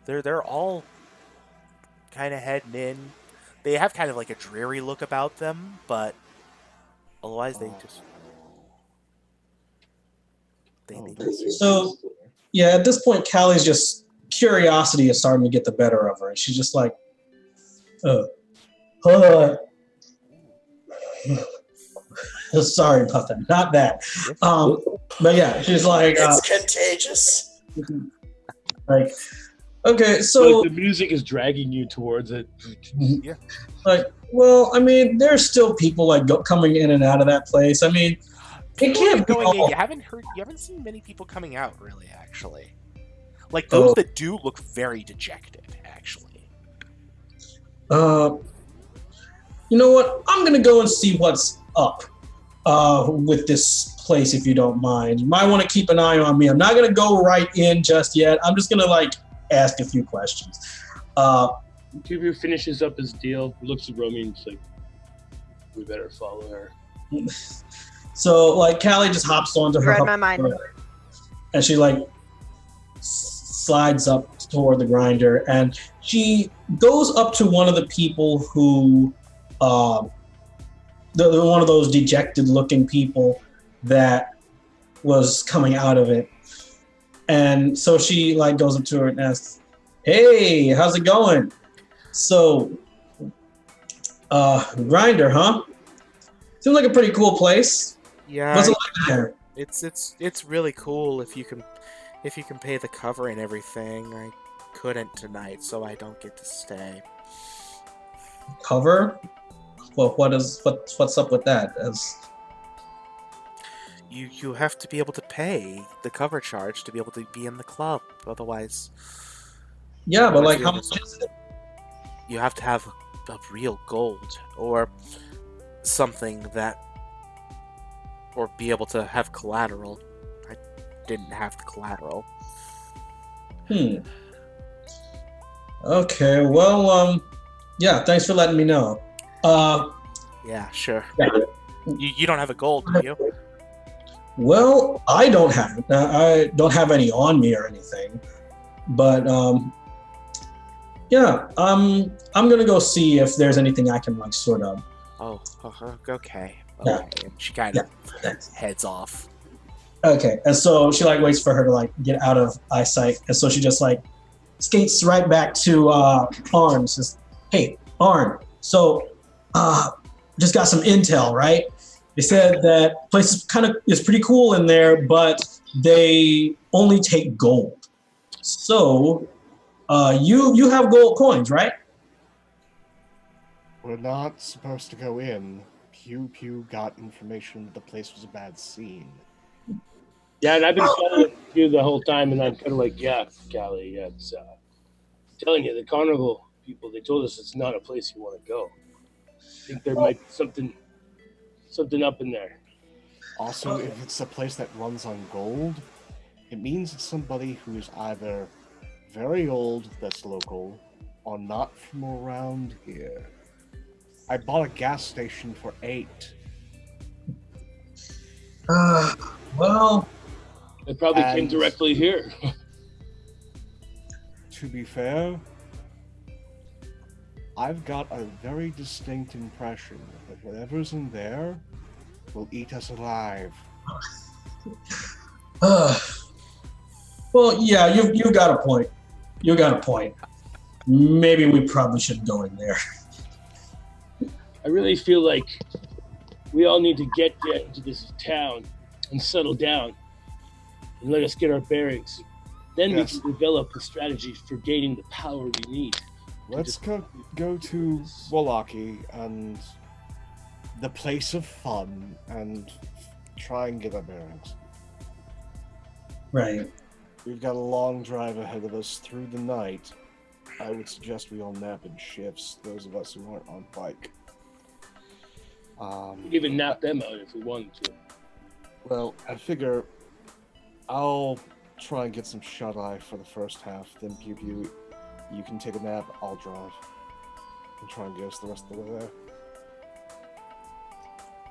They're all kind of heading in. They have kind of like a dreary look about them, but otherwise they just So, yeah, at this point, Callie's just curiosity is starting to get the better of her, and she's just like, sorry about that, not that. But yeah, she's like, It's contagious. like, okay, So so the music is dragging you towards it. like, well, I mean, there's still people like coming in and out of that place. I mean, it people can't be going in. all. You haven't seen many people coming out, really. Actually, like those that do look very dejected. Actually, You know what? I'm gonna go and see what's up with this place if you don't mind. You might want to keep an eye on me. I'm not going to go right in just yet. I'm just going to like ask a few questions. Cubu finishes up his deal, looks at Romy and is like, we better follow her. So like Callie just hops onto You her read my mind. and she like slides up toward the grinder, and she goes up to one of the people who one of those dejected looking people that was coming out of it. And so she like goes up to her and asks, hey, how's it going? So grinder, huh? Seems like a pretty cool place. Yeah, What's it like there? it's really cool if you can pay the cover and everything. I couldn't tonight, so I don't get to stay. Cover? Well, what's up with that? You have to be able to pay the cover charge to be able to be in the club. Otherwise, Yeah, but like how much is it? you have to have a real gold or something that, or be able to have collateral. I didn't have the collateral. Okay, well, yeah, thanks for letting me know. Yeah, sure. Yeah. You don't have a gold, do you? Well, I don't have it. I don't have any on me or anything. But yeah, I'm gonna go see if there's anything I can like sort of. Oh, okay. Yeah. And she kind of heads off. Okay, and so she like waits for her to like get out of eyesight, and so she just like skates right back to Arn. Says, "Hey, Arn. So, just got some intel, right? They said that place is pretty cool in there, but they only take gold. So, you have gold coins, right?" We're not supposed to go in. Pew got information that the place was a bad scene. Yeah, and I've been following you the whole time, and I'm kind of like, yeah, Callie, yeah, it's I'm telling you, the carnival people, they told us it's not a place you want to go. I think there might be something up in there. Also, if it's a place that runs on gold, it means it's somebody who's either very old that's local or not from around here. I bought a gas station for 8. Well, They probably came directly here. To be fair, I've got a very distinct impression that whatever's in there will eat us alive. well, yeah, you got a point. You got a point. Maybe we probably should go in there. I really feel like we all need to get into this town and settle down and let us get our bearings. Then Yes. we can develop a strategy for gaining the power we need. Let's go to Wallaki and the place of fun and try and get our bearings. Right. We've got a long drive ahead of us through the night. I would suggest we all nap in shifts, those of us who aren't on bike. We could even nap them out if we wanted to. Well, I figure I'll try and get some shut-eye for the first half, then Pew, you can take a nap, I'll drive. And try and get us the rest of the way there.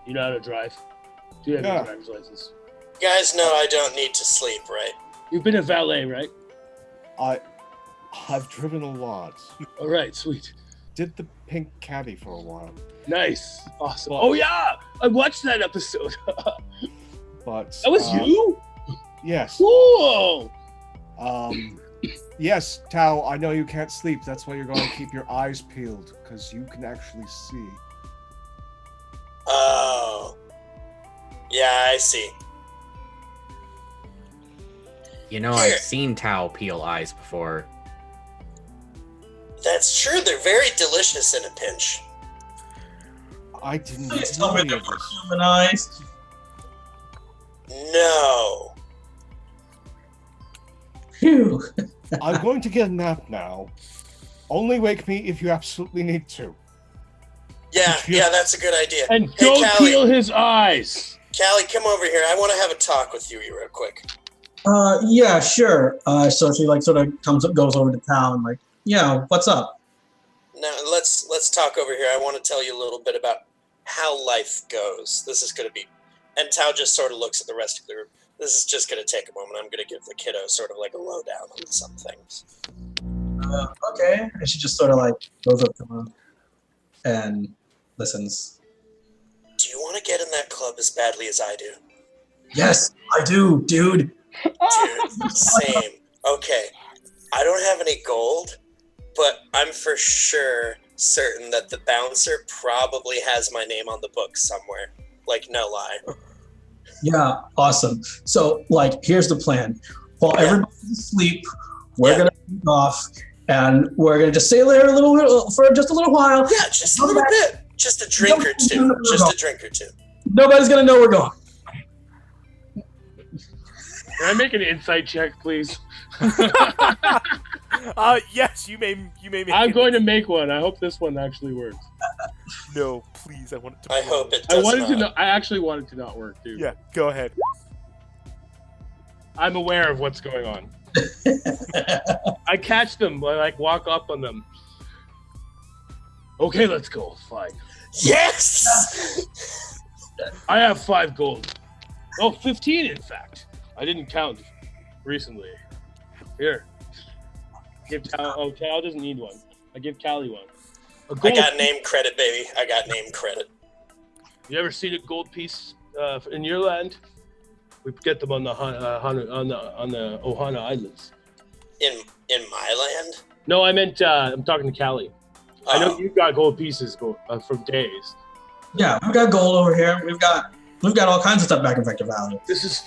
You know how to drive? Do you have Yeah. your driver's license? You guys know I don't need to sleep, right? You've been a valet, right? I've driven a lot. All right, sweet. Did the pink caddy for a while. Nice. Awesome. Well- Oh, yeah! I watched that episode. But That was you? Yes. Cool! Yes, Tao, I know you can't sleep. That's why you're going to keep your eyes peeled, because you can actually see. Oh. Yeah, I see. You know, Here. I've seen Tao peel eyes before. That's true. They're very delicious in a pinch. I didn't Please know tell me any they of were this. humanized. No. Phew. I'm going to get a nap now. Only wake me if you absolutely need to. Yeah, that's a good idea. And Hey, don't Callie. peel his eyes! Callie, come over here. I want to have a talk with you real quick. Yeah, sure. So she like sort of goes over to Tal and like, yeah, what's up? Now let's talk over here. I want to tell you a little bit about how life goes. This is going to be, and Tao just sort of looks at the rest of the group. This is just going to take a moment. I'm going to give the kiddo sort of like a lowdown on some things. Okay. And she just sort of like goes up to him and listens. Do you want to get in that club as badly as I do? Yes, I do, dude. Dude, same. Okay, I don't have any gold, but I'm for sure certain that the bouncer probably has my name on the book somewhere. Like, no lie. Yeah, awesome. So, like, here's the plan. While everybody's asleep, we're gonna take off, and we're gonna just stay there for just a little while. Yeah, just a little bit. Just a drink or two. Just a drink or two. Nobody's gonna know we're gone. Can I make an insight check, please? Yes, you may make I'm going to make one. I hope this one actually works. No, please, I want it to I hope it does I actually want it to not work, dude. Yeah, go ahead. I'm aware of what's going on. I catch them, I like walk up on them. Okay, let's go. 5. Yes! I have 5 gold. Oh, 15 in fact. I didn't count recently. Here. Give Cal. Oh, Cal doesn't need one. I give Callie one. I got name credit, baby. I got name credit. You ever seen a gold piece in your land? We get them on the Ohana Islands. In my land? No, I meant I'm talking to Callie. I know you've got gold pieces from days. Yeah, we've got gold over here. We've got all kinds of stuff back in Vector Valley. This is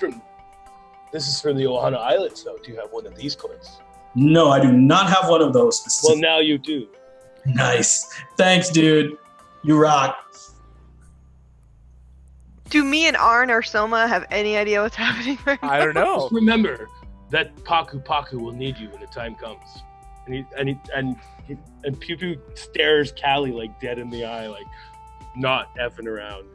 from the Ohana Islands, though. Do you have one of these coins? No, I do not have one of those. Well, now you do. Nice. Thanks, dude. You rock. Do me and Arn or Soma have any idea what's happening right now? I don't know. Just remember that Paku will need you when the time comes. And Pew Pew stares Callie like dead in the eye, like not effing around.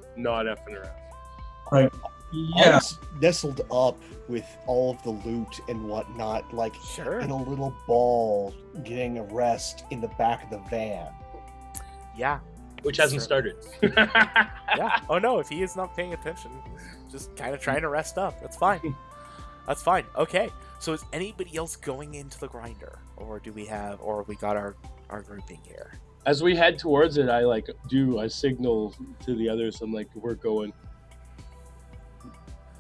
Right. Yeah. Arn's nestled up with all of the loot and whatnot, like in a little ball, getting a rest in the back of the van. Yeah. Which hasn't started. Yeah. Oh no, if he is not paying attention, just kind of trying to rest up. That's fine. That's fine. Okay. So is anybody else going into the grinder? Or we got our grouping here? As we head towards it, I signal to the others. I'm like, we're going.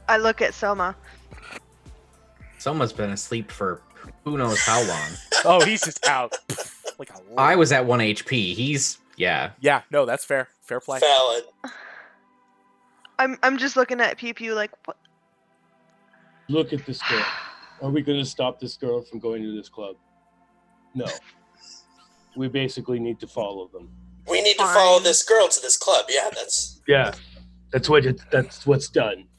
I look at Soma. Someone's been asleep for who knows how long. Oh, he's just out. Like I was at 1 HP. He's yeah. Yeah, no, that's fair. Fair play. Valid. I'm just looking at Pew Pew like, what? Look at this girl. Are we going to stop this girl from going to this club? No. We basically need to follow them. We need to follow this girl to this club. Yeah, that's what's done.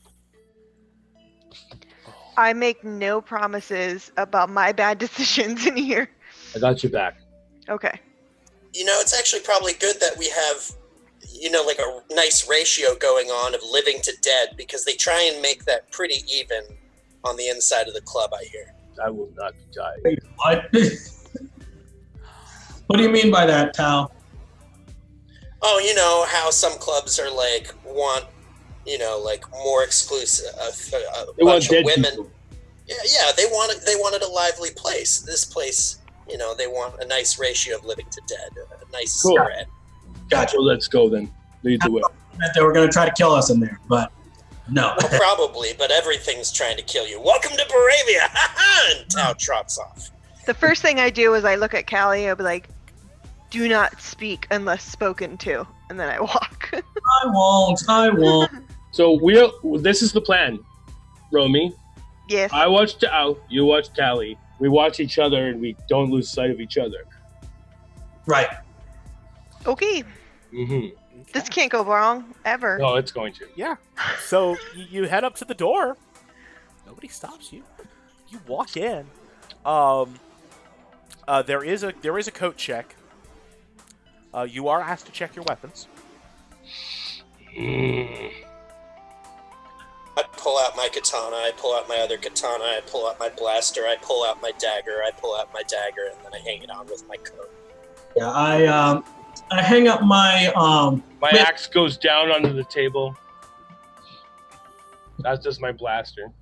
I make no promises about my bad decisions in here. I got you back. Okay. You know, it's actually probably good that we have, like a nice ratio going on of living to dead, because they try and make that pretty even on the inside of the club, I hear. I will not die. What? What do you mean by that, Tal? Oh, you know how some clubs are want more exclusive, a bunch of women. People. Yeah, they wanted a lively place. This place, they want a nice ratio of living to dead, a nice spread. Gotcha. Well, let's go then. Lead the way. They were going to try to kill us in there, but no. Well, probably, but everything's trying to kill you. Welcome to Baravia! And Tao trots off. The first thing I do is I look at Callie. I'll be like, "Do not speak unless spoken to," and then I walk. I won't. So this is the plan, Romy. Yes. I watch Tao, you watch Callie. We watch each other and we don't lose sight of each other. Right. Okay. Mm-hmm. This can't go wrong ever. No, it's going to. Yeah. So you head up to the door. Nobody stops you. You walk in. There is a coat check. You are asked to check your weapons. my katana, I pull out my other katana, I pull out my blaster, I pull out my dagger, I pull out my dagger, and then I hang it on with my coat. Yeah, I hang up my My axe goes down onto the table. That's just my blaster.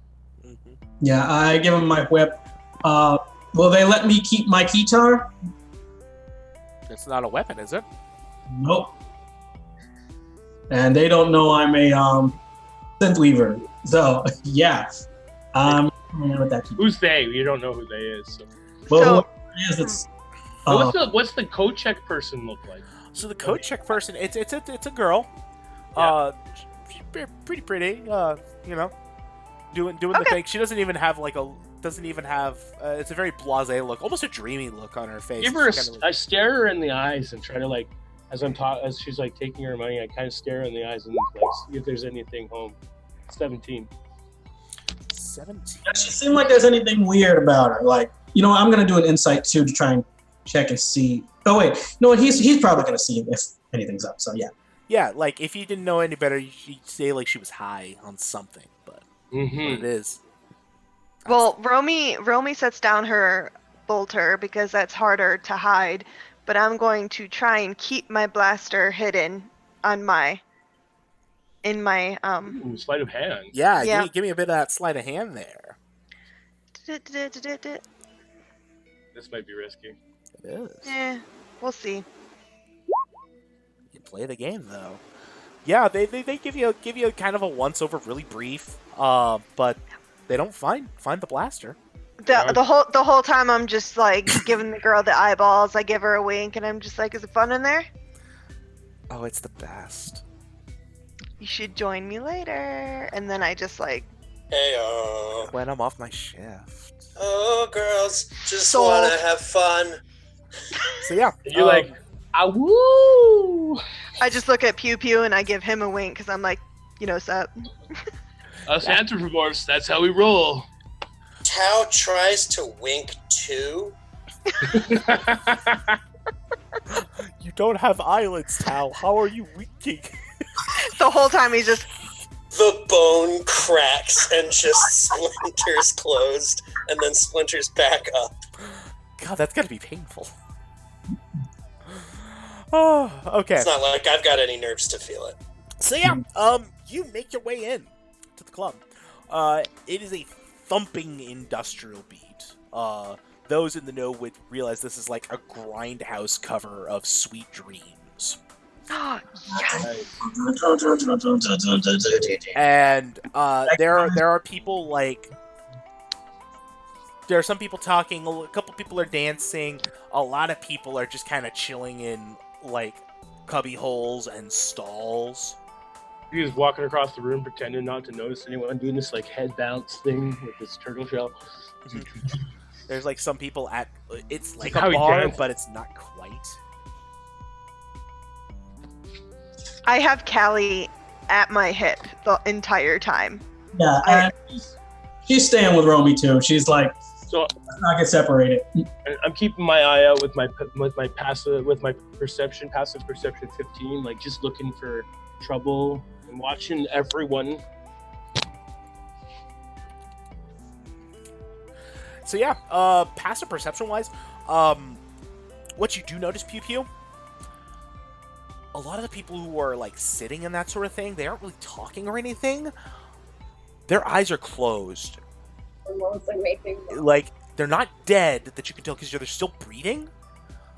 Mhm. Yeah, I give him my whip. Will they let me keep my guitar? It's not a weapon, is it? Nope. And they don't know I'm a synth weaver. So yeah, with that. Who's they? You don't know who they is. So. Well, So- whoever it is, it's What's the code check person look like? So the code check person, it's a girl. Yeah. She's pretty pretty. You know, doing the thing. She doesn't even have it's a very blasé look, almost a dreamy look on her face. Give her It's kinda I stare her in the eyes and try to as she's taking her money, I kind of stare her in the eyes and see if there's anything home. 17. 17. Does she seem like there's anything weird about her? I'm gonna do an insight too to try and check and see. Oh wait, no, he's probably gonna see if anything's up. So yeah. Yeah, if you didn't know any better, you'd say she was high on something, but what it is. Well, Romy sets down her bolter because that's harder to hide, but I'm going to try and keep my blaster hidden in my Ooh, sleight of hand. Yeah, Yeah. Give me a bit of that sleight of hand there. This might be risky. It is. We'll see. You play the game though. Yeah, they give you kind of a once over, really brief. But they don't find the blaster. The whole time I'm just giving the girl the eyeballs. I give her a wink and I'm just like, is it fun in there? Oh, it's the best. You should join me later. And then I just Hey, When I'm off my shift. oh, girls, just Sold. wanna have fun. So yeah, You're woo! I just look at Pew Pew and I give him a wink because I'm like, sup. Us anthropomorphs, that's how we roll. Tao tries to wink too. You don't have eyelids, Tal. How are you winking? The whole time he's just, The bone cracks and just splinters closed, and then splinters back up. God, that's gotta be painful. Oh, okay. It's not like I've got any nerves to feel it. So yeah, you make your way in to the club. It is a thumping industrial beat. Those in the know would realize this is like a grindhouse cover of Sweet Dreams. oh, yes. And there are people there are some people talking, a couple people are dancing, a lot of people are just kind of chilling in cubby holes and stalls. He's walking across the room pretending not to notice anyone doing this head bounce thing with his turtle shell. There's some people at it's like How a he bar, dances. but it's not quite. I have Callie at my hip the entire time. Yeah, and she's staying with Romy too. She's like, So let's not get separated. I'm keeping my eye out with my passive perception 15, just looking for trouble and watching everyone. So yeah, passive perception wise, what you do notice, Pew Pew, a lot of the people who are sitting and that sort of thing, they aren't really talking or anything. Their eyes are closed. They're not dead that you can tell because they're still breathing.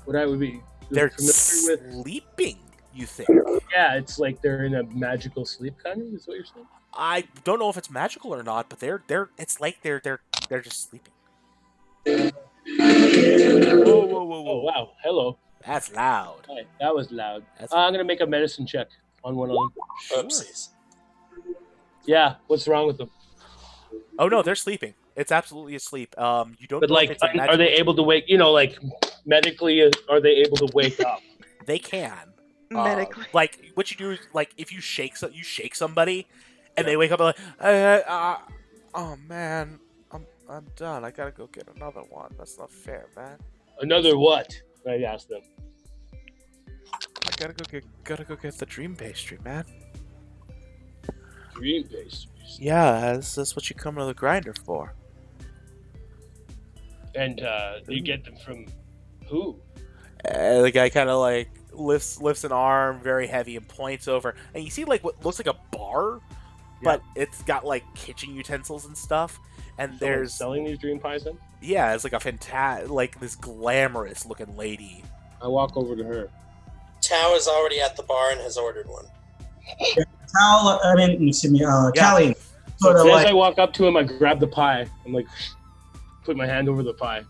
What I would be They're familiar with. sleeping, you think. Yeah, it's like they're in a magical sleep kind of, is what you're saying? I don't know if it's magical or not, but they're just sleeping. Whoa. Oh, wow. Hello. That's loud. Hi, that was loud. That's I'm going to make a medicine check on one of them. Oopsies. Yeah, what's wrong with them? Oh no, they're sleeping. It's absolutely asleep. You don't But know if it's a are magical- they able to wake, medically, are they able to wake up? They can. Medically. What you do is if you shake somebody and they wake up and oh man, I'm done. I gotta go get another one. That's not fair, man. Another what? I asked them. I gotta go get the dream pastry, man. Dream pastries. Yeah, that's what you come to the grinder for. And you get them from who? The guy kind of like lifts an arm, very heavy, and points over, and you see like what looks like a bar, but it's got like kitchen utensils and stuff. And Someone's there's selling these dream pies then? yeah, it's like like this glamorous looking lady. I walk over to her. Tao is already at the bar and has ordered one. Callie. Sort of As like, I walk up to him, I grab the pie. I'm like, put my hand over the pie.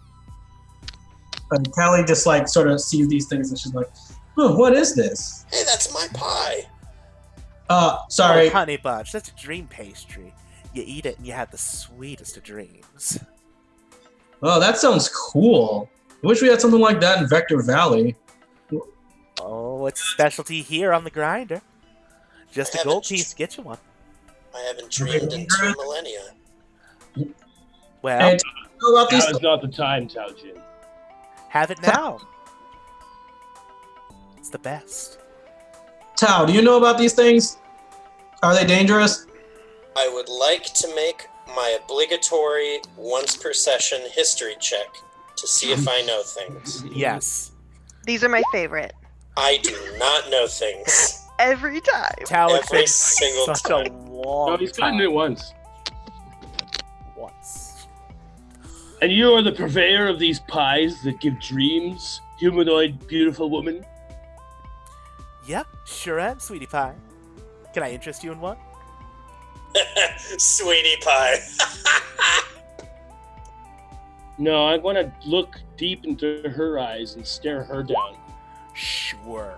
Callie just like sort of sees these things and she's like, oh, what is this? Hey, that's my pie. Sorry. Oh, honey bunch, that's a dream pastry. You eat it and you have the sweetest of dreams. Oh, that sounds cool. I wish we had something like that in Vector Valley. Oh, it's a specialty here on the grinder. Just a gold piece, get you one. I haven't dreamed in 2 millennia. Well, And know about these Now is not the time, Tao Jin. have it now. It's the best. Tao, do you know about these things? Are they dangerous? I would like to make my obligatory once per session history check to see if I know things. Yes. These are my favorite. I do not know things. Every time. Tao has Every been single such time. a long No, he's gotten time. it once. Once. And you are the purveyor of these pies that give dreams, humanoid, beautiful woman. Yep, sure am, sweetie pie. Can I interest you in one? Sweetie pie. No, I want to look deep into her eyes and stare her down. Sure.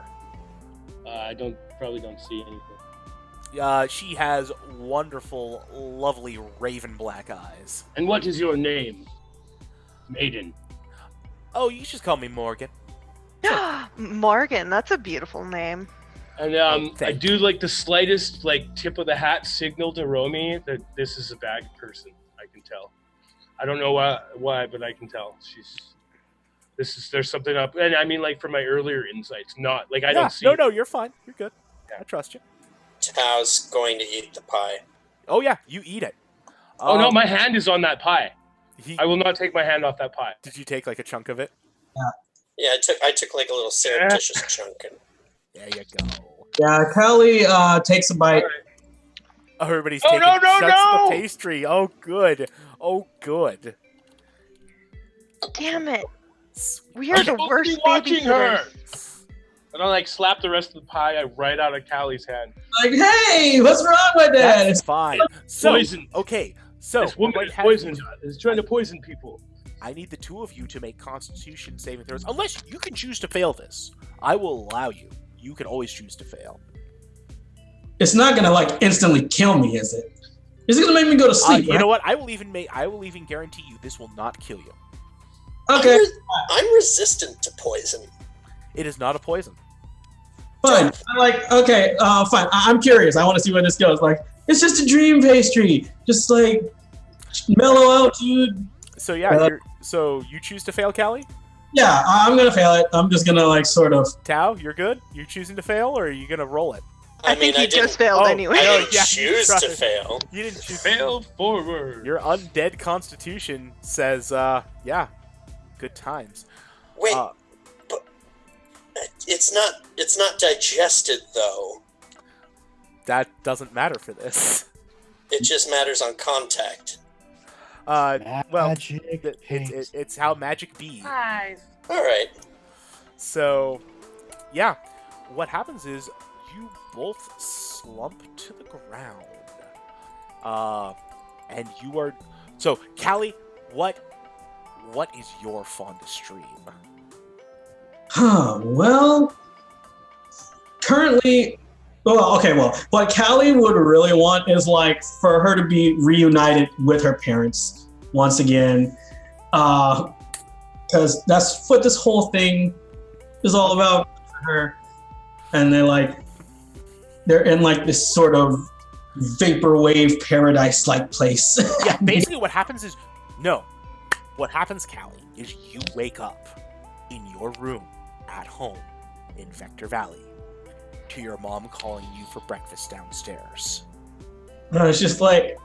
I probably don't see anything. She has wonderful, lovely raven black eyes. And what is your name, maiden? Oh, you just call me Morgan. Morgan, that's a beautiful name. And I thank do like the slightest tip of the hat signal to Romy that this is a bad person. I can tell. I don't know why, but I can tell there's something up. And I mean, from my earlier insights, not I don't see. No, you're fine. You're good. I trust you. Tao's going to eat the pie. Oh yeah, you eat it. Oh no, my hand is on that pie. He, I will not take my hand off that pie. Did you take a chunk of it? Yeah, I took a little surreptitious chunk. And There you go. Yeah, Callie takes a bite. Everybody's Oh, taking no, chunks no! of pastry. Oh good. Oh good. Damn it. We I'm are the supposed to worst be watching her. babysitters. And I slap the rest of the pie right out of Callie's hand. Like, hey, what's wrong with that? That's fine. So Poison. okay. So This woman what is has- poisoned. Is trying to poison people. I need the two of you to make Constitution saving throws. Unless you can choose to fail this, I will allow you. You can always choose to fail. It's not gonna instantly kill me, is it? Is it gonna make me go to sleep? You right? know what? I will even guarantee you this will not kill you. Okay, I'm resistant to poison. It is not a poison. fine. Okay, fine. I'm curious. I want to see where this goes. It's just a dream pastry. Just mellow out, dude. So yeah, so you choose to fail, Callie? Yeah, I'm gonna fail it. I'm just gonna sort of. Tao, you're good? You choosing to fail, or are you gonna roll it? I think you just failed Oh, anyway. I No, didn't yeah, choose you to tried. fail. You didn't choose. Fail forward. Your undead constitution says, yeah, good times. Wait, but it's not digested though. That doesn't matter for this. It just matters on contact. Well, Magic it's how magic be. Guys. All right. So, yeah, what happens is you both slump to the ground. And you are so Callie, what is your fondest dream? Well, currently, what Callie would really want is for her to be reunited with her parents once again, because that's what this whole thing is all about for her. And they're in this sort of vaporwave paradise-like place. Yeah, basically what happens is what happens, Callie, is you wake up in your room at home in Vector Valley to your mom calling you for breakfast downstairs. It's just like,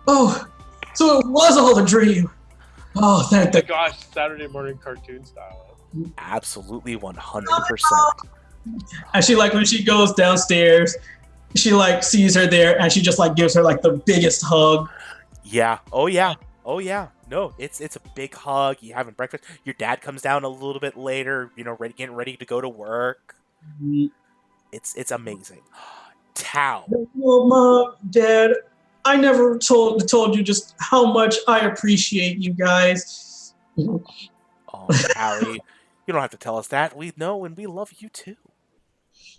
oh, so it was all a dream. Oh, thank Oh my the gosh, Saturday morning cartoon style. Absolutely 100%. And she like when she goes downstairs, she like sees her there, and she just like gives her like the biggest hug. Yeah. Oh yeah. Oh yeah. No, it's a big hug. You having breakfast. Your dad comes down a little bit later. Getting ready to go to work. It's amazing. Tao. Well, Mom, Dad, I never told you just how much I appreciate you guys. Oh, Allie, you don't have to tell us that. We know and we love you too.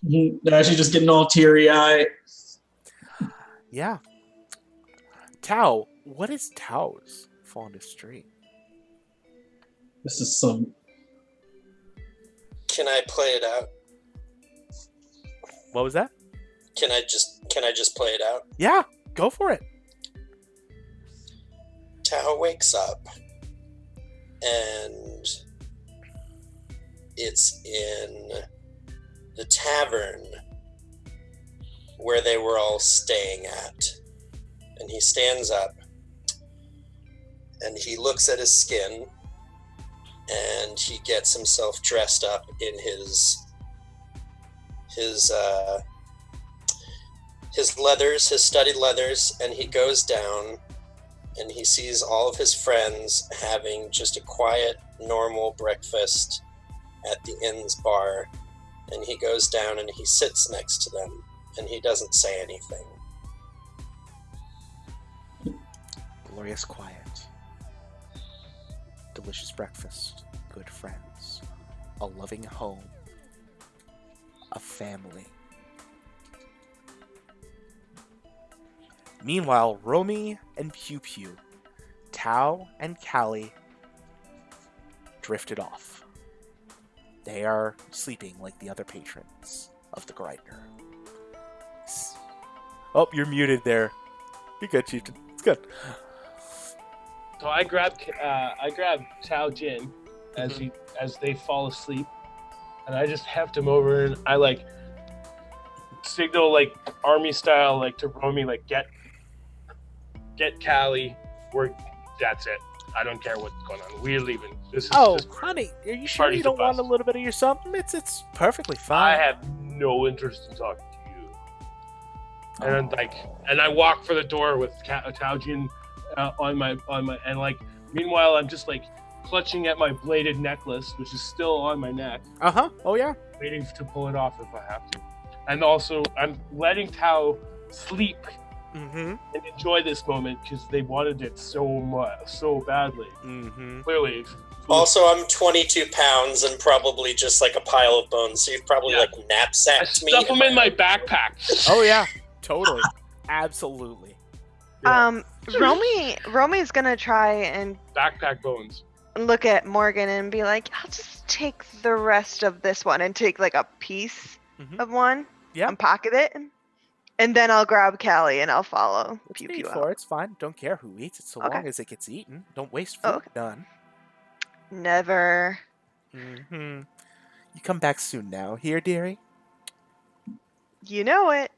Yeah, she's just getting all teary-eyed. Yeah. Tao, what is Tao's fondest dream? This is some. Can I play it out? What was that? Can I just play it out? Yeah, go for it. Tao wakes up and it's in the tavern where they were all staying at. And he stands up and he looks at his skin and he gets himself dressed up in his leathers, his studded leathers, and he goes down and he sees all of his friends having just a quiet, normal breakfast at the inn's bar. And he goes down and he sits next to them and he doesn't say anything. Glorious quiet. Delicious breakfast. Good friends. A loving home. A family. Meanwhile, Romy and Pew Pew, Tao and Callie drifted off. They are sleeping like the other patrons of the Grinder. Oh, you're muted there. You're good, Chieftain. It's good. So I grabbed Tao Jin as they fall asleep, and I just heft him over and I like signal like army style like to Romy like get Callie. That's it. I don't care what's going on. We're leaving. This is just honey, are you sure party you don't to want a bust. little bit of yourself? It's perfectly fine. I have no interest in talking to you. And and I walk for the door with Tao Jin on my and like meanwhile I'm just like clutching at my bladed necklace, which is still on my neck, Oh yeah. waiting to pull it off if I have to. And also I'm letting Tao sleep and enjoy this moment because they wanted it so badly. Clearly. Also, I'm 22 pounds and probably just like a pile of bones, so you've probably like I knapsacked me. stuff them in my backpack. Oh yeah. Totally. Absolutely. Romy's gonna try and Backpack bones. look at Morgan and be like, I'll just take the rest of this one and take like a piece of one Yeah. and pocket it. And then I'll grab Callie and I'll follow It's Pew paid Pew for. out. It's fine. Don't care who eats it so Okay. long as it gets eaten. Don't waste food. Oh, okay. Done. Never. You come back soon now. Here, dearie? You know it.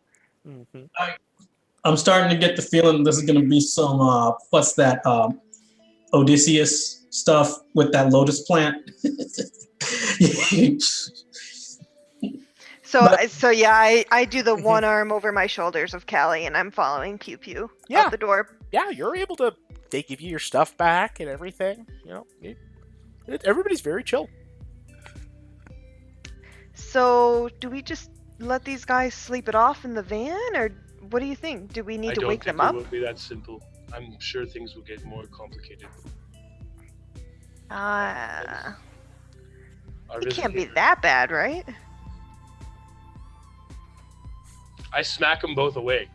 I'm starting to get the feeling this is going to be some what's that Odysseus stuff with that lotus plant. So yeah, I do the one arm over my shoulders of Callie and I'm following Pew Pew Yeah. out the door. Yeah, you're able to. They give you your stuff back and everything. Everybody's very chill. So do we just let these guys sleep it off in the van, or what do you think? Do we need to wake them up? It won't be that simple. I'm sure things will get more complicated. It can't be that bad, right? I smack them both awake.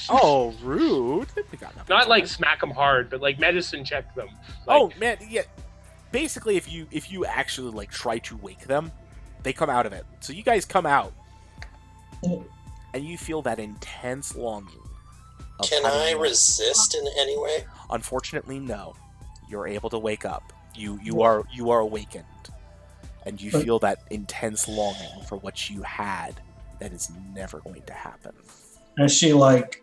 Oh, rude. We got nothing Not for like that. smack them hard, but like medicine check them. Oh man, yeah. Basically, if you actually like try to wake them, they come out of it. So you guys come out, and you feel that intense longing. of Can having I more. resist in any way? Unfortunately, no. You're able to wake up. You are awakened, and you feel that intense longing for what you had that is never going to happen. And she like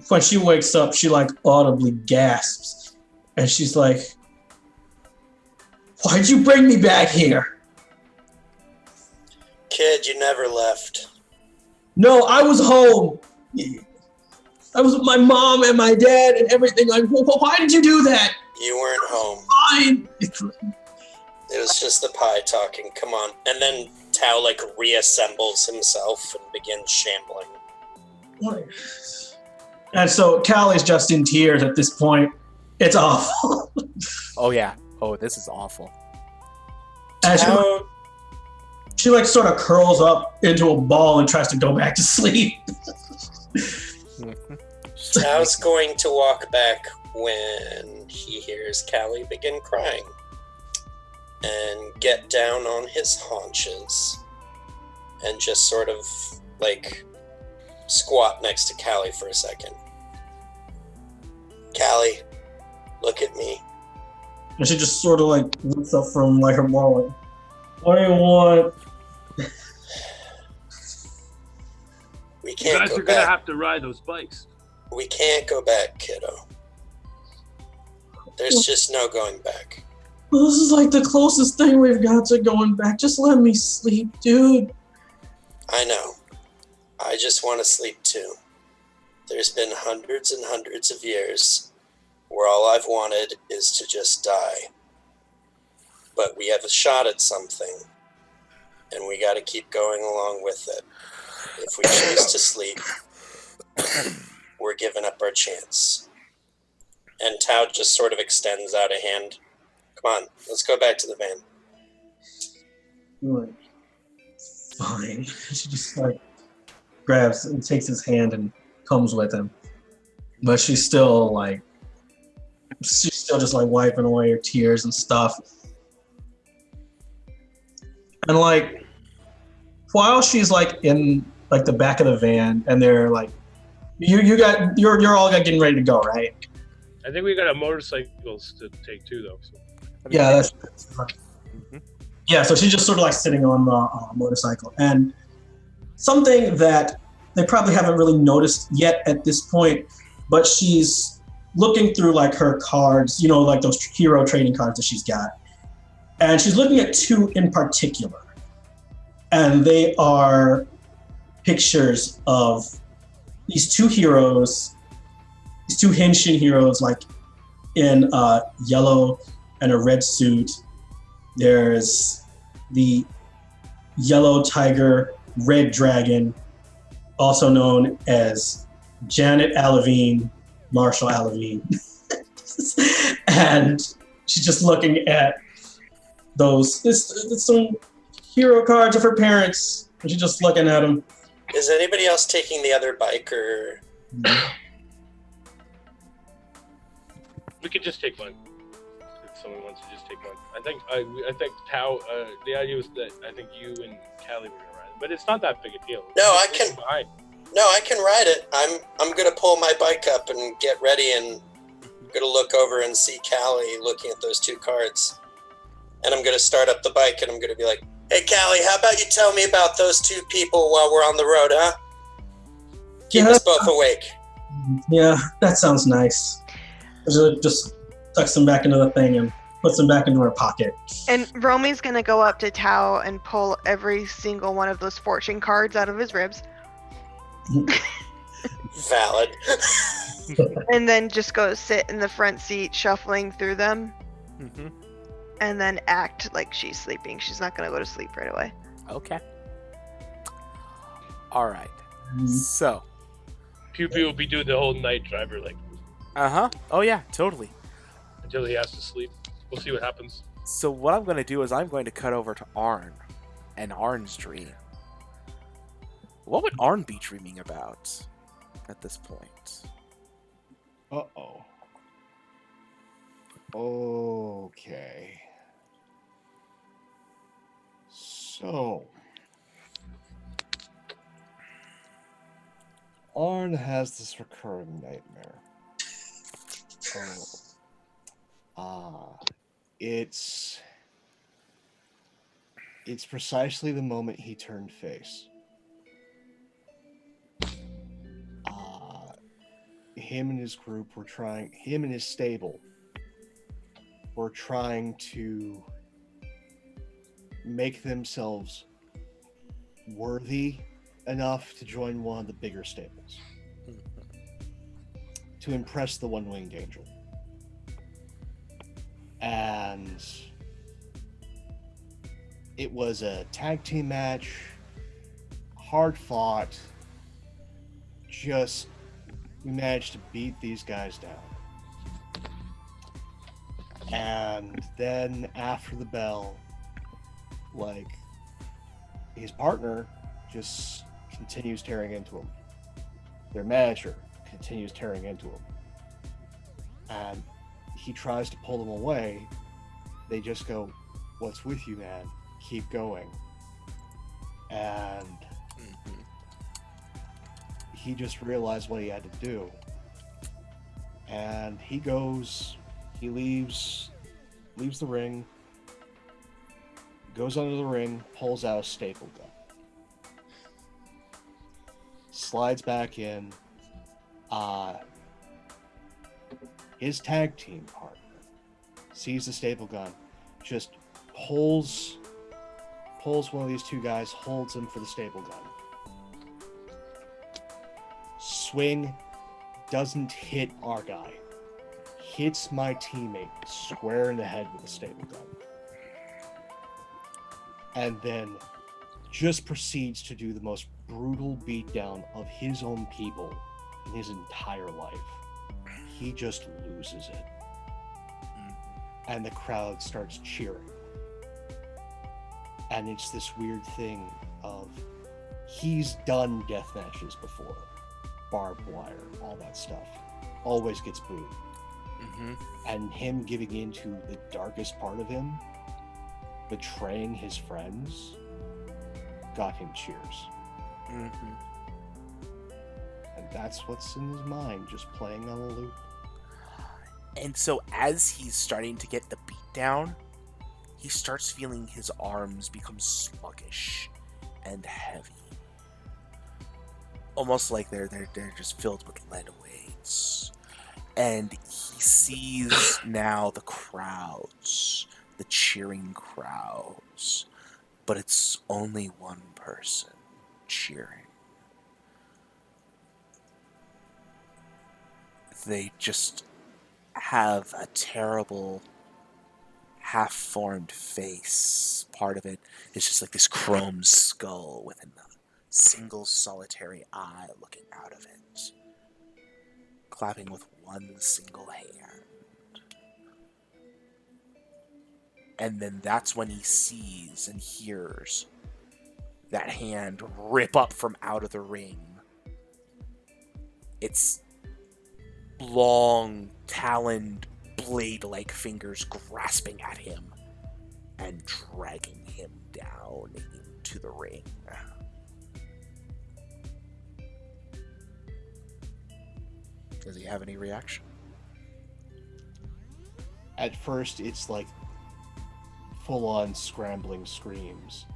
when she wakes up, she like audibly gasps, and she's like, "Why'd you bring me back here?" Kid, you never left. No, I was home. I was with my mom and my dad and everything. Like, why did you do that? You weren't home. Fine. It was just the pie talking. Come on. And then Tao like reassembles himself and begins shambling. And so Callie's just in tears at this point. It's awful. Oh yeah. Oh, this is awful. And Tao, she like sort of curls up into a ball and tries to go back to sleep. Tao's going to walk back when he hears Callie begin crying and get down on his haunches and just sort of like squat next to Callie for a second. Callie, look at me. And she just sort of like looks up from like her ball. Like, what do you want? We You can't guys go are gonna back. have to ride those bikes. We can't go back, kiddo. There's just no going back. Well, this is like the closest thing we've got to going back. Just let me sleep, dude. I know. I just want to sleep too. There's been hundreds and hundreds of years where all I've wanted is to just die. But we have a shot at something, and we got to keep going along with it. If we choose to sleep, we're giving up our chance. And Tao just sort of extends out a hand. Come on, let's go back to the van. You're like, fine. She just like grabs and takes his hand and comes with him. But she's still just like wiping away her tears and stuff. And like while she's like in like the back of the van and they're like you're all getting ready to go, right? I think we got a motorcycles to take too, though. So. Yeah, that's yeah. So she's just sort of like sitting on the motorcycle, and something that they probably haven't really noticed yet at this point, but she's looking through like her cards, you know, like those hero trading cards that she's got, and she's looking at two in particular, and they are pictures of these two heroes, these two Henshin heroes, like in yellow and a red suit. There's the yellow tiger, red dragon, also known as Janet Alavine, Marshall Alavine. And she's just looking at those. It's some hero cards of her parents, and she's just looking at them. Is anybody else taking the other bike, or We could just take one. If someone wants to just take one. I think Tao, the idea was that I think you and Callie were gonna ride it. But it's not that big a deal. No, I Just can- take it behind. No, I can ride it. I'm gonna pull my bike up and get ready, and I'm gonna look over and see Callie looking at those two cards. And I'm gonna start up the bike, and I'm gonna be like, "Hey, Callie, how about you tell me about those two people while we're on the road, huh? Keep us both awake." Yeah, that sounds nice. She just tucks them back into the thing and puts them back into her pocket. And Romy's gonna go up to Tao and pull every single one of those fortune cards out of his ribs, Valid. and then just go sit in the front seat, shuffling through them, Mm-hmm. and then act like she's sleeping. She's not gonna go to sleep right away. Okay. All right. So. Pew Pew will be doing the whole night driver, like, Oh yeah, totally. until he has to sleep. We'll see what happens. So what I'm going to do is I'm going to cut over to Arn and Arn's dream. What would Arn be dreaming about at this point? Uh-oh. Okay. So, Arn has this recurring nightmare. It's precisely the moment he turned face. him and his group were trying, him and his stable were trying to make themselves worthy enough to join one of the bigger stables to impress the one-winged angel. And it was a tag team match, hard fought. Just we managed to beat these guys down. And then after the bell, like, his partner just continues tearing into him. Their manager continues tearing into him. And he tries to pull them away. They just go, "What's with you, man? Keep going." And he just realized what he had to do. And he leaves the ring, goes under the ring, pulls out a staple gun, slides back in. His tag team partner sees the staple gun, just pulls one of these two guys, holds him for the staple gun. Swing, doesn't hit our guy. Hits my teammate square in the head with a staple gun. And then just proceeds to do the most brutal beatdown of his own people in his entire life. He just loses it. And the crowd starts cheering. And it's this weird thing of, he's done death matches before. Barbed wire, all that stuff. Always gets booed. And him giving into the darkest part of him, betraying his friends, got him cheers. And that's what's in his mind, just playing on a loop. And so as he's starting to get the beat down, he starts feeling his arms become sluggish and heavy. Almost like they're just filled with lead weights. And he sees now the crowds, the cheering crowds, but it's only one person cheering. They just have a terrible half-formed face. Part of it is just like this chrome skull with a single solitary eye looking out of it, clapping with one single hand. And then that's when he sees and hears that hand rip up from out of the ring. It's long, taloned, blade-like fingers grasping at him and dragging him down into the ring. Does he have any reaction? At first, it's like full-on scrambling screams.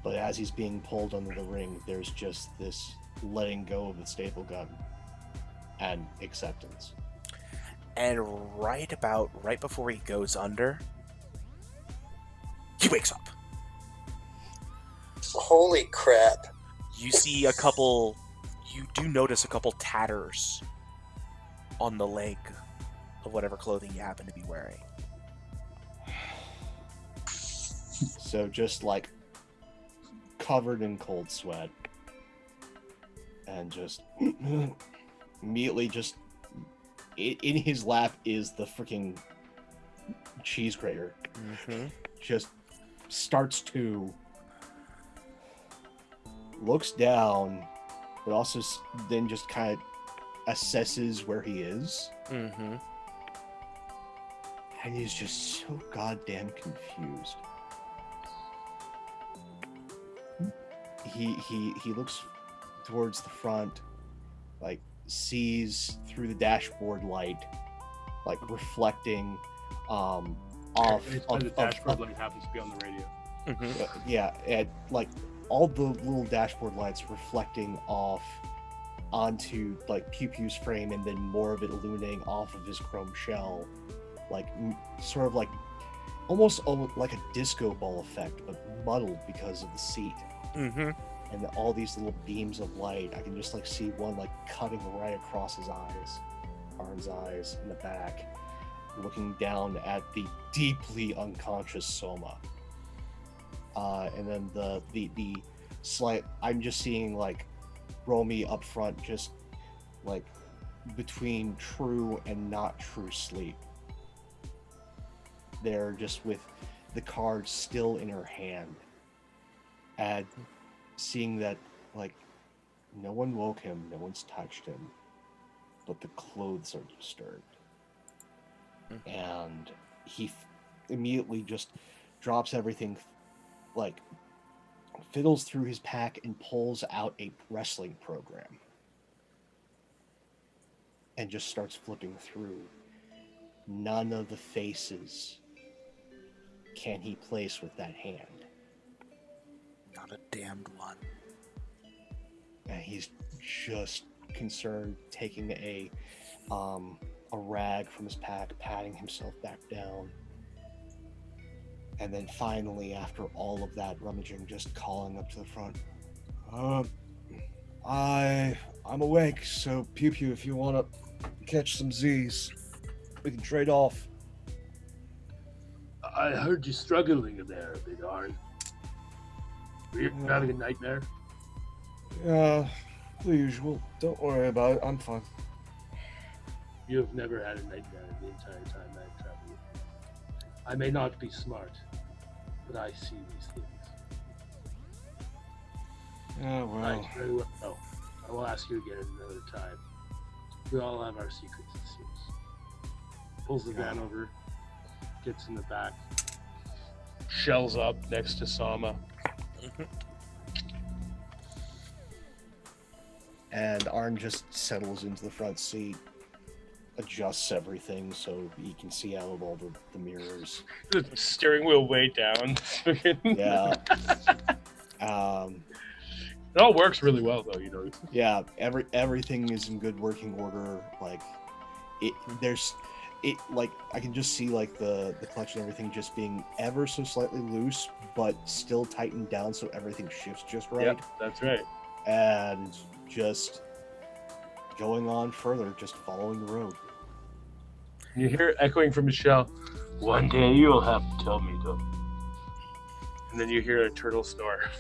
But as he's being pulled under the ring, there's just this letting go of the staple gun and acceptance. And right before he goes under, he wakes up. Holy crap. You do notice a couple tatters on the leg of whatever clothing you happen to be wearing. So just like covered in cold sweat and just immediately just in his lap is the freaking cheese grater. Just starts to looks down, but also then just kind of assesses where he is. And he's just so goddamn confused. He looks towards the front, like sees through the dashboard light, like reflecting off the dashboard light happens to be on the radio. yeah, and like all the little dashboard lights reflecting off onto like Pew Pew's frame, and then more of it illuminating off of his chrome shell, like sort of like almost like a disco ball effect, but muddled because of the seat. Mm-hmm. And all these little beams of light, I can just like see one like cutting right across his eyes, Arn's eyes in the back, looking down at the deeply unconscious Soma. And then the slight, I'm just seeing like Romy up front, just like between true and not true sleep. There, just with the card still in her hand, and seeing that like no one woke him, no one's touched him, but the clothes are disturbed. And he immediately just drops everything, like fiddles through his pack and pulls out a wrestling program and just starts flipping through. None of the faces can he place with that hand. Not a damned one. And he's just concerned, taking a rag from his pack, patting himself back down. And then finally, after all of that rummaging, just calling up to the front. I'm awake, so Pew Pew, if you want to catch some Z's, we can trade off. I heard you struggling there, Big Arn. Were you having a nightmare? Yeah, the usual. Don't worry about it. I'm fine. You have never had a nightmare the entire time I've traveled with you. I may not be smart, but I see these things. Yeah, well. I very well know. I will ask you again another time. We all have our secrets, it seems. Pulls the van over, gets in the back, shells up next to Sama. And Arn just settles into the front seat, adjusts everything so he can see out of all the mirrors. The steering wheel way down. Yeah. It all works really well, though, you know. Yeah, everything is in good working order. Like, like I can just see like the clutch and everything just being ever so slightly loose, but still tightened down so everything shifts just right. Yep, that's right. And just going on further, just following the road. You hear it echoing from Michelle, "One day you'll have to tell me, though." And then you hear a turtle snore.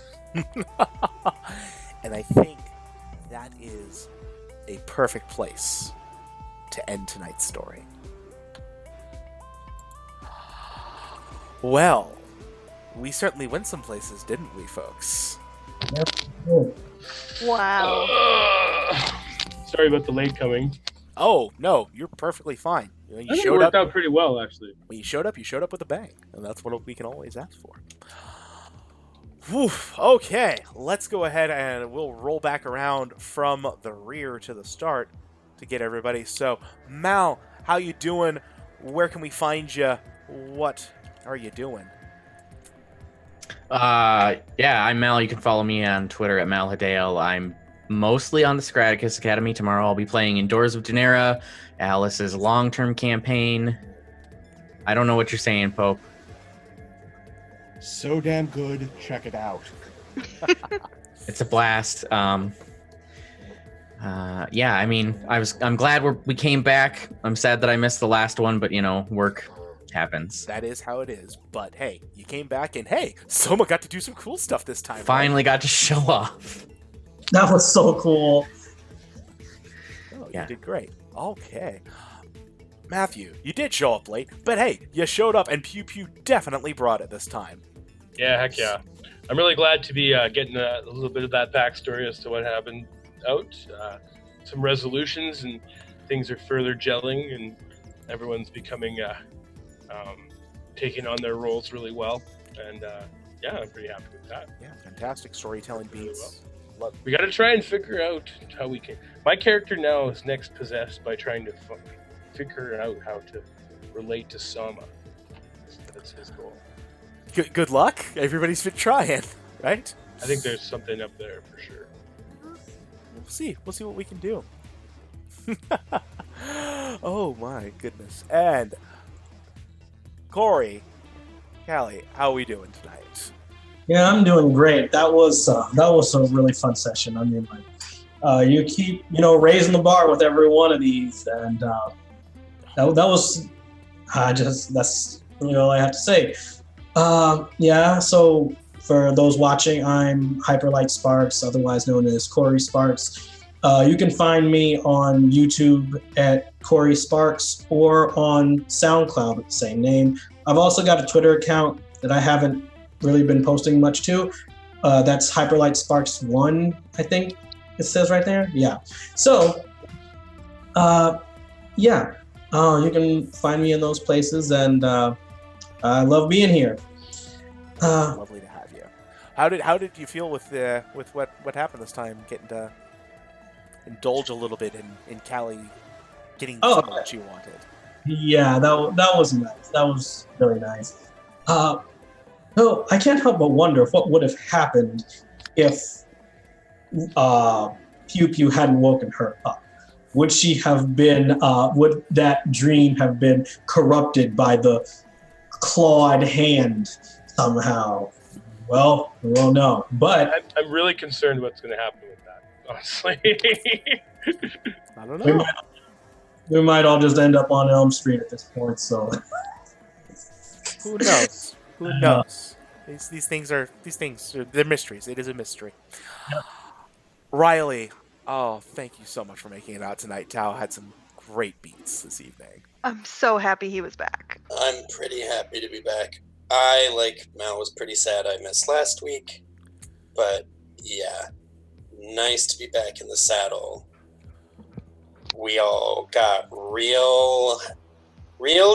And I think that is a perfect place to end tonight's story. Well, we certainly went some places, didn't we, folks? Wow. Sorry about the late coming. Oh, no, you're perfectly fine. You know, I think it worked out pretty well, actually. When you showed up with a bang. And that's what we can always ask for. Whew, okay, let's go ahead and we'll roll back around from the rear to the start to get everybody. So, Mal, how you doing? Where can we find you? What are you doing? Yeah, I'm Mal. You can follow me on Twitter at Malhadale. I'm mostly on the Scradicus Academy. Tomorrow I'll be playing Indoors of Daenerys, Alice's long-term campaign. I don't know what you're saying, Pope. So damn good. Check it out. It's a blast. Yeah, I mean, I'm glad we came back. I'm sad that I missed the last one, but you know, work happens. That is how it is. But hey, you came back and hey, Soma got to do some cool stuff this time. Finally got to show off. That was so cool. Oh, Yeah. You did great. Okay. Matthew, you did show up late, but hey, you showed up and Pew Pew definitely brought it this time. Yeah, heck yeah. I'm really glad to be getting a little bit of that backstory as to what happened out. Some resolutions and things are further gelling and everyone's becoming, taking on their roles really well. And yeah, I'm pretty happy with that. Yeah, fantastic storytelling beats. Love it. We got to try and figure out how we can. My character now is next possessed by trying to figure out how to relate to Sama. That's his goal. Good luck. Everybody's been trying, right? I think there's something up there for sure. We'll We'll see what we can do. Oh my goodness. And Corey, Callie, how are we doing tonight? Yeah, I'm doing great. That was a really fun session. I mean, like, you keep raising the bar with every one of these, and that was that's really all I have to say. Yeah. So for those watching, I'm Hyperlight Sparks, otherwise known as Corey Sparks. You can find me on YouTube at Corey Sparks or on SoundCloud with the same name. I've also got a Twitter account that I haven't really been posting much to. That's Hyperlight Sparks 1, I think it says right there. Yeah. So, yeah, you can find me in those places, and I love being here. Lovely to have you. How did you feel with what happened this time? Getting to indulge a little bit in Callie getting some of what you wanted. Yeah, that was nice. That was really nice. No, I can't help but wonder what would have happened if Pew Pew hadn't woken her up. Would she have been? Would that dream have been corrupted by the clawed hand somehow? Well, we won't know. But I'm really concerned what's going to happen with that, honestly. I don't know. We might all just end up on Elm Street at this point. So who knows? Who knows? These things are they're mysteries. It is a mystery. Yep. Riley, oh, thank you so much for making it out tonight. Tao had some great beats this evening. I'm so happy he was back. I'm pretty happy to be back. I, like Mel, was pretty sad I missed last week. But, yeah, nice to be back in the saddle. We all got real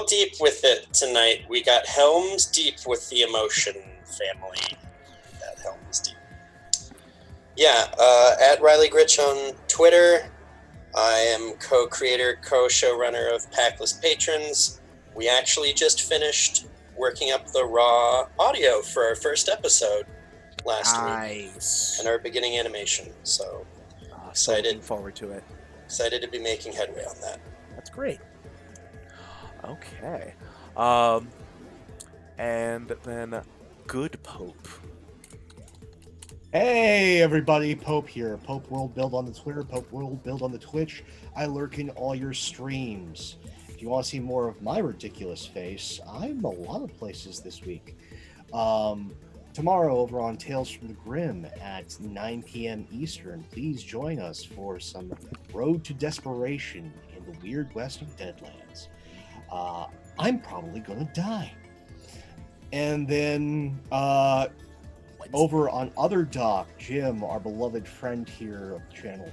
deep with it tonight. We got Helms deep with the emotion, family. Got Helms deep. Yeah, at Riley Gritch on Twitter. I am co-creator, co-showrunner of Packless Patrons. We actually just finished working up the raw audio for our first episode last week. And our beginning animation. So excited. Looking forward to it. Excited to be making headway on that. That's great. Okay. And then Good Pope. Hey everybody, Pope here. Pope World Build on the Twitter, Pope World Build on the Twitch. I lurk in all your streams. If you want to see more of my ridiculous face, I'm a lot of places this week. Tomorrow over on Tales from the Grim at 9 p.m. Eastern, please join us for some Road to Desperation in the Weird West of Deadlands. I'm probably gonna die. And then over on Other Doc, Jim, our beloved friend here of the channel,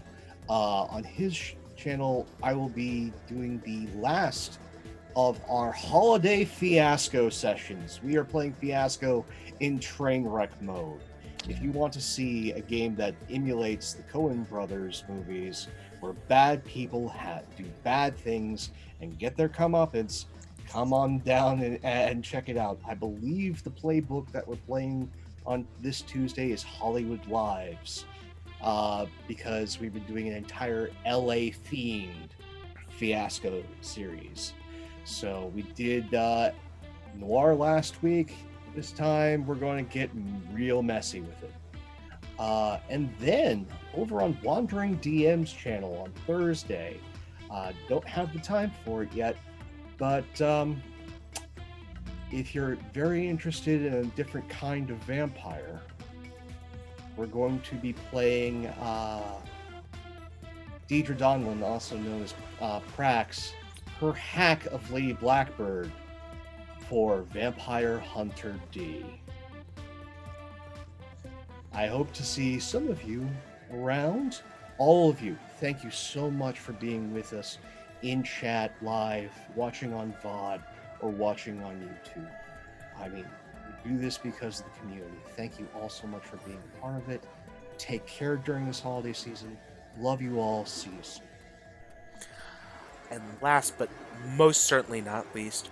on his channel, I will be doing the last of our holiday Fiasco sessions. We are playing Fiasco in Trainwreck mode. If you want to see a game that emulates the Coen Brothers movies, where bad people do bad things and get their comeuppance, come on down and check it out. I believe the playbook that we're playing on this Tuesday is Hollywood Lives, because we've been doing an entire LA themed Fiasco series. So we did Noir last week. This time we're going to get real messy with it. And then over on Wandering DM's channel on Thursday, don't have the time for it yet, but if you're very interested in a different kind of vampire, we're going to be playing Deidre Donlin, also known as Prax, her hack of Lady Blackbird for Vampire Hunter D. I hope to see some of you around. All of you, thank you so much for being with us in chat, live, watching on VOD, or watching on YouTube. I mean, we do this because of the community. Thank you all so much for being a part of it. Take care during this holiday season. Love you all. See you soon. And last but most certainly not least,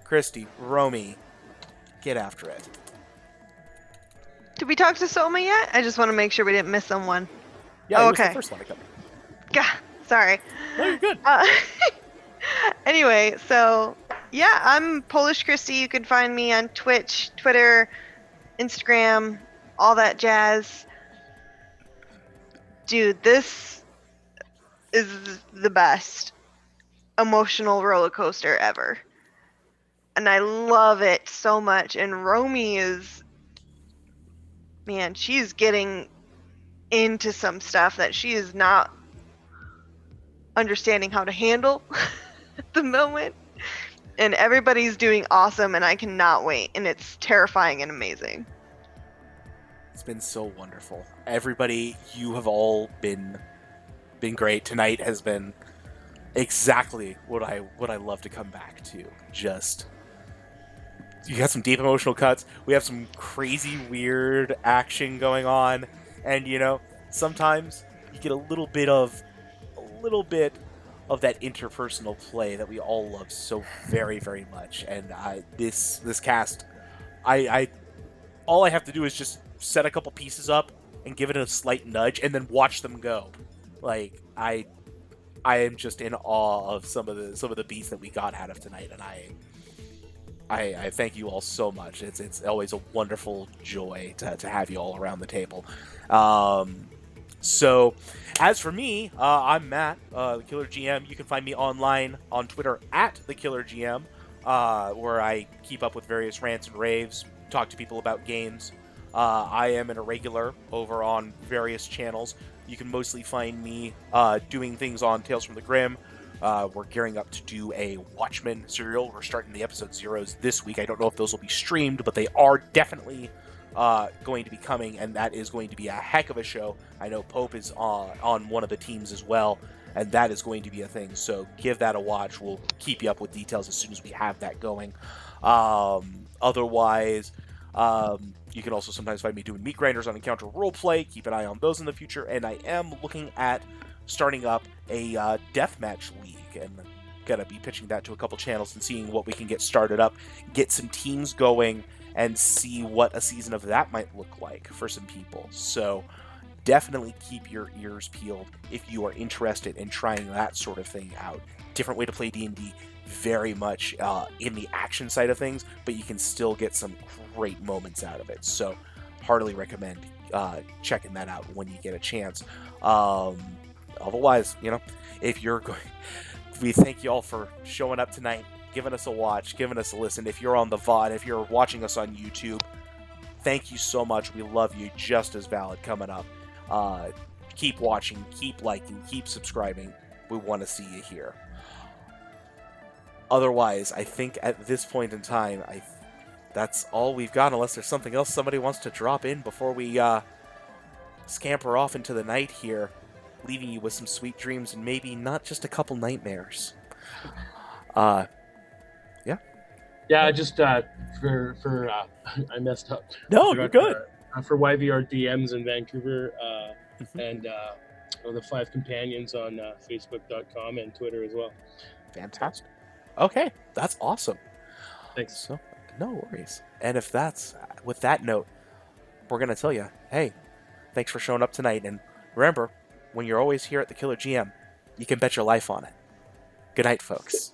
Christy, Romy, get after it. Did we talk to Soma yet? I just want to make sure we didn't miss someone. Yeah, Oh, it was the okay. first one I covered. Gah, sorry. No, you're good. Anyway, so yeah, I'm Polish Christy. You can find me on Twitch, Twitter, Instagram, all that jazz. Dude, this is the best emotional roller coaster ever. And I love it so much. And Romy is, man, she's getting into some stuff that she is not understanding how to handle at the moment. And everybody's doing awesome, and I cannot wait. And it's terrifying and amazing. It's been so wonderful. Everybody, you have all been great. Tonight has been exactly what I love to come back to. Just, you got some deep emotional cuts. We have some crazy weird action going on, and sometimes you get a little bit of that interpersonal play that we all love so very, very much. And this cast, I all I have to do is just set a couple pieces up and give it a slight nudge, and then watch them go. Like I am just in awe of some of the beats that we got out of tonight, and I thank you all so much. It's always a wonderful joy to have you all around the table. So, as for me, I'm Matt, the Killer GM. You can find me online on Twitter at the Killer GM, where I keep up with various rants and raves, talk to people about games. I am an irregular over on various channels. You can mostly find me doing things on Tales from the Grim. We're gearing up to do a Watchmen serial. We're starting the episode 0s this week. I don't know if those will be streamed, but they are definitely going to be coming, and that is going to be a heck of a show. I know Pope is on one of the teams as well, and that is going to be a thing. So give that a watch. We'll keep you up with details as soon as we have that going. Otherwise, you can also sometimes find me doing Meat Grinders on Encounter Roleplay. Keep an eye on those in the future. And I am looking at starting up a deathmatch league, and I'm gonna be pitching that to a couple channels and seeing what we can get started up, get some teams going, and see what a season of that might look like for some people. So definitely keep your ears peeled if you are interested in trying that sort of thing out. Different way to play D&D, very much in the action side of things, but you can still get some great moments out of it. So heartily recommend checking that out when you get a chance. Otherwise, if you're going, we thank you all for showing up tonight, giving us a watch, giving us a listen. If you're on the VOD, if you're watching us on YouTube, thank you so much. We love you. Just as valid coming up. Keep watching, keep liking, keep subscribing. We want to see you here. Otherwise, I think at this point in time, that's all we've got, unless there's something else somebody wants to drop in before we scamper off into the night here, leaving you with some sweet dreams and maybe not just a couple nightmares. Yeah, just for I messed up. No, you're good. For YVR DMs in Vancouver, and the 5 Companions on Facebook.com and Twitter as well. Fantastic. Okay, that's awesome. Thanks. So, no worries. And if that's, with that note, we're going to tell you, hey, thanks for showing up tonight. And remember, when you're always here at the Killer GM, you can bet your life on it. Good night, folks.